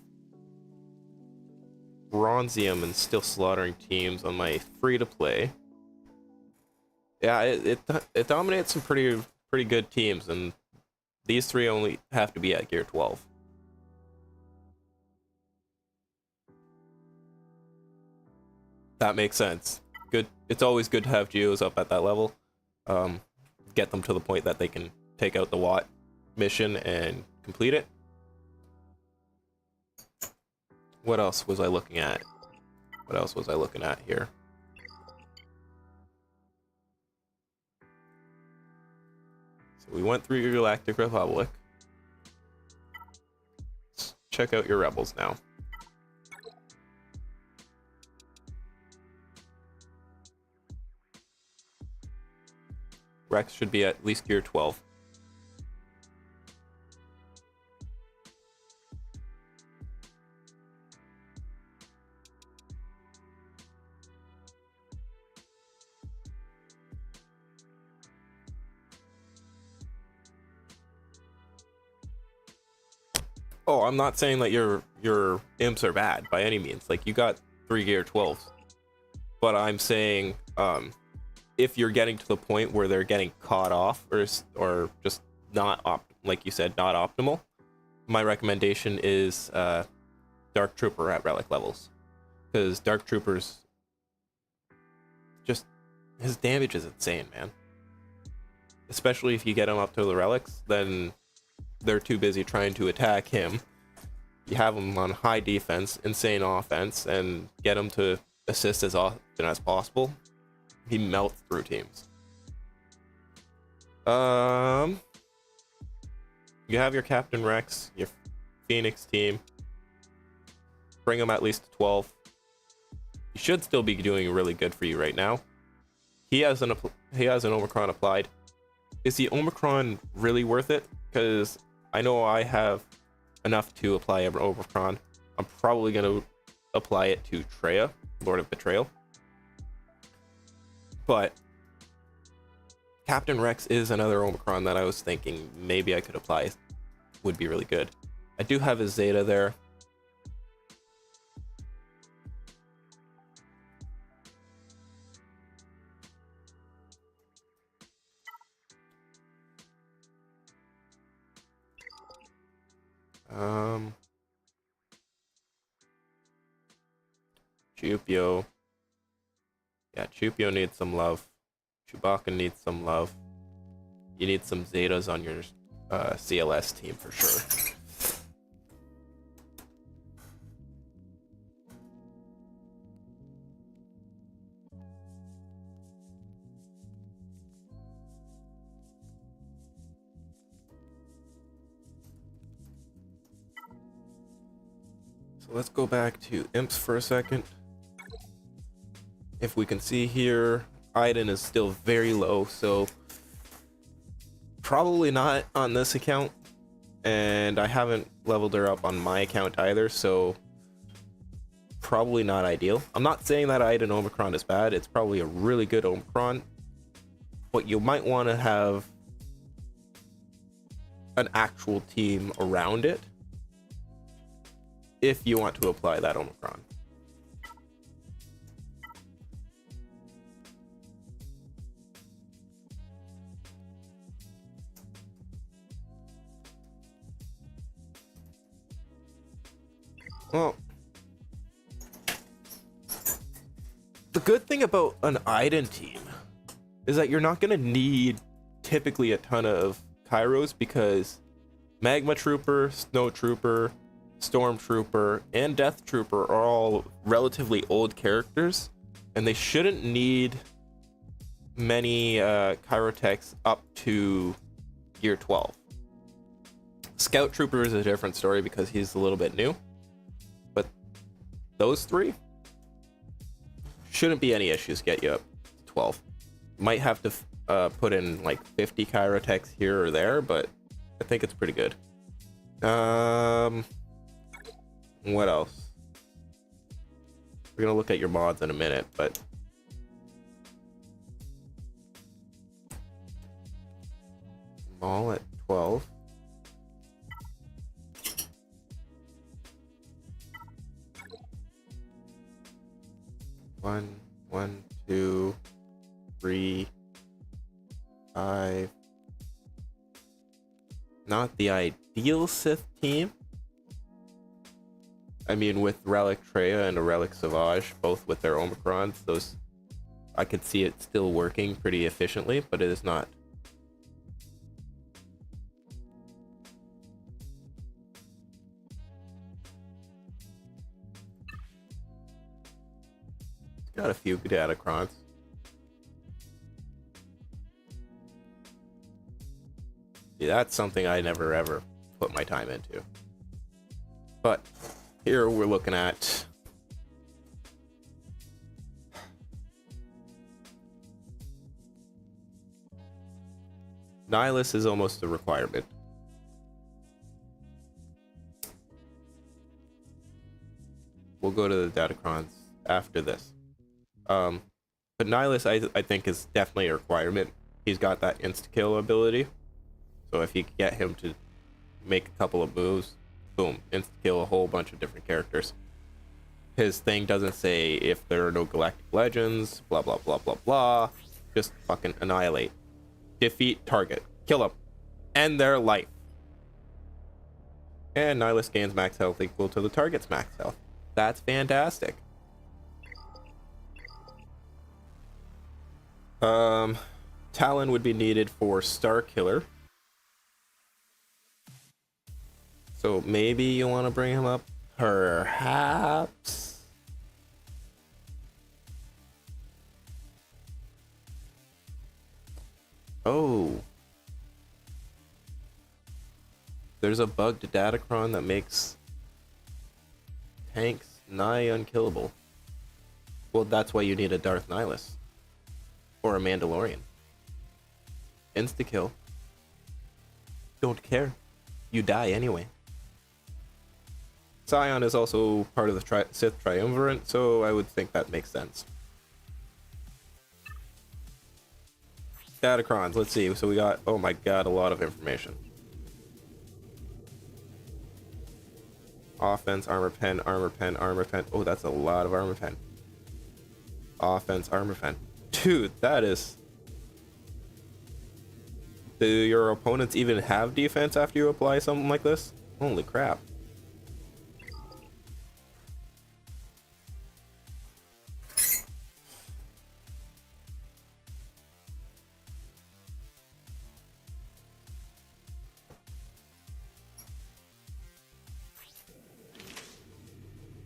Bronzium and still slaughtering teams on my free-to-play. Yeah, it dominates some pretty good teams, and these 3 only have to be at gear 12. That makes sense. Good. It's always good to have Geos up at that level. Get them to the point that they can take out the Watt mission and complete it. What else was I looking at? What else was I looking at here? So we went through your Galactic Republic. Let's check out your Rebels now. Rex should be at least gear 12. Oh, I'm not saying that your imps are bad by any means. Like, you got 3 gear 12s. But I'm saying, if you're getting to the point where they're getting caught off or just not like you said, not optimal, my recommendation is Dark Trooper at Relic levels, because Dark Trooper's just, his damage is insane, man. Especially if you get him up to the relics, then they're too busy trying to attack him. You have him on high defense, insane offense, and get him to assist as often as possible. He melts through teams. You have your Captain Rex, your Phoenix team. Bring him at least to 12. He should still be doing really good for you right now. He has an Omicron applied. Is the Omicron really worth it? Because I know I have enough to apply an Omicron. I'm probably going to apply it to Traya, Lord of Betrayal. But Captain Rex is another Omicron that I was thinking maybe I could apply. Would be really good. I do have his Zeta there. Chupio. Yeah, Chupio needs some love. Chewbacca needs some love. You need some Zetas on your CLS team for sure. So let's go back to Imps for a second. If we can see here, Iden is still very low, so probably not on this account, and I haven't leveled her up on my account either, so probably not ideal. I'm not saying that Iden Omicron is bad, it's probably a really good Omicron, but you might want to have an actual team around it if you want to apply that Omicron. Well, the good thing about an Iden team is that you're not going to need typically a ton of Kairos, because Magma Trooper, Snow Trooper, Storm Trooper, and Death Trooper are all relatively old characters, and they shouldn't need many Kyrotechs up to Gear 12. Scout Trooper is a different story because he's a little bit new. Those three shouldn't be any issues get you up to 12. Might have to put in like 50 Kyrotechs here or there, but I think it's pretty good. What else? We're gonna look at your mods in a minute, but Maul at 12. One, 2, 3, 5. Not the ideal Sith team. I mean, with Relic Traya and a Relic Savage, both with their Omicrons, those I could see it still working pretty efficiently, but it is not. Got a few Datacrons. See, that's something I never ever put my time into. But here we're looking at Nihilus is almost a requirement. We'll go to the Datacrons after this. But Nihilus, I think, is definitely a requirement. He's got that insta-kill ability. So if you can get him to make a couple of moves, boom, insta-kill a whole bunch of different characters. His thing doesn't say if there are no galactic legends, blah, blah, blah, blah, blah. Just fucking annihilate. Defeat target. Kill them. End their life. And Nihilus gains max health equal to the target's max health. That's fantastic. Talon would be needed for Starkiller. So maybe you want to bring him up? Perhaps. Oh. There's a bugged Datacron that makes tanks nigh unkillable. Well, that's why you need a Darth Nihilus. Or a Mandalorian. Insta-kill. Don't care. You die anyway. Scion is also part of the Sith Triumvirate, so I would think that makes sense. Datacrons, let's see. So we got, oh my god, a lot of information. Offense, armor pen, armor pen, armor pen. Oh, that's a lot of armor pen. Offense, armor pen. Dude, that is... Do your opponents even have defense after you apply something like this? Holy crap.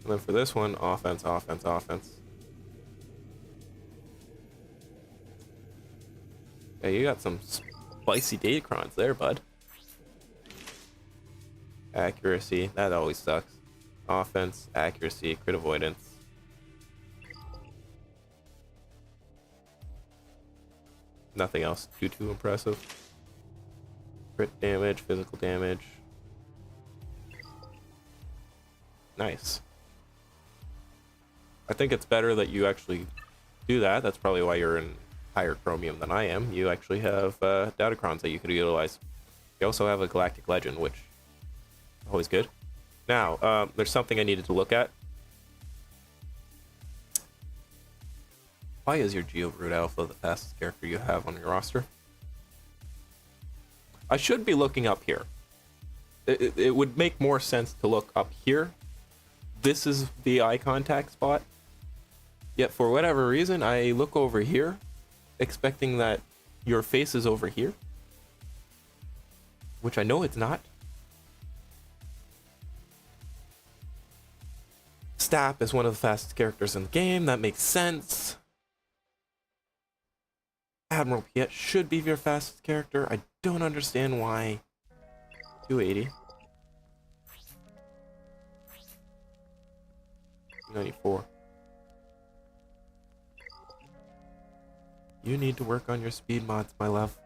And then for this one, offense, offense, offense. Yeah, you got some spicy Datacrons there, bud. Accuracy, that always sucks. Offense, accuracy, crit avoidance. Nothing else too impressive. Crit damage, physical damage. Nice. I think it's better that you actually do that. That's probably why you're in higher chromium than I am. You actually have Datacrons that you could utilize. You also have a Galactic Legend, which is always good. Now, there's something I needed to look at. Why is your Geobrood Alpha the fastest character you have on your roster? I should be looking up here. It would make more sense to look up here. This is the eye contact spot. Yet for whatever reason, I look over here, expecting that your face is over here. Which I know it's not. Stap is one of the fastest characters in the game. That makes sense. Admiral Piet should be your fastest character. I don't understand why. 280. 94. You need to work on your speed mods, my love.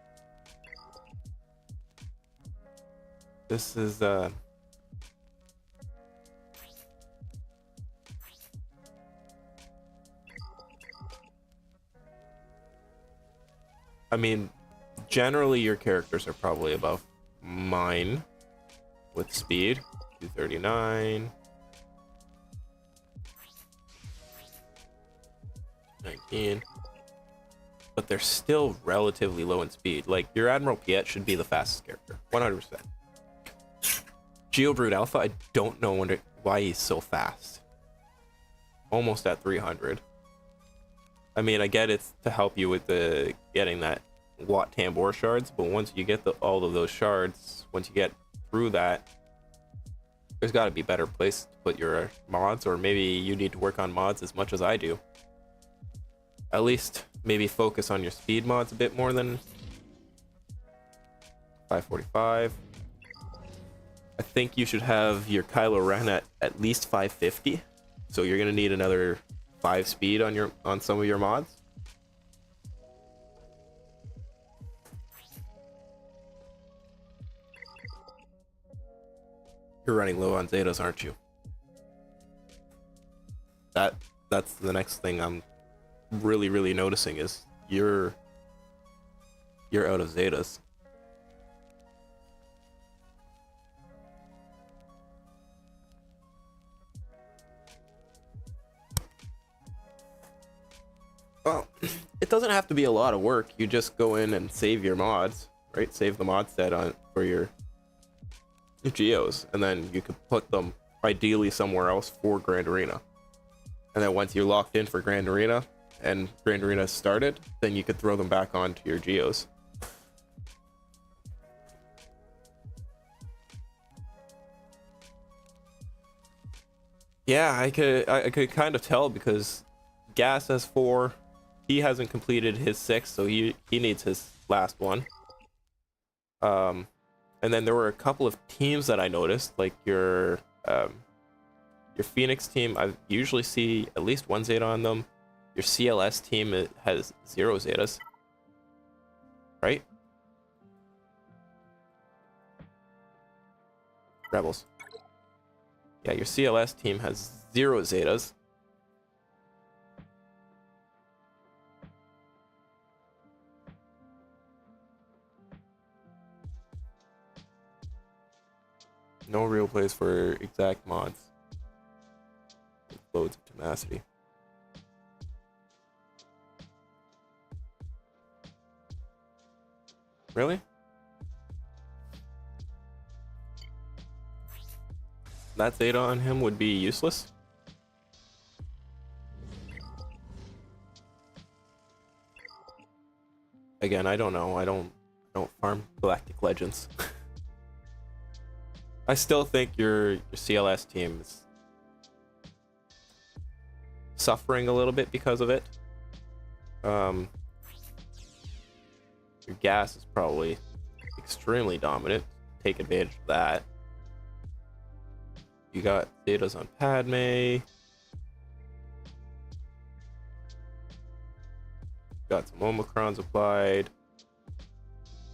This is I mean, generally your characters are probably above mine with speed. 239. 19. But they're still relatively low in speed. Like, your Admiral Piet should be the fastest character. 100%. Geobrood Alpha, I don't know why he's so fast. Almost at 300. I mean, I get it's to help you with the getting that Wat Tambor shards, but once you get all of those shards, once you get through that, there's got to be a better place to put your mods, or maybe you need to work on mods as much as I do. At least maybe focus on your speed mods a bit more than 545. I think you should have your Kylo Ren at least 550. So you're gonna need another 5 speed on some of your mods. You're running low on Zetas, aren't you? That's the next thing I'm really noticing is you're out of Zetas. Well, it doesn't have to be a lot of work. You just go in and save your mods, right? Save the mod set for your Geos, and then you could put them ideally somewhere else for Grand Arena. And then once you're locked in for Grand Arena and Grand Arena started, then you could throw them back onto your Geos. Yeah, I could kind of tell because Gas has 4. He hasn't completed his 6, so he needs his last one. And then there were a couple of teams that I noticed, like your Phoenix team. I usually see at least 1 Zeta on them. Your CLS team, it has 0 Zetas, right? Rebels. Yeah, your CLS team has 0 Zetas. No real place for exact mods. With loads of tenacity. Really? that Zeta on him would be useless. Again, I don't know. I don't farm Galactic Legends. I still think your CLS team is suffering a little bit because of it. Your gas is probably extremely dominant. Take advantage of that. You got Zetas on Padme. Got some Omicrons applied.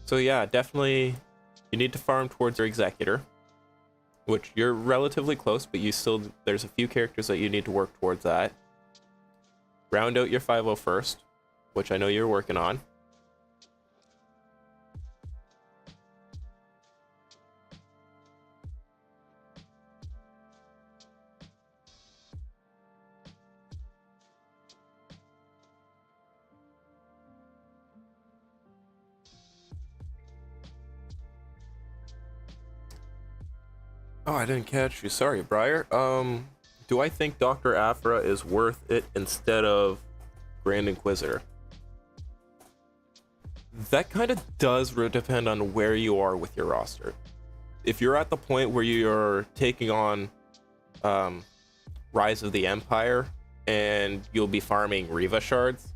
So yeah, definitely you need to farm towards your Executor, which you're relatively close, but there's a few characters that you need to work towards that. Round out your 501st, which I know you're working on. Oh, I didn't catch you. Sorry, Bryar. Do I think Dr. Aphra is worth it instead of Grand Inquisitor? That kind of does depend on where you are with your roster. If you're at the point where you're taking on Rise of the Empire and you'll be farming Reva shards,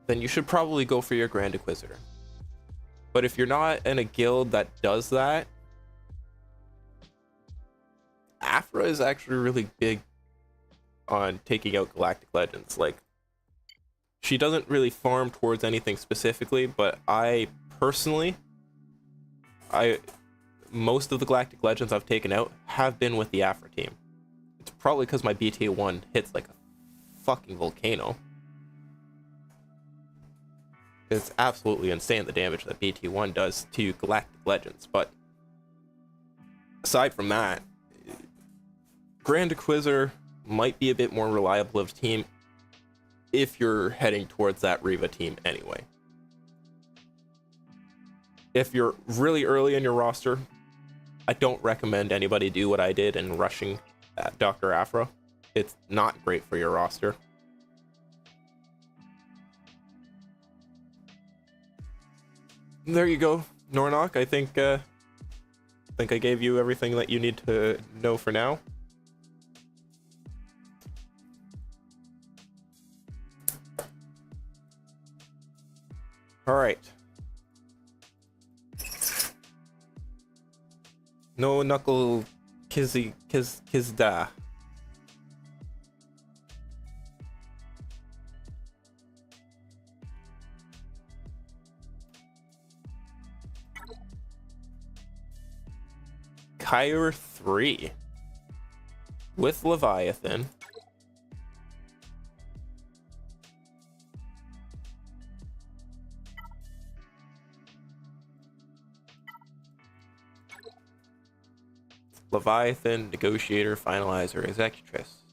then you should probably go for your Grand Inquisitor. But if you're not in a guild that does that, Aphra is actually really big on taking out Galactic Legends. Like, she doesn't really farm towards anything specifically, but I personally, most of the Galactic Legends I've taken out have been with the Aphra team. It's probably because my BT1 hits like a fucking volcano. It's absolutely insane the damage that BT1 does to Galactic Legends, but aside from that, Grand Inquisitor might be a bit more reliable of a team if you're heading towards that Reva team anyway. If you're really early in your roster, I don't recommend anybody do what I did and rushing Dr. Aphra. It's not great for your roster. There you go, Nornoc. I think I gave you everything that you need to know for now. All right. NoKnxckIzzDa. Kyr 3 with Leviathan. Leviathan, Negotiator, Finalizer, Executress.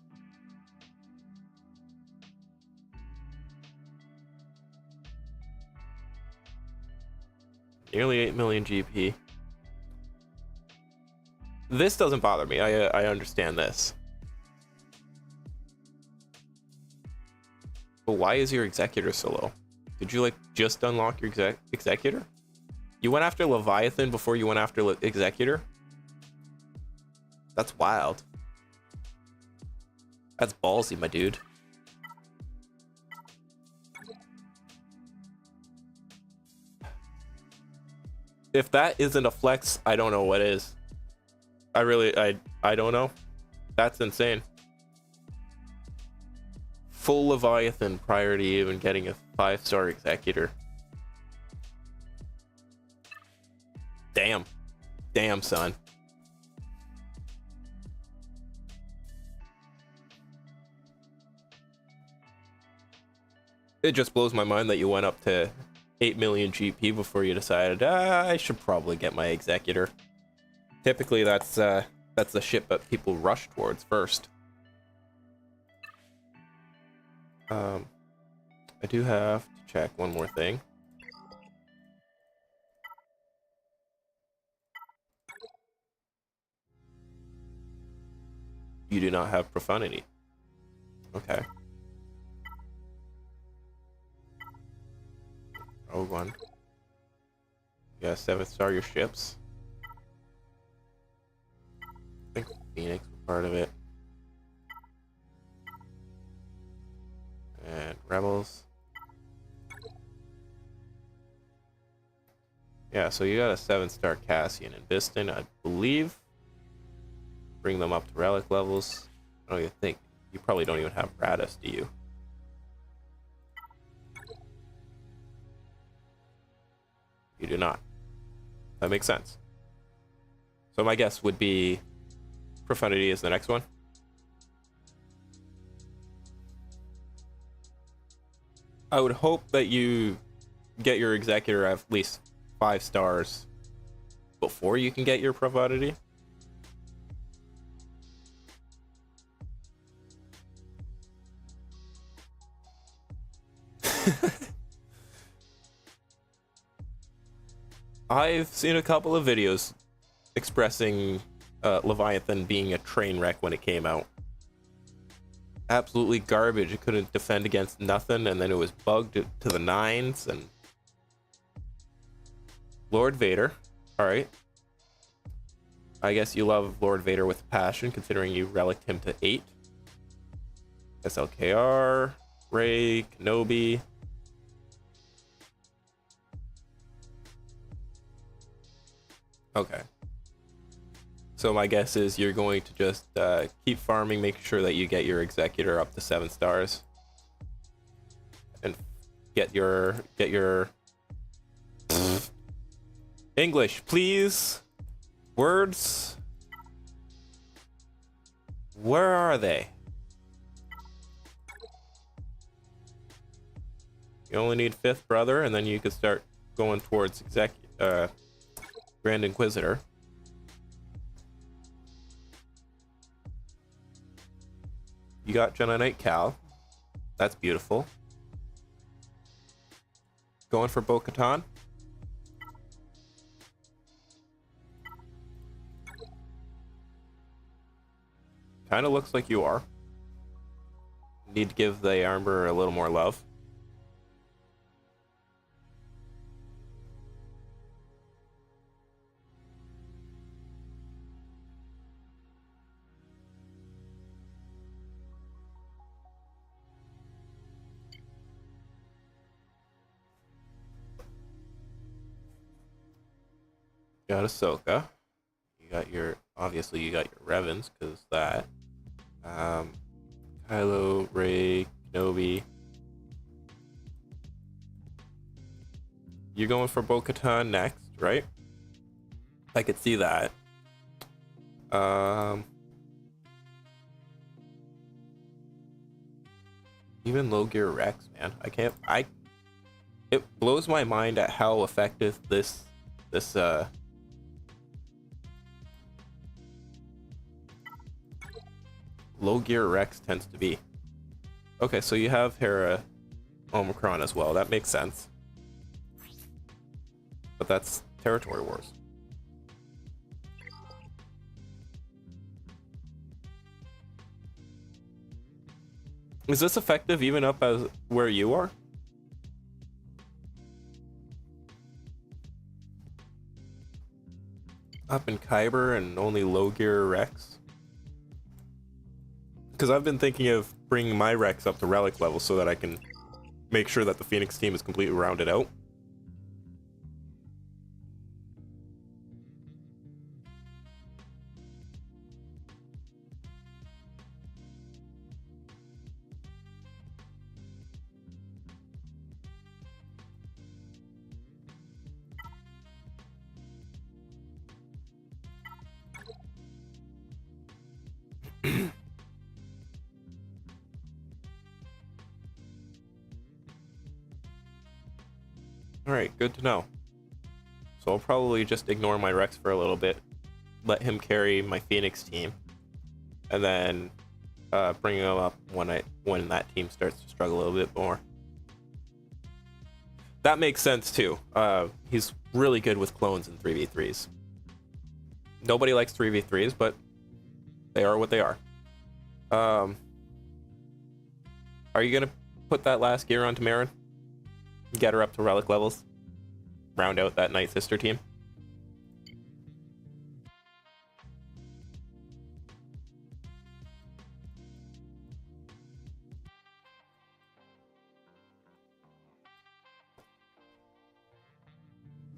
Nearly 8 million GP. This doesn't bother me. I understand this. But why is your Executor so low? Did you like just unlock your Executor? You went after Leviathan before you went after Executor? That's wild. That's ballsy, my dude. If that isn't a flex, I don't know what is. I don't know. That's insane. Full Leviathan prior to even getting a 5-star Executor. Damn. Damn, son. It just blows my mind that you went up to 8 million GP before you decided, I should probably get my Executor. Typically, that's the ship that people rush towards first. I do have to check one more thing. You do not have profundity. Okay. Rogue One. Yeah, 7th star your ships. I think Phoenix was part of it. And Rebels. Yeah, so you got a 7-star Cassian and Biston, I believe. Bring them up to relic levels. I don't even think. You probably don't even have Radis, do you? You do not. That makes sense. So my guess would be Profundity is the next one. I would hope that you get your Executor at least 5 stars before you can get your Profundity. I've seen a couple of videos expressing Leviathan being a train wreck when it came out. Absolutely garbage. It couldn't defend against nothing, and then it was bugged to the 9s. And Lord Vader, all right. I guess you love Lord Vader with passion, considering you relicked him to 8. SLKR, Rey, Kenobi. Okay. So my guess is you're going to just keep farming, make sure that you get your Executor up to 7 stars, and get your English, please. Words. Where are they? You only need 5th brother, and then you can start going towards Grand Inquisitor. You got Jedi Knight Cal. That's beautiful. Going for Bo-Katan. Kind of looks like you are. Need to give the armor a little more love. You got Ahsoka. You got your, obviously you got your Revans, because that. Kylo, Rey, Kenobi. You're going for Bo-Katan next, right? I could see that. Even low gear Rex, man. It blows my mind at how effective this low gear Rex tends to be. Okay, so you have Hera Omicron as well. That makes sense. But that's Territory Wars. Is this effective even up as where you are? Up in Kyber and only low gear Rex? Because I've been thinking of bringing my Rex up to relic level so that I can make sure that the Phoenix team is completely rounded out. Alright, good to know. So I'll probably just ignore my Rex for a little bit, let him carry my Phoenix team, and then bring him up when that team starts to struggle a little bit more. That makes sense too. He's really good with clones in 3v3s. Nobody likes 3v3s, but they are what they are. Are you gonna put that last gear onto Marin? Get her up to relic levels? Round out that Nightsister team?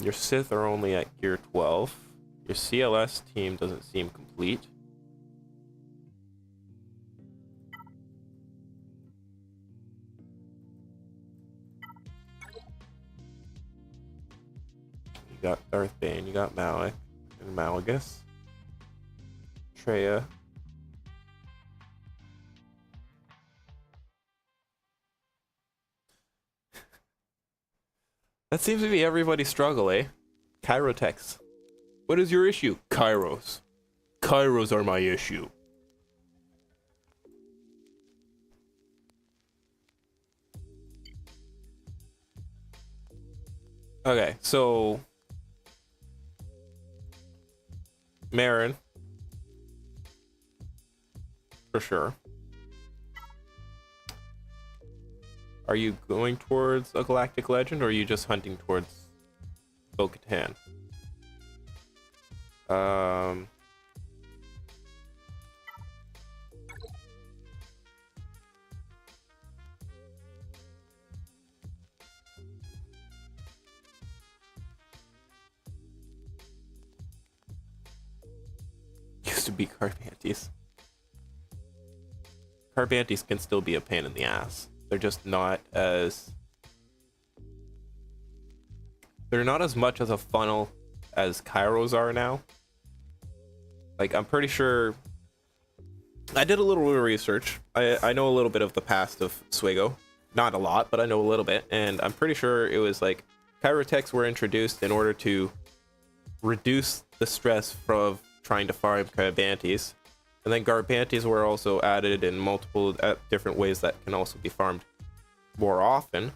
Your Sith are only at gear 12. Your CLS team doesn't seem complete. You got Darth Bane, you got Malak and Malagus. Traya. That seems to be everybody's struggle, eh? Kairotex. What is your issue? Kairos. Kairos are my issue. Okay, so Marin, for sure. Are you going towards a galactic legend, or are you just hunting towards Bo-Katan? Used to be Carbantes. Carbantes can still be a pain in the ass. They're just not as... They're not as much as a funnel as Kairos are now. Like, I'm pretty sure... I did a little bit of research. I know a little bit of the past of Swago. Not a lot, but I know a little bit. And I'm pretty sure it was like... Kairotex were introduced in order to reduce the stress from trying to farm Carbantes. And then Garbantes were also added in multiple different ways that can also be farmed more often.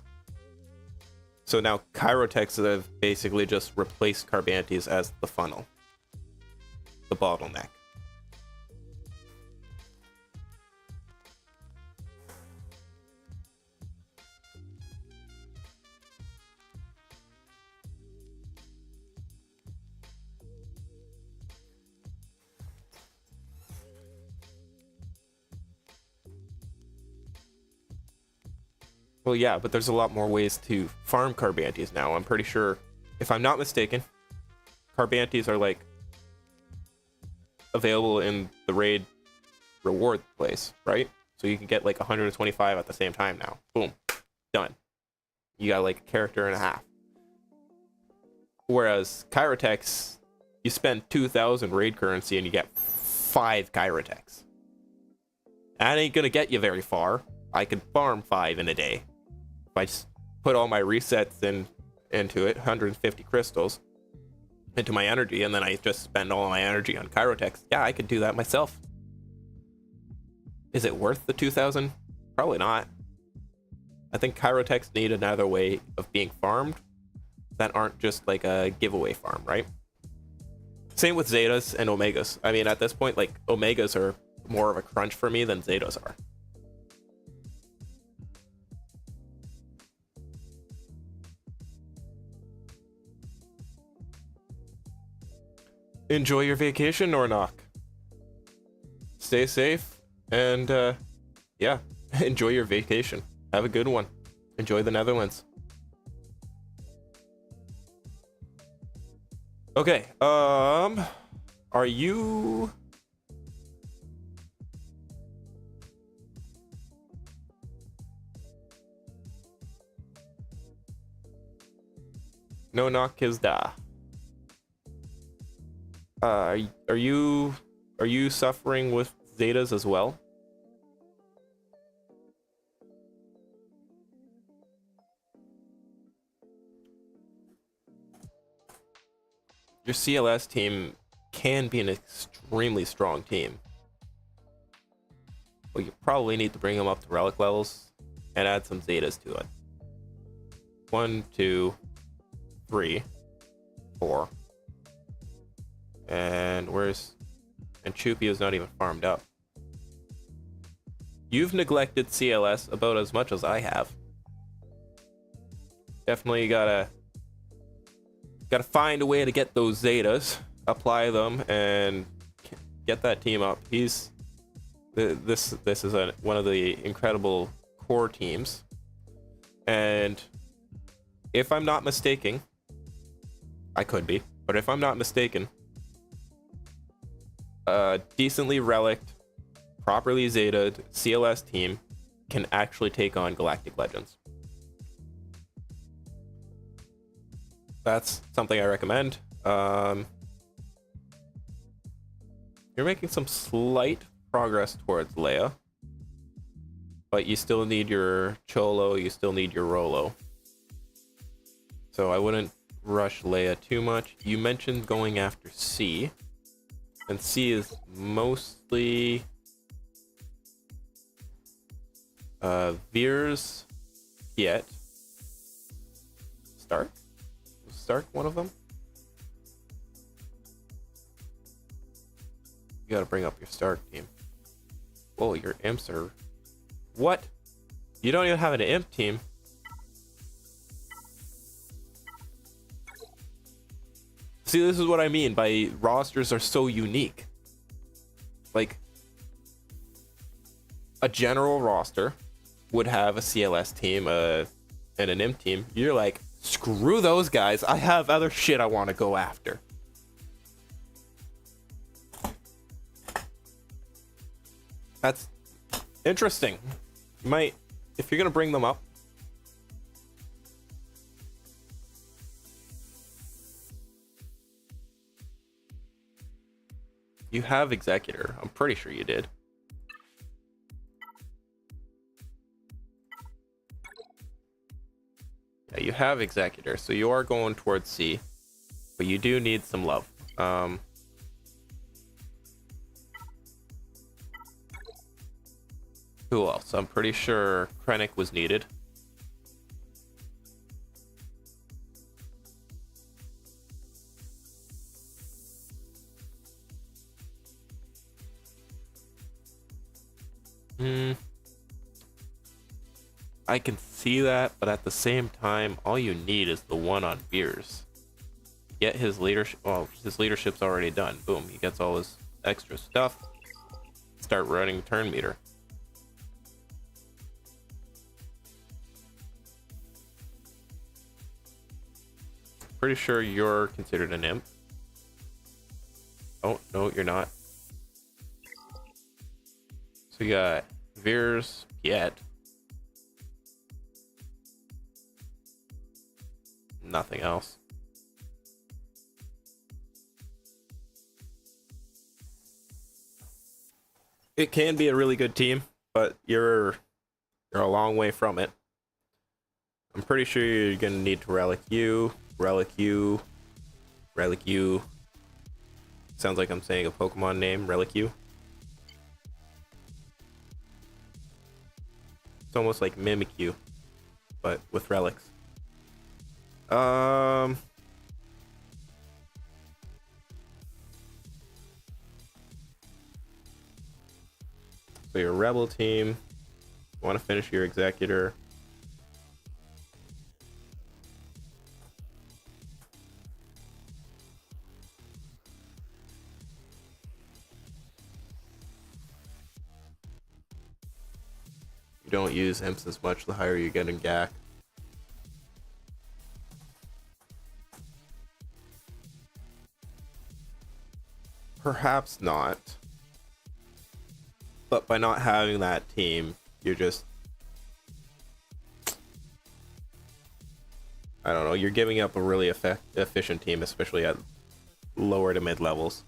So now Kairotex have basically just replaced Carbantes as the funnel. The bottleneck. Well, yeah, but there's a lot more ways to farm Carbantes now. I'm pretty sure, if I'm not mistaken, Carbantes are like available in the raid reward place, right? So you can get like 125 at the same time now. Boom, done. You got like a character and a half. Whereas Kairotex, you spend 2,000 raid currency and you get 5 Kairotex. That ain't gonna get you very far. I could farm 5 in a day. If I just put all my resets into it, 150 crystals, into my energy, and then I just spend all my energy on Kairotex. Yeah, I could do that myself. Is it worth the 2,000? Probably not. I think Kairotex need another way of being farmed that aren't just like a giveaway farm, right? Same with Zetas and Omegas. I mean, at this point, like, Omegas are more of a crunch for me than Zetas are. Enjoy your vacation, Nornoc. Stay safe, and yeah, enjoy your vacation. Have a good one. Enjoy the Netherlands. Okay, are you... NoKnxckIzzDa. Are you suffering with Zetas as well? Your CLS team can be an extremely strong team. Well, you probably need to bring them up to relic levels and add some Zetas to it. 1, 2, 3, 4. And where's... And Chupi is not even farmed up. You've neglected CLS about as much as I have. Definitely gotta find a way to get those Zetas, apply them, and get that team up. This is one of the incredible core teams, and if I'm not mistaken, I could be, but if I'm not mistaken, a decently relicked, properly Zetaed CLS team can actually take on Galactic Legends. That's something I recommend. You're making some slight progress towards Leia, but you still need your Cholo, you still need your Rolo. So I wouldn't rush Leia too much. You mentioned going after C, and C is mostly Veers, Piet, Stark? Was Stark one of them? You gotta bring up your Stark team. Whoa, your Imps are... What? You don't even have an Imp team? See, this is what I mean by rosters are so unique. Like, a general roster would have a CLS team and an Imp team. You're like, screw those guys. I have other shit I want to go after. That's interesting. You might, if you're gonna bring them up. You have Executor. I'm pretty sure you did. Yeah, you have Executor, so you are going towards C, but you do need some love. Who else? I'm pretty sure Krennic was needed. I can see that, but at the same time, all you need is the one on Veers. Get his leadership. Well, his leadership's already done. Boom, he gets all his extra stuff. Start running turn meter. Pretty sure you're considered an Imp. Oh, no, you're not. So you got Veers, Piet. Nothing else. It can be a really good team, but you're a long way from it. I'm pretty sure you're gonna need to relic you. Sounds like I'm saying a Pokemon name, Relic-U. It's almost like Mimikyu, but with relics. So your Rebel team, want to finish your Executor. You don't use Imps as much the higher you get in GAC. Perhaps not. But by not having that team, you're just... I don't know, you're giving up a really efficient team, especially at lower to mid levels.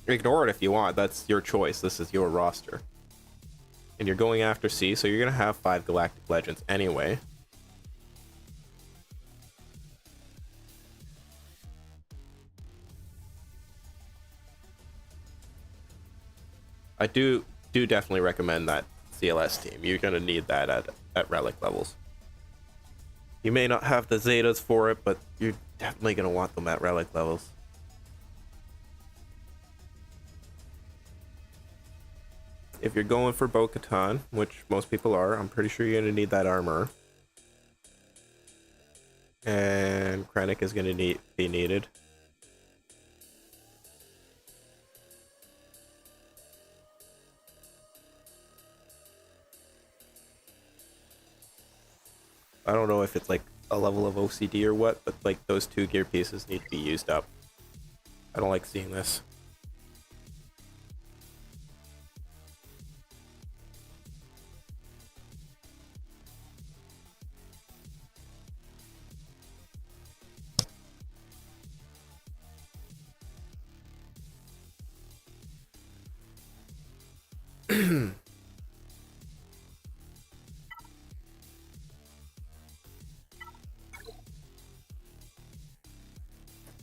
Ignore it if you want, that's your choice, this is your roster. And you're going after C, so you're going to have 5 Galactic Legends anyway. I do definitely recommend that CLS team. You're going to need that at relic levels. You may not have the Zetas for it, but you're definitely going to want them at relic levels. if you're going for Bo-Katan, which most people are, I'm pretty sure you're gonna need that armor. And Krennic is gonna be needed. I don't know if it's like a level of OCD or what, but like those 2 gear pieces need to be used up. I don't like seeing this.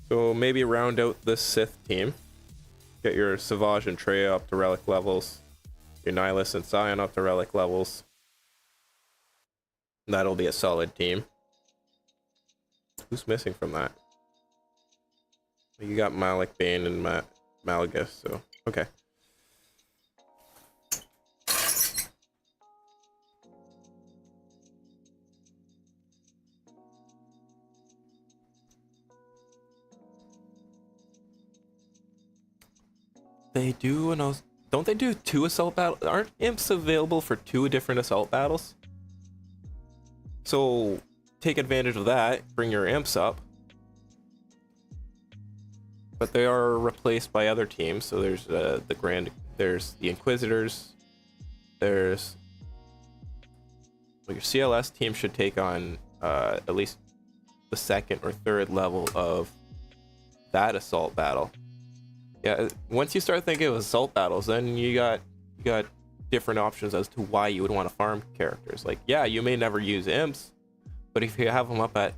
So maybe round out this Sith team. Get your Savage and Traya up to relic levels. Your Nihilus and Scion up to relic levels. That'll be a solid team. Who's missing from that? You got Malik, Bane, and Malagus, so okay. They do, and don't they do 2 assault battles? Aren't imps available for 2 different assault battles? So take advantage of that, bring your imps up. But they are replaced by other teams, so there's there's the Inquisitors, there's... Well, your CLS team should take on at least the 2nd or 3rd level of that assault battle. Yeah, once you start thinking of assault battles, then you got different options as to why you would want to farm characters. Like, yeah, you may never use imps, but if you have them up at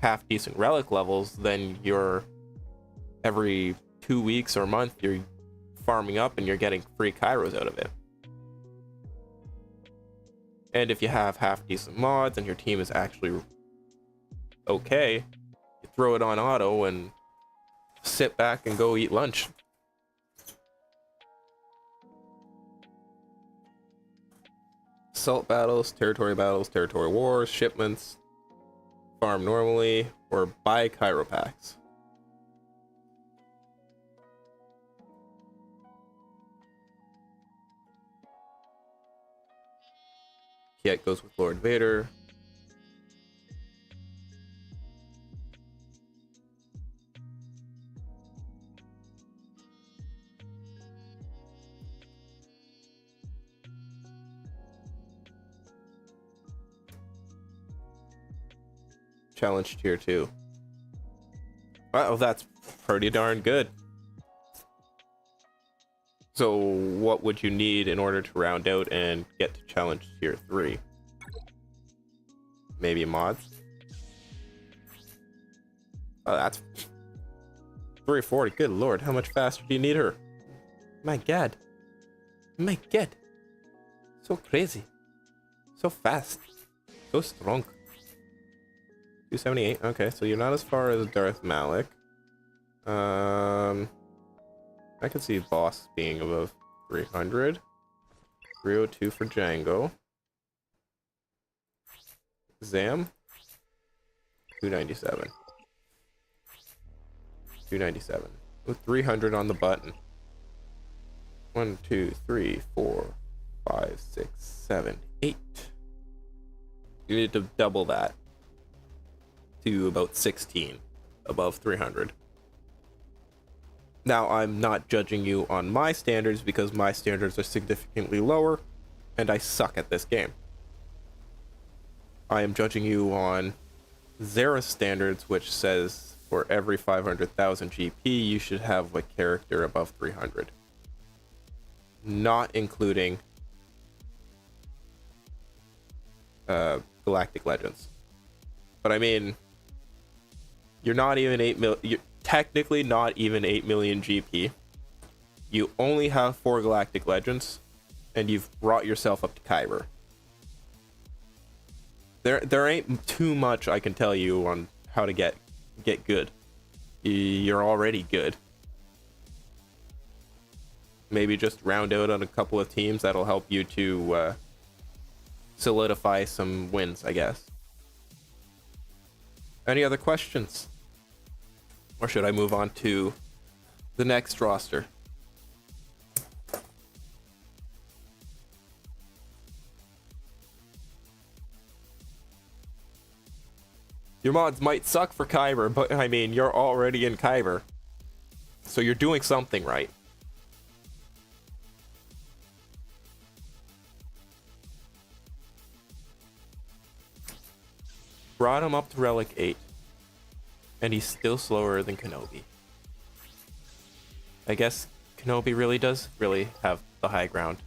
half decent relic levels, then you're every 2 weeks or a month you're farming up and you're getting free Kairos out of it. And if you have half decent mods and your team is actually okay, you throw it on auto and sit back and go eat lunch. Assault battles, territory wars, shipments, farm normally, or buy Cairo packs. Kiet goes with Lord Vader. Challenge tier 2. Wow, that's pretty darn good. So what would you need in order to round out and get to challenge tier 3? Maybe mods? Oh, that's 340. Good lord, how much faster do you need her? My god. My god. So crazy. So fast. So strong. 278. Okay, so you're not as far as Darth Malik. I could see boss being above 300. 302 for Django. Zam. 297. 297. With 300 on the button. 1, 2, 3, 4, 5, 6, 7, 8. You need to double that to about 16 above 300. Now, I'm not judging you on my standards because my standards are significantly lower and I suck at this game. I am judging you on Zera's standards, which says for every 500,000 GP you should have a character above 300. Not including Galactic Legends. But I mean, you're not even 8 million. You're technically not even 8 million GP. You only have 4 Galactic Legends, and you've brought yourself up to Kyber. There ain't too much I can tell you on how to get good. You're already good. maybe just round out on a couple of teams that'll help you to solidify some wins, I guess. Any other questions? Or should I move on to the next roster? Your mods might suck for Kyber, but I mean, you're already in Kyber. So you're doing something right. Brought him up to Relic 8. And he's still slower than Kenobi. I guess Kenobi really does have the high ground.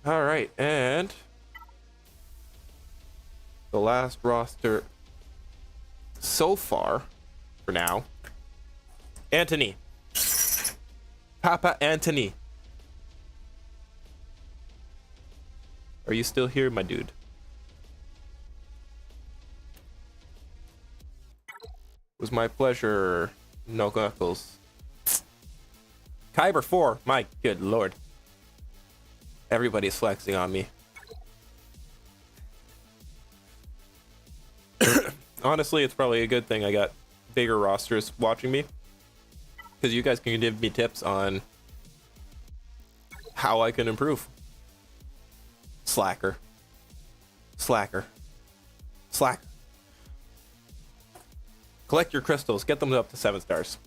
All right, and the last roster so far, for now, Antony. Papa Antony. Are you still here, my dude? It was my pleasure, No Knuckles. Kyber 4, my good lord. Everybody's flexing on me. Honestly, it's probably a good thing I got bigger rosters watching me, because you guys can give me tips on how I can improve. Slacker. Slacker. Slacker. Collect your crystals. Get them up to 7 stars.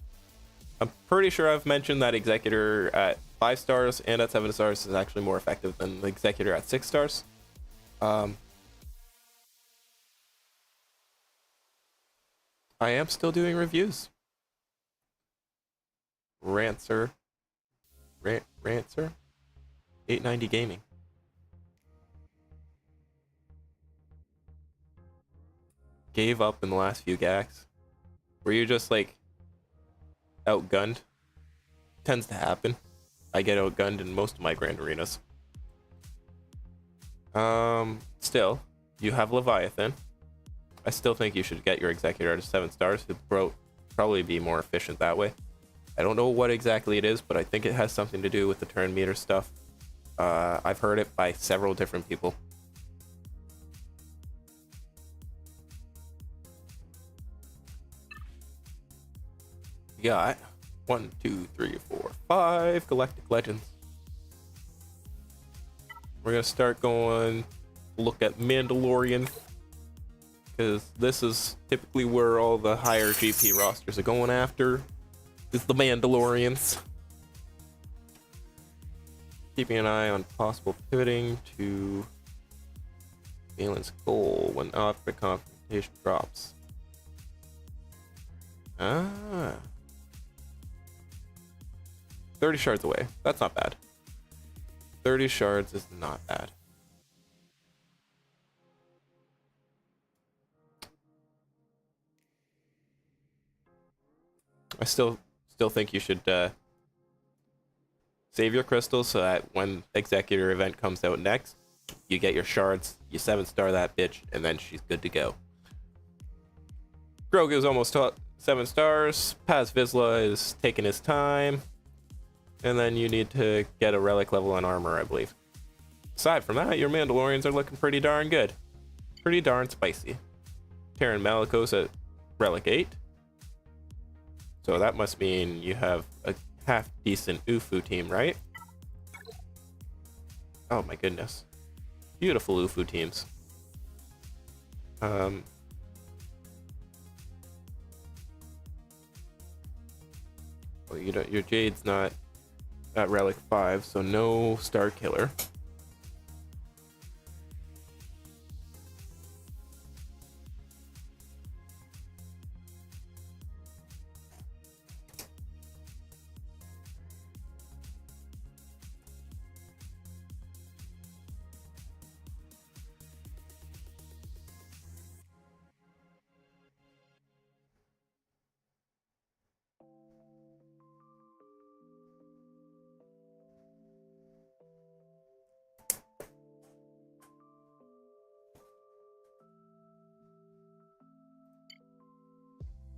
I'm pretty sure I've mentioned that Executor at 5 stars and at 7 stars is actually more effective than the Executor at 6 stars. I am still doing reviews. Rancer 890 Gaming. Gave up in the last few gags. Were you just like outgunned? Tends to happen. I get outgunned in most of my grand arenas. Still, you have Leviathan. I still think you should get your Executor to 7 stars. It'd probably be more efficient that way. I don't know what exactly it is, but I think it has something to do with the turn meter stuff. I've heard it by several different people. We got 1, 2, 3, 4, 5 Galactic Legends. We're gonna start going look at Mandalorian, because this is typically where all the higher GP rosters are going after, is the Mandalorians. Keeping an eye on possible pivoting to Galen's goal when Aphra confrontation drops. 30 shards away. That's not bad. 30 shards is not bad. I still think you should save your crystals so that when Executor event comes out next, you get your shards, you 7-star that bitch, and then she's good to go. Grogu's almost 7 stars. Paz Vizsla is taking his time. And then you need to get a relic level on armor, I believe. Aside from that, your Mandalorians are looking pretty darn good. Pretty darn spicy. Terran Malicos at relic 8. So that must mean you have a half-decent UFU team, right? Oh my goodness. Beautiful UFU teams. Oh, you don't, your Jade's not at relic 5, so no Starkiller.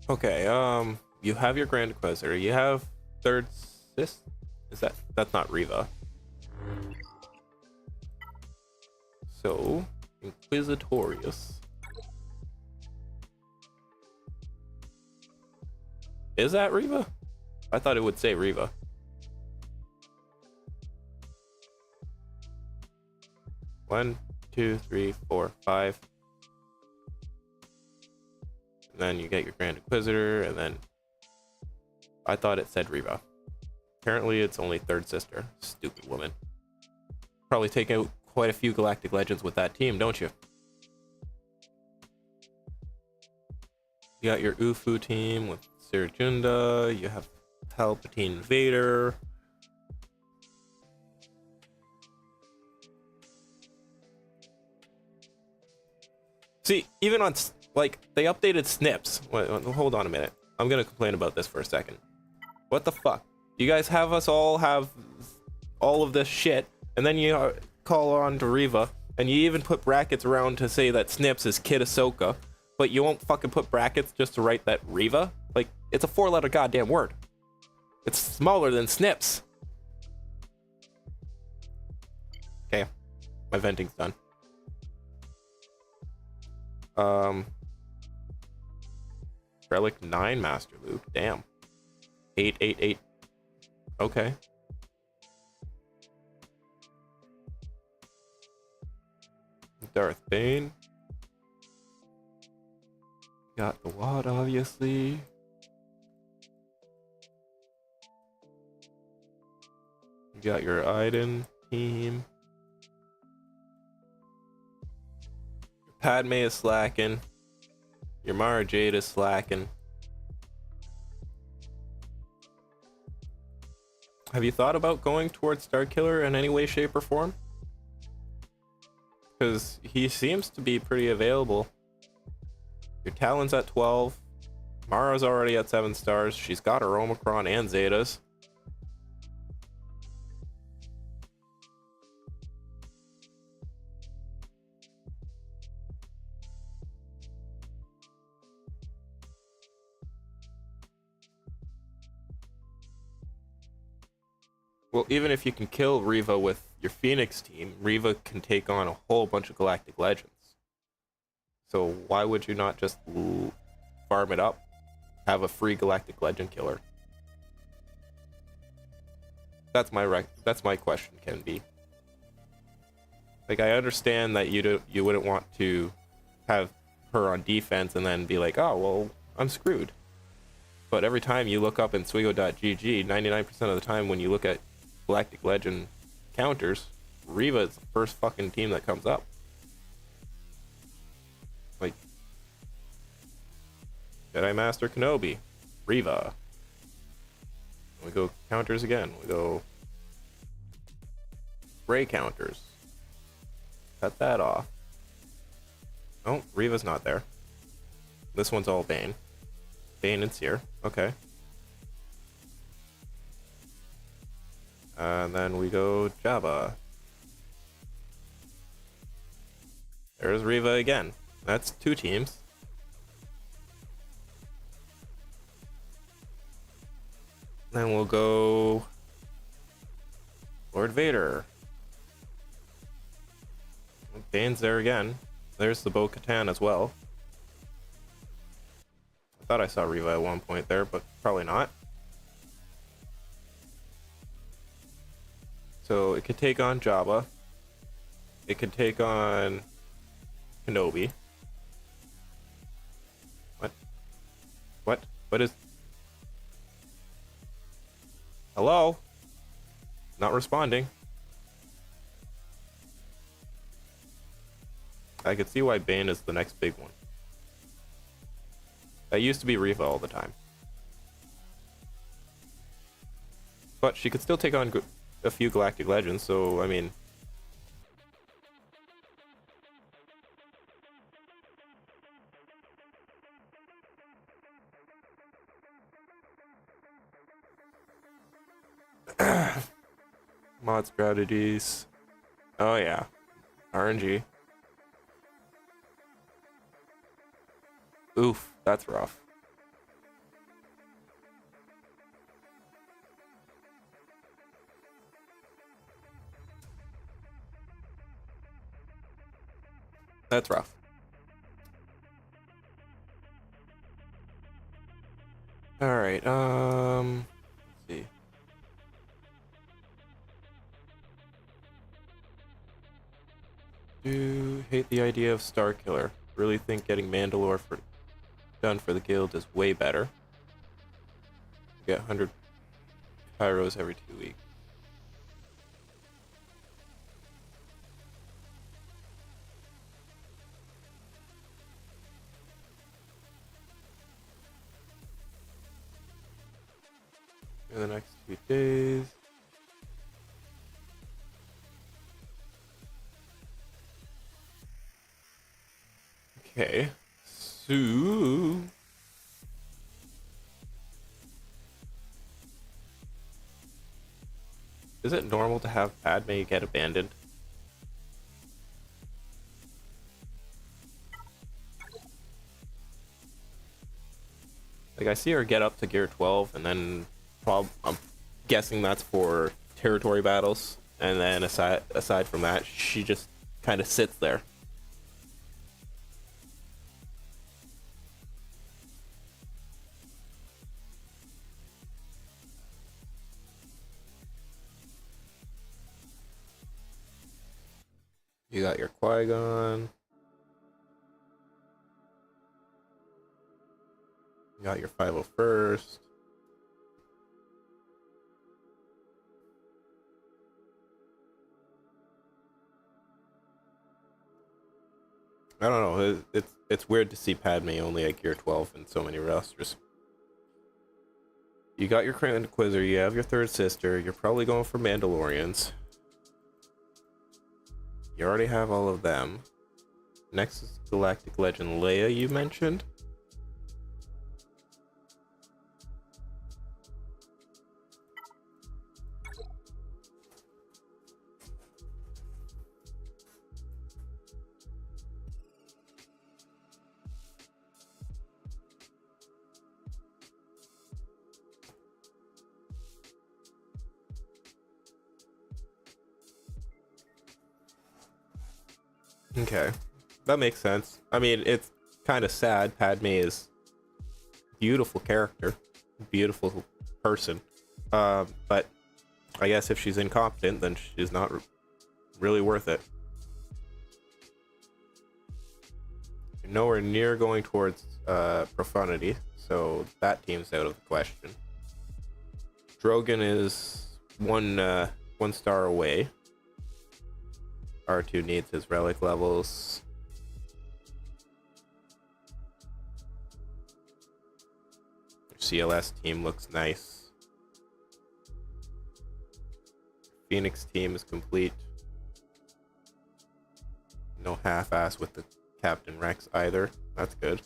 Okay, you have your Grand Inquisitor. You have third Sith? That's not Reva. So, Inquisitorius. Is that Reva? I thought it would say Reva. One, two, three, four, five. And then you get your Grand Inquisitor, and then I thought it said Reva. Apparently it's only third sister. Stupid woman. Probably take out quite a few Galactic Legends with that team, don't you? You got your Ufu team with Sirjunda, you have Palpatine and Vader. See, even on, like, they updated Snips. Wait, hold on a minute. I'm gonna complain about this for a second. What the fuck? You guys have us all have all of this shit, and then you call on to Reva, and you even put brackets around to say that Snips is Kid Ahsoka, but you won't fucking put brackets just to write that Reva? Like, it's a 4-letter goddamn word. It's smaller than Snips. Okay, my venting's done. Relic 9 Master Luke, damn. 888. Okay. Darth Bane. Got the Wad, obviously. You got your Iden team. Your Padme is slacking. Your Mara Jade is slacking. Have you thought about going towards Starkiller in any way, shape, or form? Because he seems to be pretty available. Your Talon's at 12. Mara's already at 7 stars. She's got her Omicron and Zetas. Well, even if you can kill Reva with your Phoenix team, Reva can take on a whole bunch of Galactic Legends. So why would you not just farm it up? Have a free Galactic Legend killer? That's my question, can be. Like, I understand that you wouldn't want to have her on defense and then be like, oh, well, I'm screwed. But every time you look up in Swigo.gg, 99% of the time when you look at Galactic Legend counters, Reva is the first fucking team that comes up. Like, Jedi Master Kenobi, Reva. We go counters again. We go Rey counters. Cut that off. Oh, Reva's not there. This one's all Bane. Bane and Seer. Okay. And then we go Jabba. There's Reva again. That's 2 teams. Then we'll go Lord Vader. Bane's there again. There's the Bo-Katan as well. I thought I saw Reva at one point there, but probably not. So it could take on Jabba. It could take on Kenobi. What? What? What is... Hello? Not responding. I could see why Bane is the next big one. That used to be Reva all the time. But she could still take on a few Galactic Legends, so, I mean... Mod strategies. Oh yeah. RNG. Oof, that's rough. That's rough. All right. Let's see. Do hate the idea of Starkiller. Really think getting Mandalore done for the guild is way better. Get 100 pyros every 2 weeks. In the next 2 days. Okay, so is it normal to have Padme get abandoned? Like, I see her get up to gear 12, and then I'm guessing that's for territory battles, and then aside from that, she just kind of sits there. You got your QuiGon. You got your 501st. I don't know. It's weird to see Padme only at gear 12 in so many rosters. You got your Crown Inquisitor. You have your third sister. You're probably going for Mandalorians. You already have all of them. Next is Galactic Legend Leia, you mentioned. Okay, that makes sense. I mean, it's kind of sad. Padme is a beautiful character, beautiful person. But I guess if she's incompetent, then she's not really worth it. You're nowhere near going towards profundity, so that team's out of the question. Drogon is one star away. R2 needs his relic levels. Your CLS team looks nice. Phoenix team is complete. No half-ass with the Captain Rex either. That's good.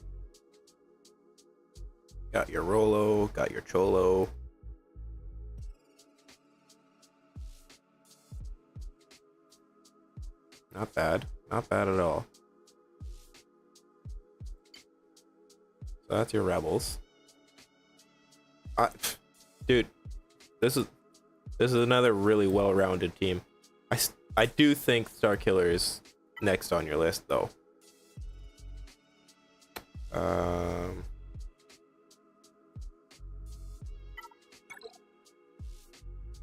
Got your Rolo, got your Cholo. Not bad. Not bad at all. So that's your rebels. Dude, this is another really well-rounded team. I do think Starkiller is next on your list, though. Let's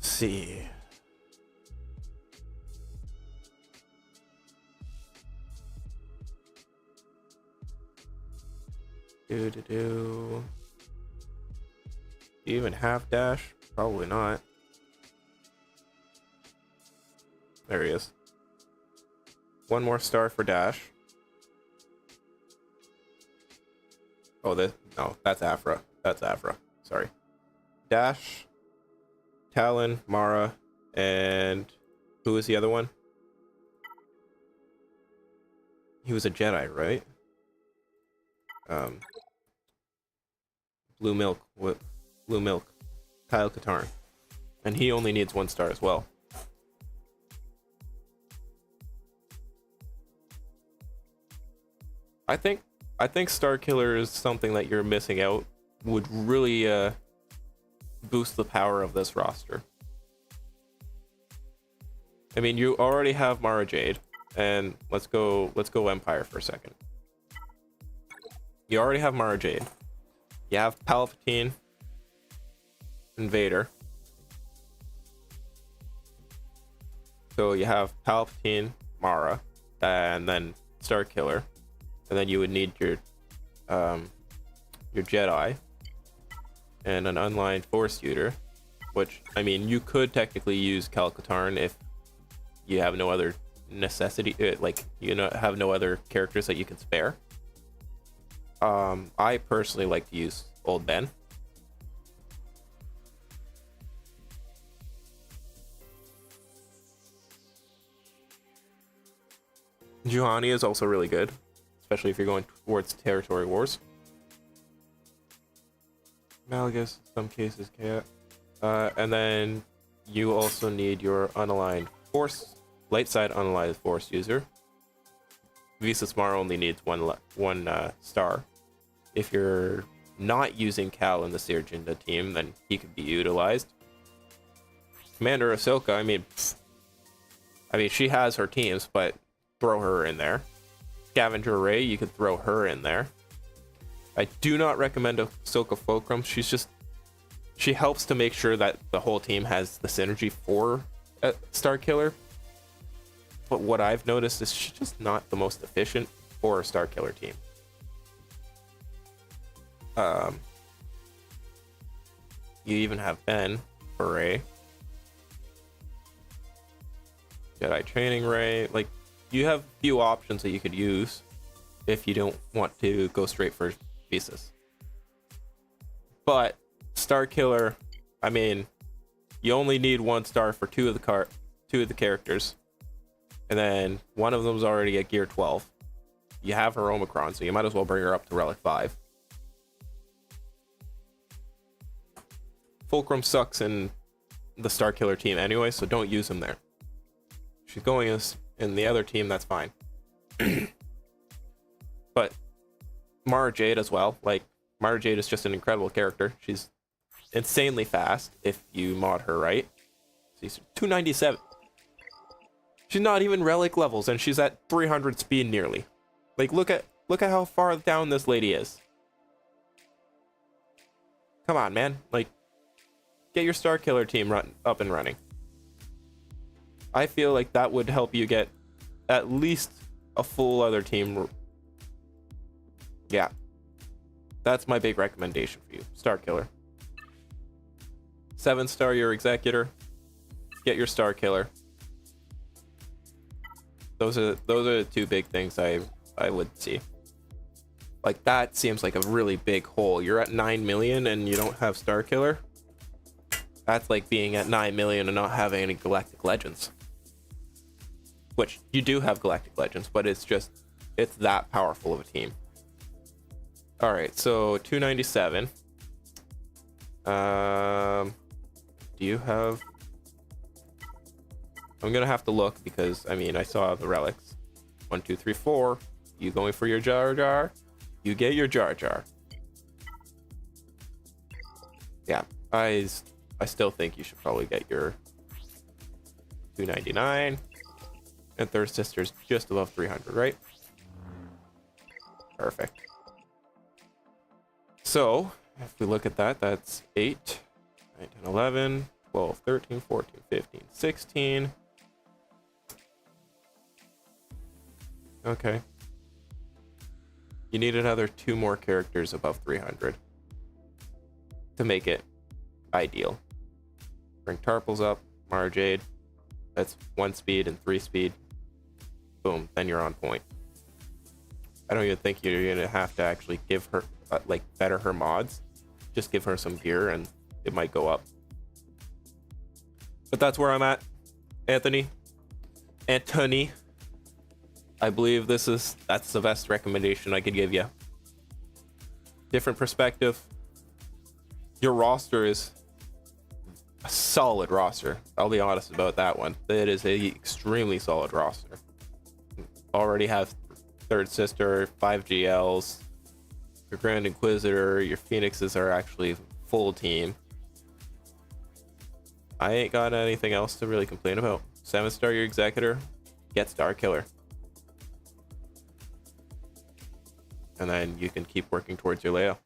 see. Do you even have dash? Probably not. There he is. One more star for dash. Oh, no, that's Aphra. That's Aphra. Sorry. Dash, Talon, Mara, and who was the other one? He was a Jedi, right? Blue Milk, Kyle Katarn, and he only needs 1 star as well. I think Starkiller is something that you're missing out. Would really boost the power of this roster. I mean, you already have Mara Jade. And let's go Empire for a second. You already have Mara Jade. You have Palpatine and Vader. So you have Palpatine, Mara, and then Starkiller, and then you would need your Jedi and an unlined Force User, which, I mean, you could technically use Cal Katarn if you have no other necessity, like have no other characters that you can spare. I personally like to use Old Ben. Juhani is also really good, especially if you're going towards territory wars. Malgus, some cases can't. And then you also need your unaligned force, light side unaligned Force User. Visas Mara only needs one star. If you're not using Cal in the ShaakTi team, then he could be utilized. Commander Ahsoka, I mean, she has her teams, but throw her in there. Scavenger Ray, you could throw her in there. I do not recommend Ahsoka Fulcrum. She helps to make sure that the whole team has the synergy for Starkiller. But what I've noticed is she's just not the most efficient for a Starkiller team. You even have Ben for Ray. Jedi Training Ray. Like, you have a few options that you could use if you don't want to go straight for Visas. But Starkiller, I mean, you only need 1 star for two of the characters, and then one of them's already at gear 12. You have her Omicron, so you might as well bring her up to Relic 5. Fulcrum sucks in the Starkiller team anyway, so don't use him there. She's going in the other team, that's fine. But Mara Jade as well. Like, Mara Jade is just an incredible character. She's insanely fast if you mod her right. She's 297. She's not even relic levels, and she's at 300 speed nearly. Like, look at how far down this lady is. Come on, man. Like, get your Starkiller team up and running. I feel like that would help you get at least a full other team. Yeah. That's my big recommendation for you. Starkiller. 7-star your Executor. Get your Starkiller. Those are the two big things I would see. Like, that seems like a really big hole. You're at 9 million and you don't have Starkiller. That's like being at 9 million and not having any Galactic Legends. Which, you do have Galactic Legends, but it's that powerful of a team. Alright, so 297. Do you have... I'm gonna have to look because, I mean, I saw the relics. 1, 2, 3, 4. You going for your Jar Jar? You get your Jar Jar. Yeah, I still think you should probably get your 299. And Third Sister's just above 300, right? Perfect. So, if we look at that, that's 8, 9, 10, 11, 12, 13, 14, 15, 16. Okay. You need another 2 more characters above 300 to make it ideal. Bring Tarples up, Mara Jade. That's 1 speed and 3 speed. Boom, then you're on point. I don't even think you're gonna have to actually give her better her mods. Just give her some gear and it might go up. But that's where I'm at. Antony, I believe that's the best recommendation I could give you. Different perspective. Your roster is a solid roster. I'll be honest about that one. It is a extremely solid roster. Already have Third Sister, 5 GLs, your Grand Inquisitor, your Phoenixes are actually full team. I ain't got anything else to really complain about. 7-star your Executor, get Starkiller. and then you can keep working towards your layout.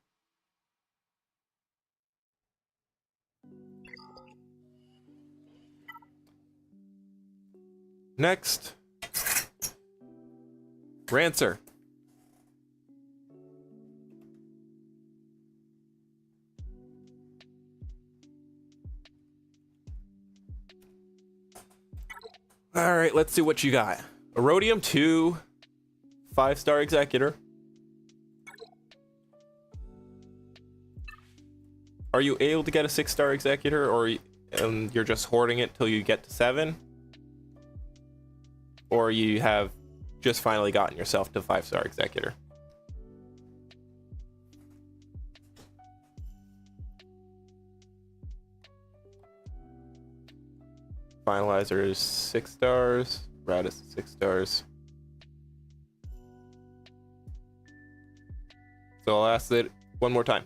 Next, Rancer. All right, let's see what you got. A Rhodium 2, 5-star Executor. Are you able to get a 6-star Executor, or you're just hoarding it till you get to 7? Or you have just finally gotten yourself to 5-star Executor? Finalizer is 6 stars. Radis is 6 stars. So I'll ask it one more time.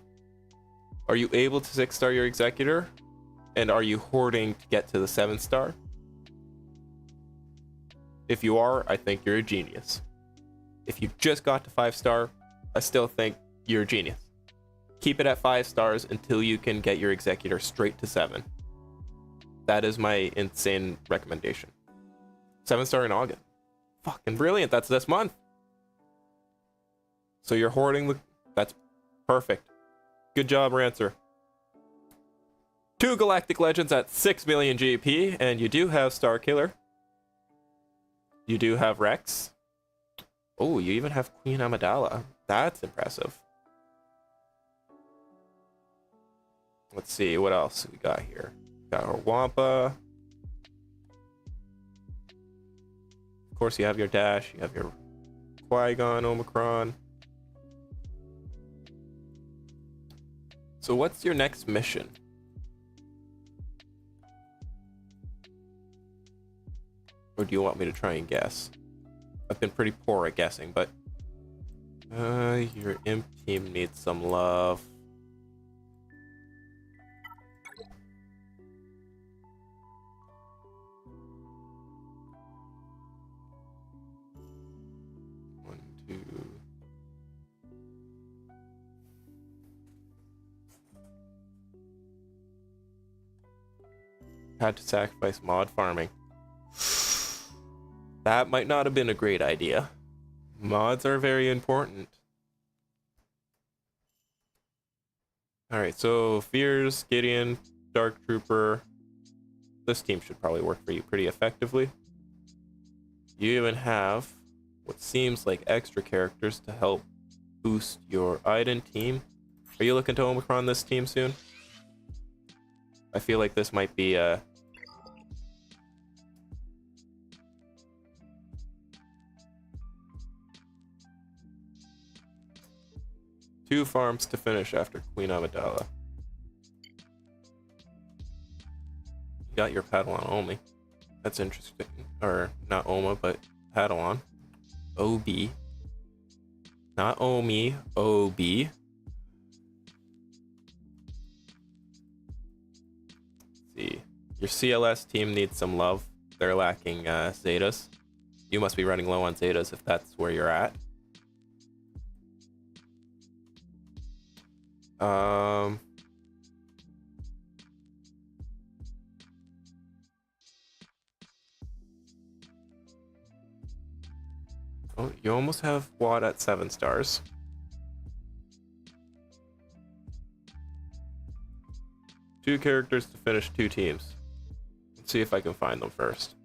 Are you able to 6-star your Executor? And are you hoarding to get to the 7-star? If you are, I think you're a genius. If you just got to 5-star, I still think you're a genius. Keep it at 5 stars until you can get your Executor straight to 7. That is my insane recommendation. 7-star in August. Fucking brilliant. That's this month. So you're hoarding the... That's perfect. Good job, Rancer. 2 Galactic Legends at 6 million GP, and you do have Starkiller. You do have Rex. Oh, you even have Queen Amidala. That's impressive. Let's see, what else we got here? Got our Wampa. Of course, you have your Dash. You have your QuiGon, Omicron. So what's your next mission? Or do you want me to try and guess? I've been pretty poor at guessing, but... your Imp team needs some love. Had to sacrifice mod farming. That might not have been a great idea. Mods are very important. Alright, so Fears, Gideon, Dark Trooper. This team should probably work for you pretty effectively. You even have what seems like extra characters to help boost your Iden team. Are you looking to Omicron this team soon? I feel like this might be a... Two farms to finish after Queen Amidala. You got your Padawan only. That's interesting. Or not Oma, but Padawan. OB. Not Omi, OB. See, your CLS team needs some love. They're lacking Zetas. You must be running low on Zetas if that's where you're at. Oh, you almost have Wad at 7 stars. Two characters to finish 2 teams. Let's see if I can find them first.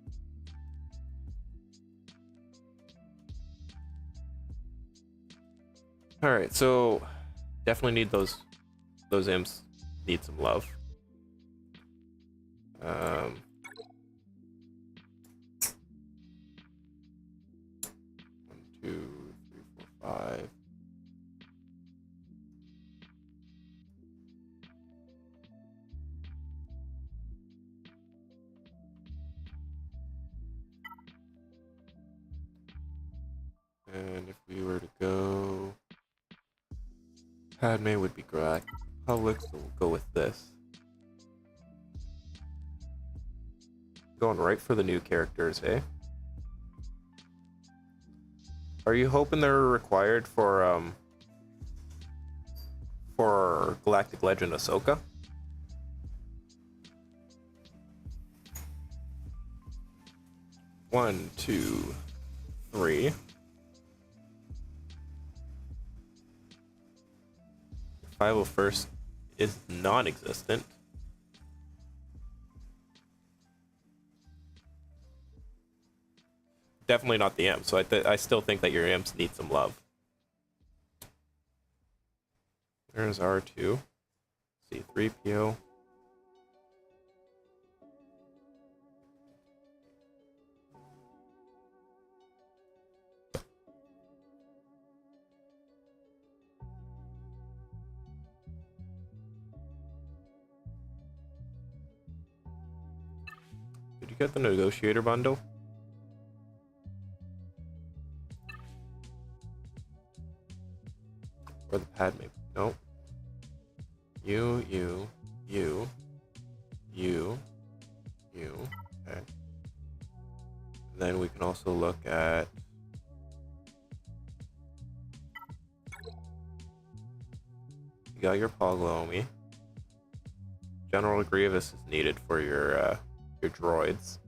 Alright, so definitely need those imps need some love. 1, 2, 3, 4, 5. And if we were to go, Padme would be great. Public, so we'll go with this. Going right for the new characters, eh? Are you hoping they're required for for Galactic Legend Ahsoka. One, two, three. 501st is non-existent. Definitely not the Imps, so I still think that your Imps need some love. There's R2. C3PO. Did you get the negotiator bundle? Or the Padme? Nope. You. Okay. And then we can also look at you got your Poglomi. General Grievous is needed for your droids.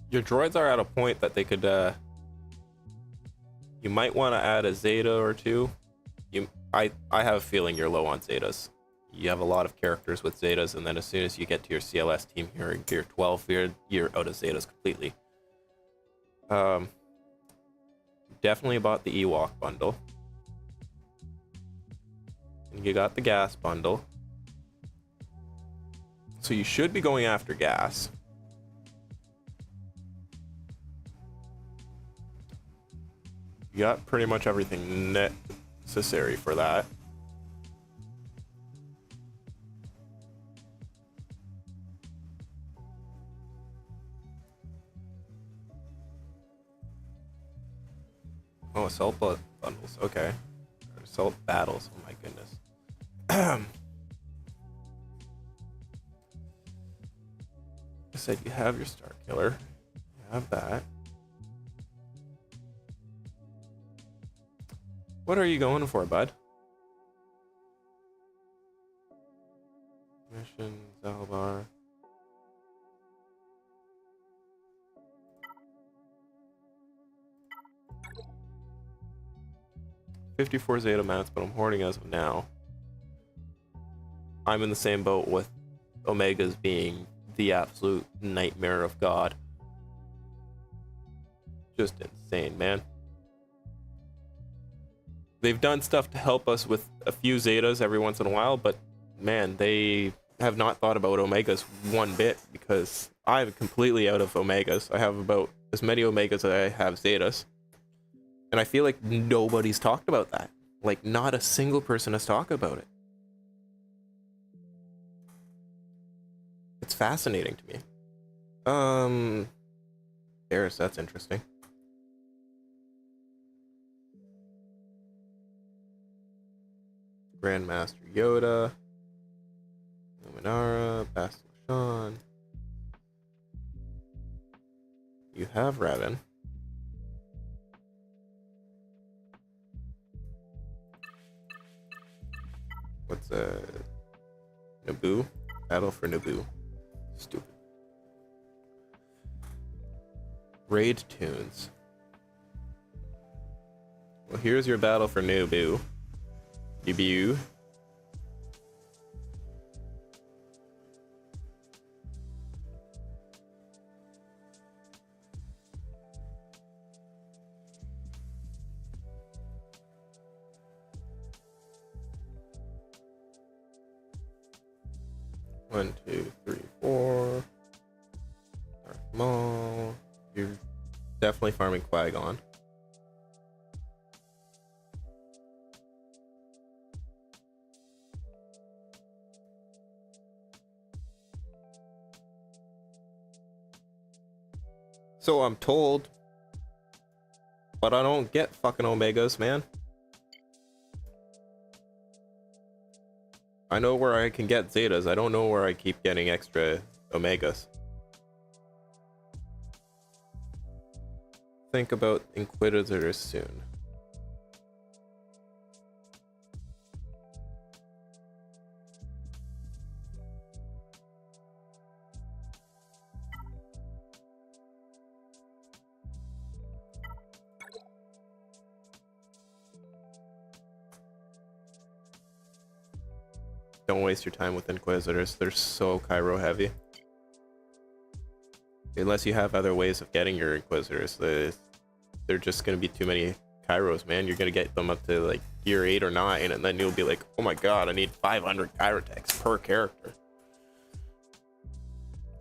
Your droids are at a point that they could you might want to add a Zeta or two. I have a feeling you're low on Zetas. You have a lot of characters with Zetas, and then as soon as you get to your CLS team here in Gear 12, you're out of Zetas completely. Definitely bought the Ewok bundle. And you got the gas bundle. So you should be going after gas. You got pretty much everything necessary for that. Oh, assault bundles. Okay. Assault battles. Oh my goodness. I said you have your Starkiller. You have that. What are you going for, bud? Mission, Zalbar. $54 Zeta mats, but I'm hoarding as of now. I'm in the same boat with Omegas being the absolute nightmare of God. Just insane, man. They've done stuff to help us with a few Zetas every once in a while, but man, they have not thought about Omegas one bit, because I'm completely out of Omegas. I have about as many Omegas as I have Zetas. And I feel like nobody's talked about that. Like, not a single person has talked about it. It's fascinating to me. There's, that's interesting. Grandmaster Yoda, Luminara, Bastila Shan. You have Revan. What's Naboo? Battle for Naboo. Stupid. Raid tunes. Well, here's your battle for Naboo. Debut. One, two, three, four. Darth Maul. You're definitely farming QuiGon. So I'm told, but I don't get fucking Omegas, man. I know where I can get Zetas. I don't know where I keep getting extra Omegas. Think about Inquisitors soon. Don't waste your time with Inquisitors. They're so Cairo heavy. Unless you have other ways of getting your Inquisitors, they're just going to be too many Kairos, man. You're going to get them up to like gear 8 or 9, and then you'll be like, oh my god, I need 500 Kyrotechs per character.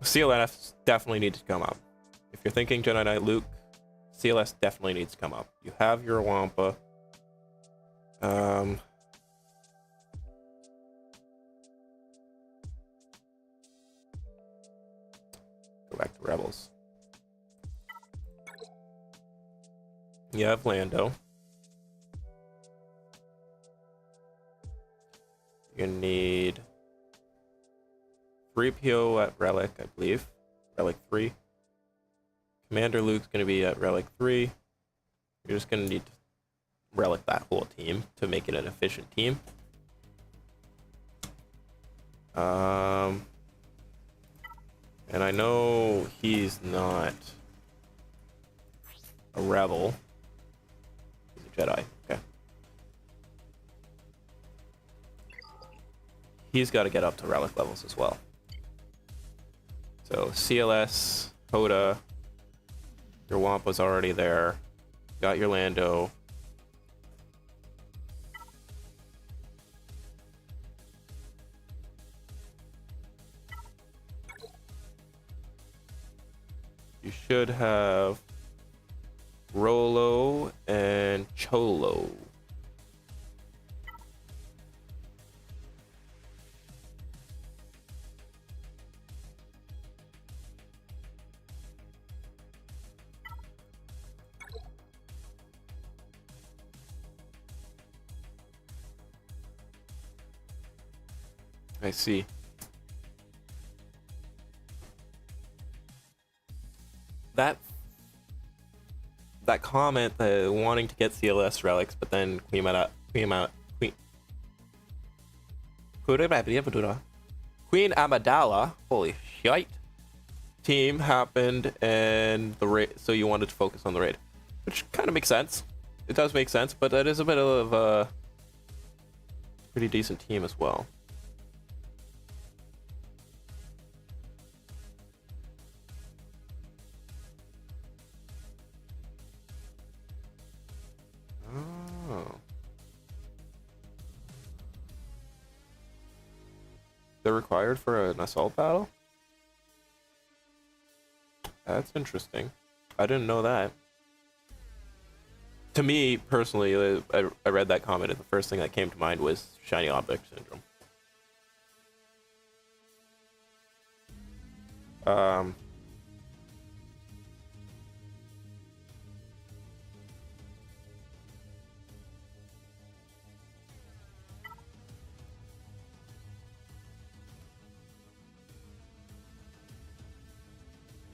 CLS definitely needs to come up. If you're thinking Jedi Knight Luke, CLS definitely needs to come up. You have your Wampa. Go back to Rebels. You have Lando. You're gonna need 3PO at Relic, I believe. Relic 3. Commander Luke's gonna be at Relic 3. You're just gonna need to Relic that whole team to make it an efficient team. And I know he's not a rebel. He's a Jedi. Okay. He's got to get up to relic levels as well. So CLS, Hoda, your Wampa's already there. Got your Lando. You should have Rolo and Cholo. I see. That comment, wanting to get CLS relics, but then Queen Amidala, holy shite, team happened, and the raid. So you wanted to focus on the raid, which kind of makes sense. It does make sense, but that is a bit of a pretty decent team as well. They're required for an assault battle? That's interesting. I didn't know that. To me, personally, I read that comment and the first thing that came to mind was Shiny Object Syndrome.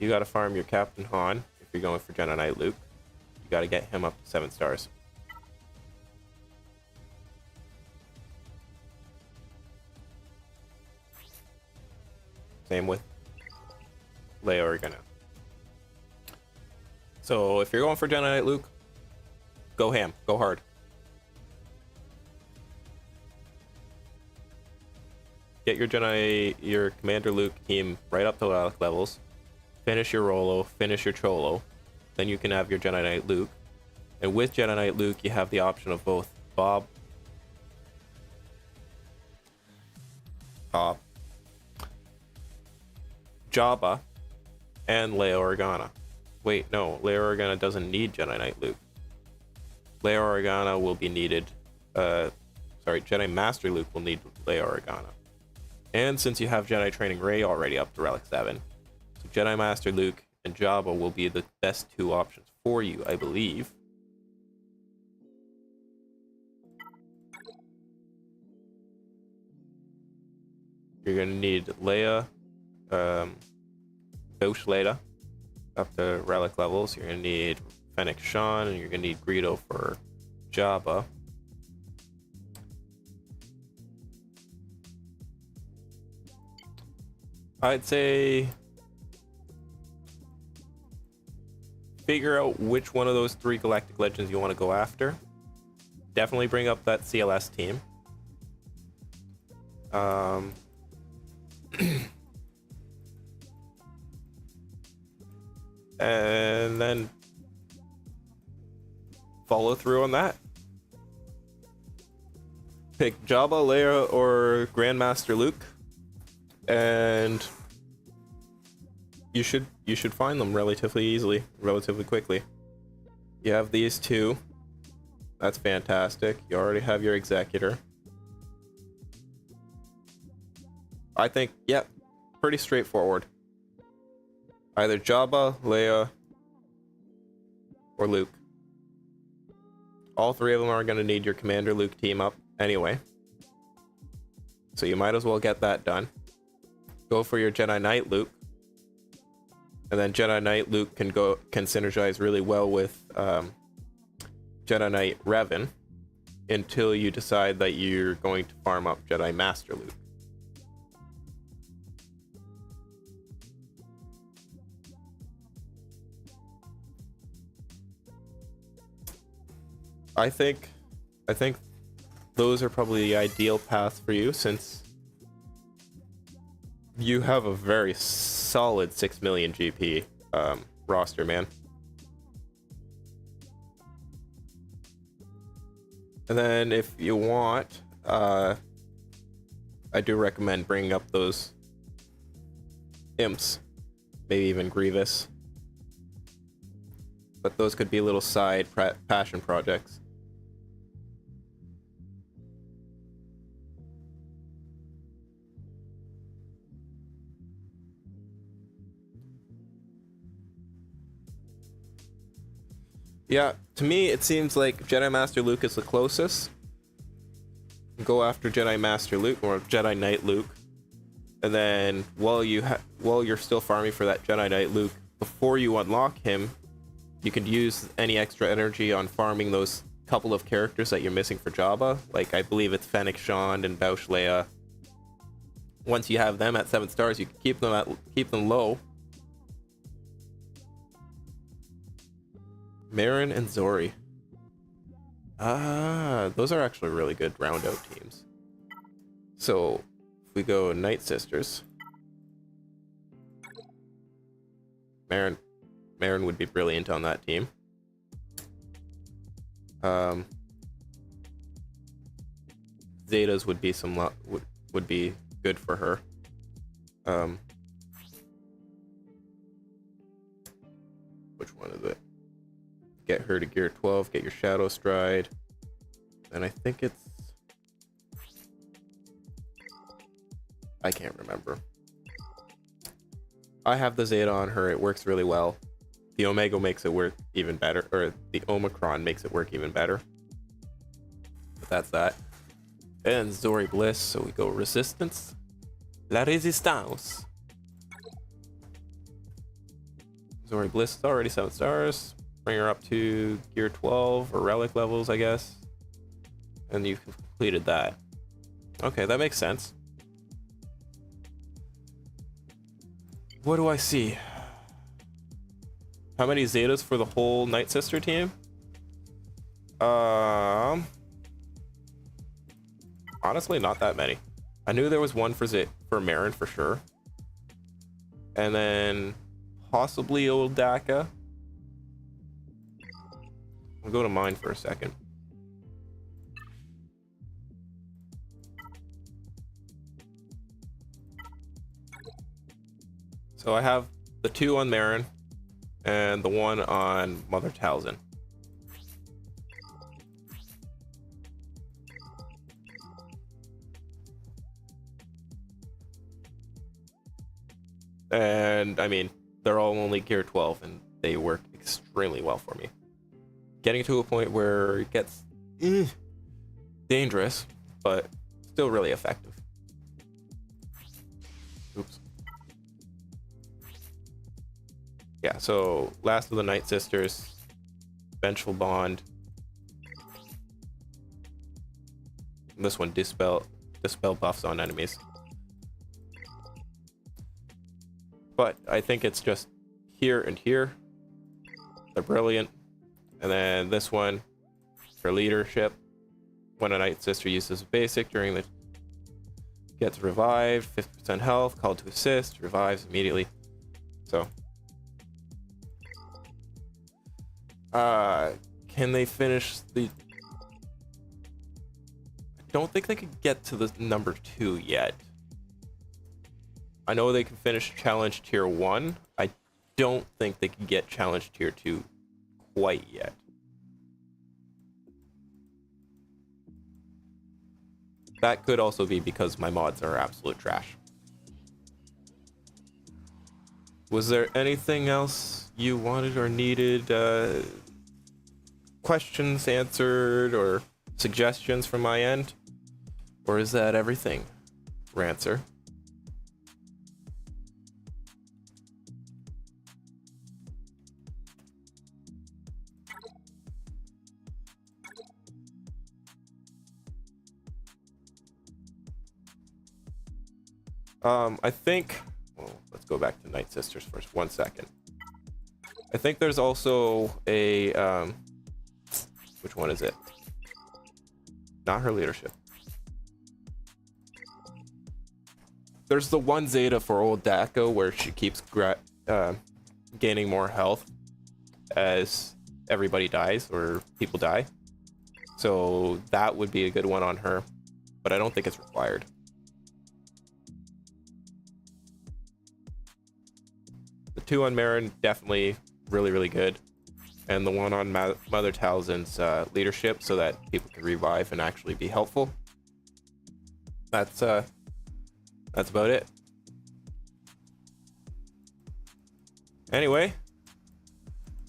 You gotta farm your Captain Han if you're going for Jedi Knight Luke. You gotta get him up to 7 stars. Same with Leia Organa. So if you're going for Jedi Knight Luke, go ham, go hard. Get your Commander Luke team right up to levels. Finish your Rolo, finish your Cholo, then you can have your Jedi Knight Luke. And with Jedi Knight Luke, you have the option of both Bob, Jabba, and Leia Organa. Wait, no, Leia Organa doesn't need Jedi Knight Luke. Leia Organa will be needed. Jedi Master Luke will need Leia Organa. And since you have Jedi Training Rey already up to Relic 7, so Jedi Master Luke and Jabba will be the best 2 options for you, I believe. You're gonna need Leia, Bosch Leia, up to relic levels. You're gonna need Fennec Shan, and you're gonna need Greedo for Jabba. I'd say figure out which one of those 3 Galactic Legends you want to go after. Definitely bring up that CLS team. And then follow through on that. Pick Jabba, Leia, or Grandmaster Luke, and you should find them relatively easily, relatively quickly. You have these 2. That's fantastic. You already have your Executor. I think, yeah, pretty straightforward. Either Jabba, Leia, or Luke. All 3 of them are going to need your Commander Luke team up anyway. So you might as well get that done. Go for your Jedi Knight Luke. And then Jedi Knight Luke can synergize really well with Jedi Knight Revan until you decide that you're going to farm up Jedi Master Luke. I think those are probably the ideal path for you, since you have a very solid 6 million GP roster, man. And then if you want, I do recommend bringing up those Imps, maybe even Grievous. But those could be little side passion projects. Yeah, to me it seems like Jedi Master Luke is the closest. Go after Jedi Master Luke or Jedi Knight Luke, and then while you're still farming for that Jedi Knight Luke, before you unlock him, you can use any extra energy on farming those couple of characters that you're missing for Jabba. Like, I believe it's Fennec Shan and Bosch Leia. Once you have them at 7 stars, you can keep them low. Marin and Zori. Those are actually really good round out teams. So if we go Nightsisters, Marin would be brilliant on that team. Zetas would be would be good for her. Which one is it? Get her to gear 12, get your Shadow Stride, and I think it's... I can't remember. I have the Zeta on her, it works really well. The Omega makes it work even better, or the Omicron makes it work even better. But that's that. And Zori Bliss, so we go Resistance. La Resistance. Zori Bliss is already 7 stars. Bring her up to gear 12 or relic levels, I guess. And you've completed that. Okay, that makes sense. What do I see? How many Zetas for the whole Nightsister team? Honestly, not that many. I knew there was one for Marin for sure. And then possibly Old Daka. I'll go to mine for a second. So I have the 2 on Marin and the 1 on Mother Talzin. And I mean, they're all only gear 12 and they work extremely well for me. Getting to a point where it gets dangerous, but still really effective. Oops. Yeah, so last of the Nightsisters, Vengeful Bond. This one, Dispel buffs on enemies. But I think it's just here and here. They're brilliant. And then this one for leadership. When a Nightsister uses a basic during the gets revived, 50% health, called to assist, revives immediately. So can they finish the... I don't think they could get to the number 2 yet. I know they can finish challenge tier 1. I don't think they can get challenge tier 2 quite yet. That could also be because my mods are absolute trash. Was there anything else you wanted or needed? Questions answered or suggestions from my end? Or is that everything, Rancer? I think, well, let's go back to Nightsisters first, 1 second. I think there's also a, which one is it? Not her leadership. There's the 1 Zeta for old Daco where she keeps gaining more health as everybody dies or people die. So that would be a good one on her, but I don't think it's required. The 2 on Marin, definitely really good. And the 1 on Mother Talzin's leadership, so that people can revive and actually be helpful. That's about it. Anyway,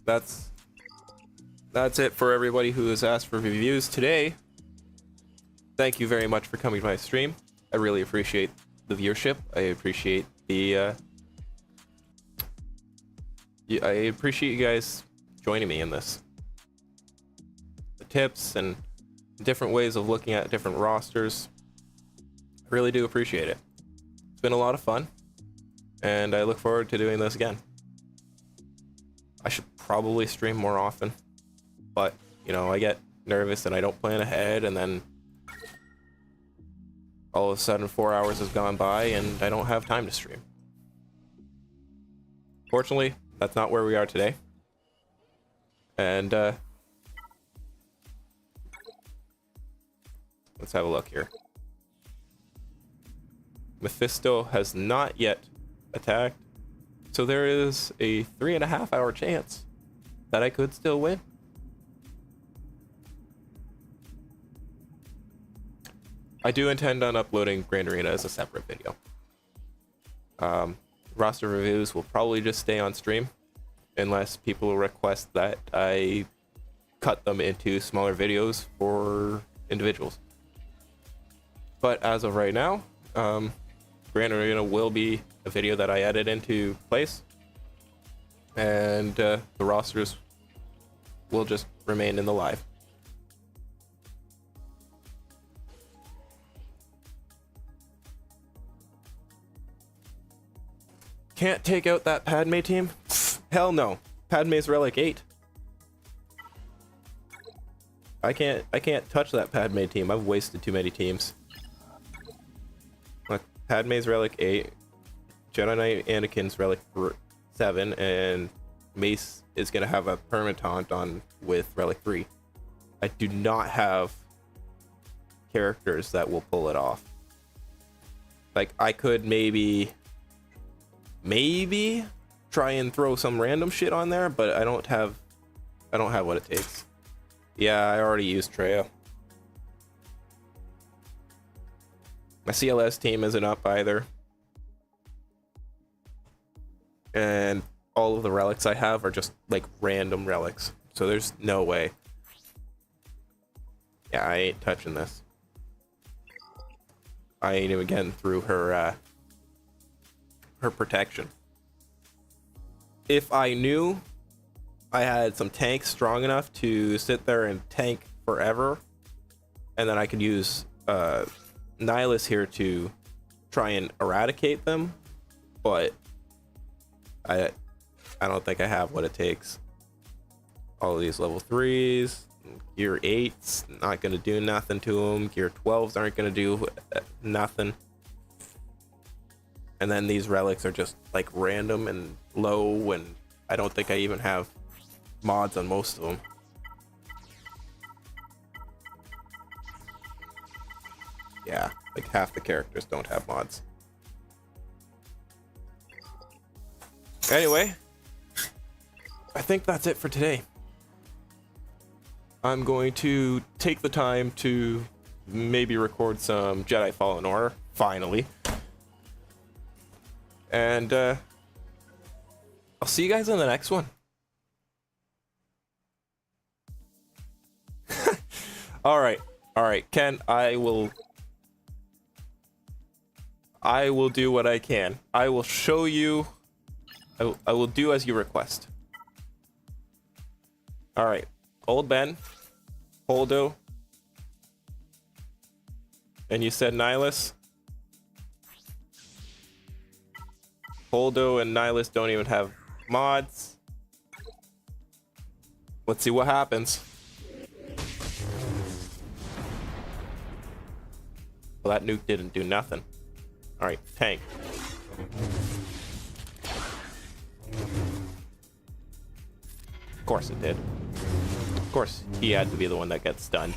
that's it for everybody who has asked for reviews today. Thank you very much for coming to my stream. I really appreciate the viewership. I appreciate the I appreciate you guys joining me in this. The tips and different ways of looking at different rosters. I really do appreciate it. It's been a lot of fun, and I look forward to doing this again. I should probably stream more often, but, you know, I get nervous and I don't plan ahead, and then all of a sudden 4 hours has gone by and I don't have time to stream. Fortunately, that's not where we are today. And let's have a look here. Mephisto has not yet attacked, so there is a 3.5 hour chance that I could still win. I do intend on uploading Grand Arena as a separate video. Roster reviews will probably just stay on stream unless people request that I cut them into smaller videos for individuals. But as of right now, Grand Arena will be a video that I edit into place, and the rosters will just remain in the live. Can't take out that Padme team? Pfft, hell no. Padme's Relic 8. I can't touch that Padme team. I've wasted too many teams. Look, Padme's Relic 8, Jedi Knight Anakin's Relic 7, and Mace is gonna have a permataunt on with Relic 3. I do not have characters that will pull it off. Like, I could maybe try and throw some random shit on there, but I don't have what it takes. Yeah, I already used Traya. My CLS team isn't up either. And all of the relics I have are just like random relics. So there's no way. Yeah, I ain't touching this. I ain't even getting through her her protection. If I knew I had some tanks strong enough to sit there and tank forever, and then I could use Nihilus here to try and eradicate them, but I don't think I have what it takes. All of these level 3s, gear 8s, not gonna do nothing to them. Gear 12s aren't gonna do nothing. And then these relics are just like random and low, and I don't think I even have mods on most of them. Yeah, like half the characters don't have mods. Anyway, I think that's it for today. I'm going to take the time to maybe record some Jedi Fallen Order, finally. And I'll see you guys in the next one. All right, Ken, I will do what I can. I will show you. I will do as you request. All right, Old Ben, Holdo, and you said Nihilus. Holdo and Nihilus don't even have mods. Let's see what happens. Well, that nuke didn't do nothing. All right, tank. Of course it did. Of course, he had to be the one that gets stunned.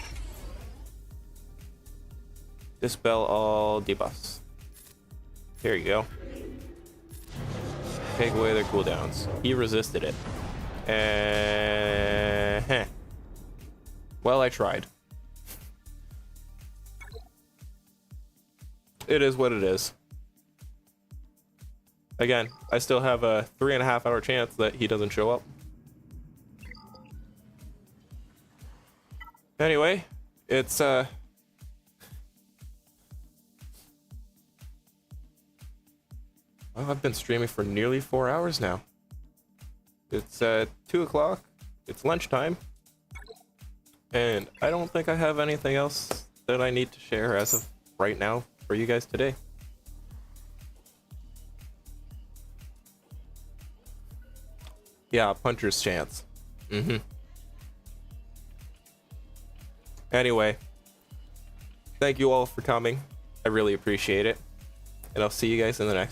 Dispel all debuffs. Here you go. Take away their cooldowns. He resisted it. And well, I tried. It is what it is. Again, I still have a 3.5 hour chance that he doesn't show up. Anyway, it's well, I've been streaming for nearly 4 hours now. It's 2 o'clock. It's lunchtime. And I don't think I have anything else that I need to share as of right now for you guys today. Yeah, puncher's chance. Anyway, thank you all for coming. I really appreciate it. And I'll see you guys in the next one.